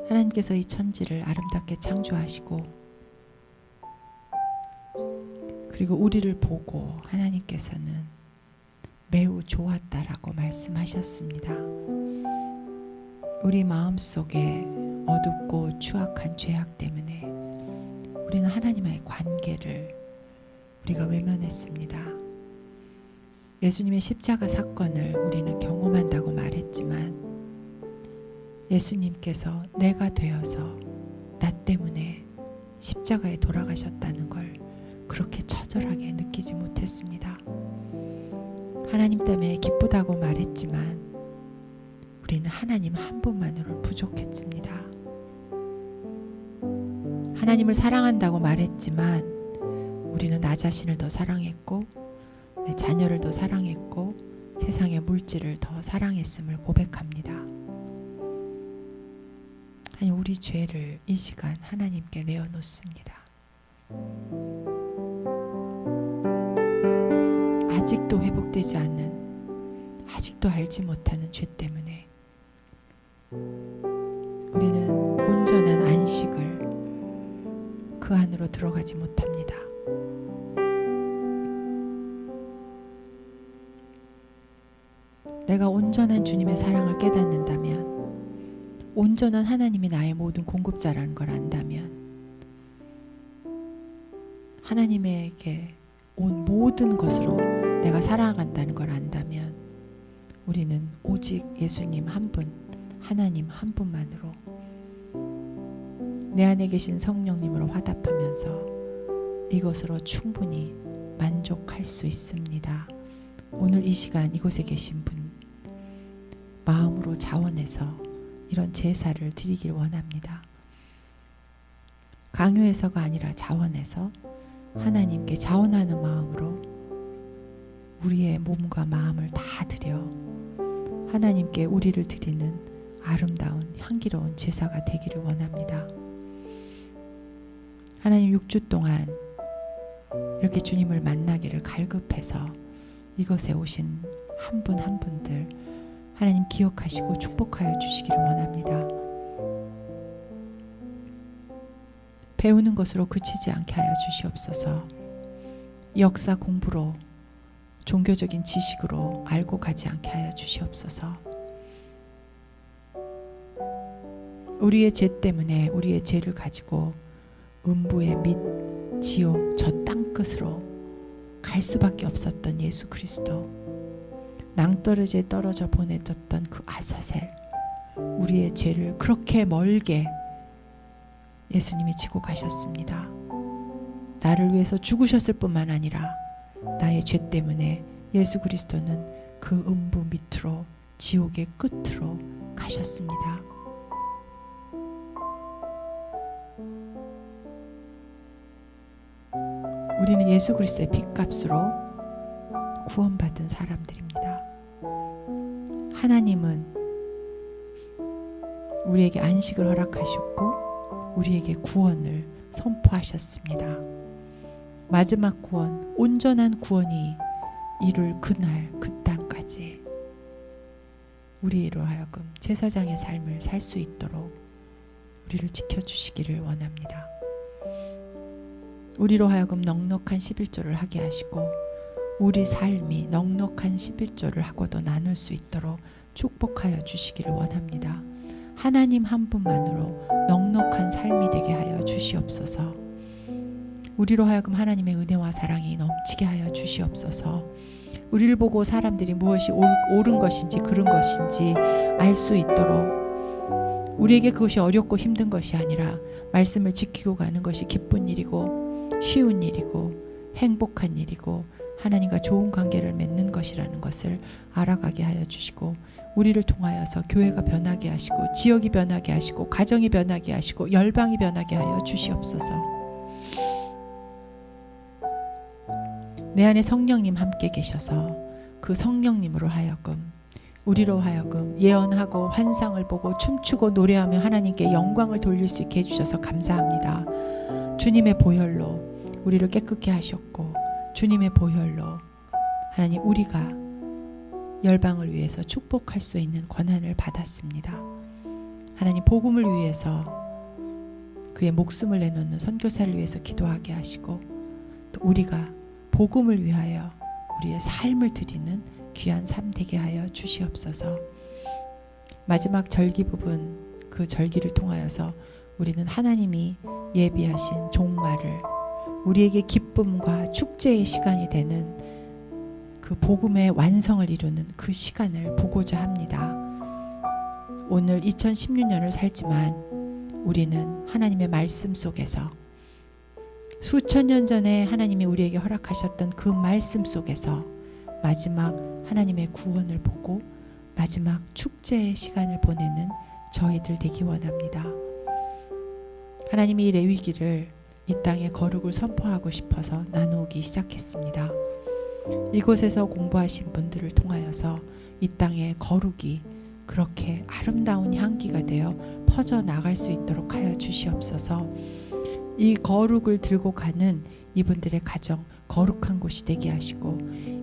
A: 하나님께서 이 천지를 아름답게 창조하시고, 그리고 우리를 보고 하나님께서는 매우 좋았다라고 말씀하셨습니다. 우리 마음속에 어둡고 추악한 죄악 때문에 우리는 하나님과의 관계를 우리가 외면했습니다. 예수님의 십자가 사건을 우리는 경험한다고 말했지만 예수님께서 내가 되어서 나 때문에 십자가에 돌아가셨다는 걸 그렇게 처절하게 느끼지 못했습니다. 하나님 때문에 기쁘다고 말했지만 우리는 하나님 한 분만으로 부족했습니다. 하나님을 사랑한다고 말했지만 우리는 나 자신을 더 사랑했고, 내 자녀를 더 사랑했고, 세상의 물질을 더 사랑했음을 고백합니다. 아니, 우리 죄를 이 시간 하나님께 내어놓습니다. 아직도 회복되지 않는, 아직도 알지 못하는 죄 때문에 우리는 온전한 안식을 그 안으로 들어가지 못합니다. 내가 온전한 주님의 사랑을 깨닫는다면, 온전한 하나님이 나의 모든 공급자라는 걸 안다면, 하나님에게 온 모든 것으로 내가 살아간다는 걸 안다면, 우리는 오직 예수님 한 분, 하나님 한 분만으로, 내 안에 계신 성령님으로 화답하면서 이것으로 충분히 만족할 수 있습니다. 오늘 이 시간 이곳에 계신 분, 마음으로 자원해서 이런 제사를 드리길 원합니다. 강요해서가 아니라 자원해서 하나님께 자원하는 마음으로 우리의 몸과 마음을 다 드려 하나님께 우리를 드리는 아름다운 향기로운 제사가 되기를 원합니다. 하나님, 6주 동안 이렇게 주님을 만나기를 갈급해서 이것에 오신 한 분 한 분들 하나님 기억하시고 축복하여 주시기를 원합니다. 배우는 것으로 그치지 않게 하여 주시옵소서. 역사 공부로, 종교적인 지식으로 알고 가지 않게 하여 주시옵소서. 우리의 죄 때문에 우리의 죄를 가지고 음부의 밑 지옥 저 땅끝으로 갈 수밖에 없었던 예수 그리스도, 낭떠러지에 떨어져 보내졌던 그 아사셀, 우리의 죄를 그렇게 멀게 예수님이 지고 가셨습니다. 나를 위해서 죽으셨을 뿐만 아니라 나의 죄 때문에 예수 그리스도는 그 음부 밑으로, 지옥의 끝으로 가셨습니다. 우리는 예수 그리스도의 핏값으로 구원받은 사람들입니다. 하나님은 우리에게 안식을 허락하셨고 우리에게 구원을 선포하셨습니다. 마지막 구원, 온전한 구원이 이룰 그날, 그 땅까지 우리로 하여금 제사장의 삶을 살 수 있도록 우리를 지켜주시기를 원합니다. 우리로 하여금 넉넉한 11조를 하게 하시고 우리 삶이 넉넉한 11조를 하고도 나눌 수 있도록 축복하여 주시기를 원합니다. 하나님 한 분만으로 넉넉한 삶이 되게 하여 주시옵소서. 우리로 하여금 하나님의 은혜와 사랑이 넘치게 하여 주시옵소서. 우리를 보고 사람들이 무엇이 옳은 것인지 그른 것인지 알 수 있도록, 우리에게 그것이 어렵고 힘든 것이 아니라 말씀을 지키고 가는 것이 기쁜 일이고 쉬운 일이고 행복한 일이고 하나님과 좋은 관계를 맺는 것이라는 것을 알아가게 하여 주시고, 우리를 통하여서 교회가 변하게 하시고 지역이 변하게 하시고 가정이 변하게 하시고 열방이 변하게 하여 주시옵소서. 내 안에 성령님 함께 계셔서 그 성령님으로 하여금, 우리로 하여금 예언하고 환상을 보고 춤추고 노래하며 하나님께 영광을 돌릴 수 있게 해주셔서 감사합니다. 주님의 보혈로 우리를 깨끗게 하셨고 주님의 보혈로 하나님 우리가 열방을 위해서 축복할 수 있는 권한을 받았습니다. 하나님 복음을 위해서 그의 목숨을 내놓는 선교사를 위해서 기도하게 하시고 또 우리가 복음을 위하여 우리의 삶을 드리는 귀한 삶 되게 하여 주시옵소서. 마지막 절기 부분, 그 절기를 통하여서 우리는 하나님이 예비하신 종말을, 우리에게 기쁨과 축제의 시간이 되는 그 복음의 완성을 이루는 그 시간을 보고자 합니다. 오늘 2016년을 살지만 우리는 하나님의 말씀 속에서, 수천 년 전에 하나님이 우리에게 허락하셨던 그 말씀 속에서 마지막 하나님의 구원을 보고 마지막 축제의 시간을 보내는 저희들 되기 원합니다. 하나님이 이 레위기를 이 땅에 거룩을 선포하고 싶어서 나누기 시작했습니다. 이곳에서 공부하신 분들을 통하여서 이 땅의 거룩이 그렇게 아름다운 향기가 되어 퍼져나갈 수 있도록 하여 주시옵소서. 이 거룩을 들고 가는 이분들의 가정 거룩한 곳이 되게 하시고,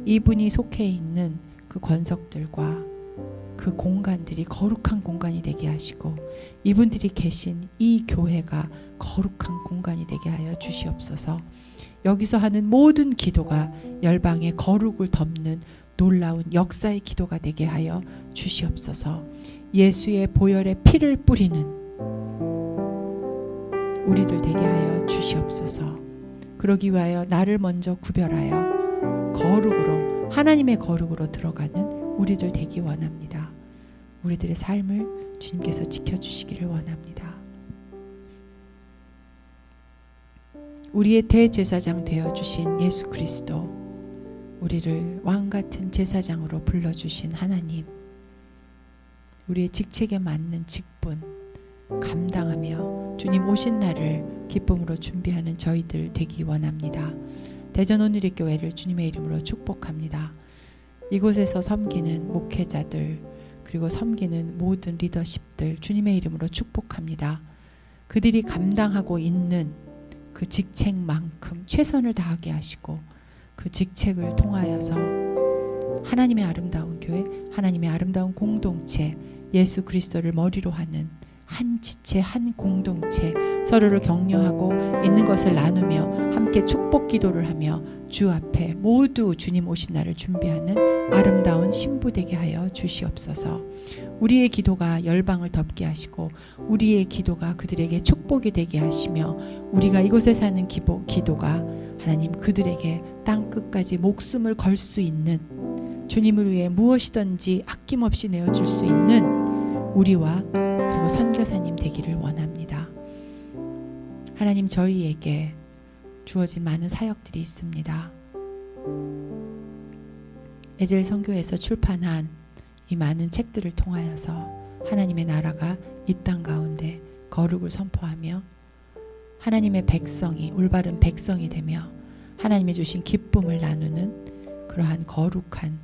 A: 이분이 속해 있는 그 권석들과 그 공간들이 거룩한 공간이 되게 하시고, 이분들이 계신 이 교회가 거룩한 공간이 되게 하여 주시옵소서. 여기서 하는 모든 기도가 열방의 거룩을 덮는 놀라운 역사의 기도가 되게 하여 주시옵소서. 예수의 보혈의 피를 뿌리는 우리들 되게 하여 주시옵소서. 그러기 위하여 나를 먼저 구별하여 거룩으로, 하나님의 거룩으로 들어가는 우리들 되기 원합니다. 우리들의 삶을 주님께서 지켜주시기를 원합니다. 우리의 대제사장 되어주신 예수 그리스도, 우리를 왕같은 제사장으로 불러주신 하나님, 우리의 직책에 맞는 직분 감당하며 주님 오신 날을 기쁨으로 준비하는 저희들 되기 원합니다. 대전 온누리교회를 주님의 이름으로 축복합니다. 이곳에서 섬기는 목회자들, 그리고 섬기는 모든 리더십들 주님의 이름으로 축복합니다. 그들이 감당하고 있는 그 직책만큼 최선을 다하게 하시고, 그 직책을 통하여서 하나님의 아름다운 교회, 하나님의 아름다운 공동체, 예수 그리스도를 머리로 하는 한 지체, 한 공동체, 서로를 격려하고 있는 것을 나누며 함께 축복 기도를 하며 주 앞에 모두 주님 오신 날을 준비하는 아름다운 신부 되게 하여 주시옵소서. 우리의 기도가 열방을 덮게 하시고, 우리의 기도가 그들에게 축복이 되게 하시며, 우리가 이곳에 사는 기도가 하나님 그들에게 땅 끝까지 목숨을 걸 수 있는, 주님을 위해 무엇이든지 아낌없이 내어줄 수 있는 우리와 그리고 선교사님 되기를 원합니다. 하나님, 저희에게 주어진 많은 사역들이 있습니다. 에젤 선교에서 출판한 이 많은 책들을 통하여서 하나님의 나라가 이 땅 가운데 거룩을 선포하며 하나님의 백성이, 올바른 백성이 되며 하나님의 주신 기쁨을 나누는 그러한 거룩한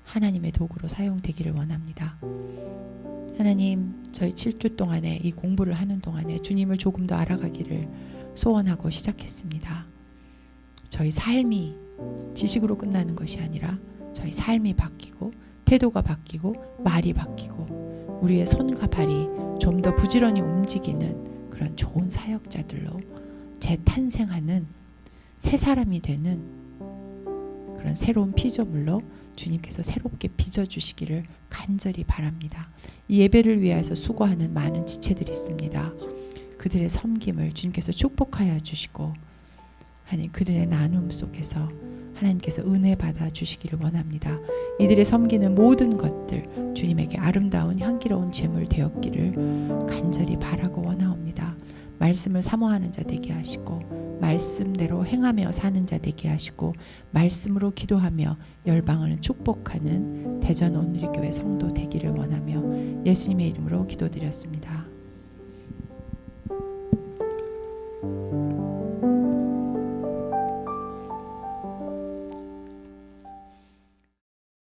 A: 하나님의 도구로 사용되기를 원합니다. 하나님, 저희 7주 동안에 이 공부를 하는 동안에 주님을 조금 더 알아가기를 소원하고 시작했습니다. 저희 삶이 지식으로 끝나는 것이 아니라 저희 삶이 바뀌고, 태도가 바뀌고, 말이 바뀌고, 우리의 손과 발이 좀 더 부지런히 움직이는 그런 좋은 사역자들로 재탄생하는 새 사람이 되는 그런 새로운 피조물로 주님께서 새롭게 빚어주시기를 간절히 바랍니다. 이 예배를 위해서 수고하는 많은 지체들이 있습니다. 그들의 섬김을 주님께서 축복하여 주시고, 하나님 그들의 나눔 속에서 하나님께서 은혜 받아 주시기를 원합니다. 이들의 섬기는 모든 것들 주님에게 아름다운 향기로운 제물 되었기를 간절히 바라고 원하옵니다. 말씀을 사모하는 자 되게 하시고, 말씀대로 행하며 사는 자 되게 하시고, 말씀으로 기도하며 열방을 축복하는 대전 온누리교회 성도 되기를 원하며 예수님의 이름으로 기도드렸습니다.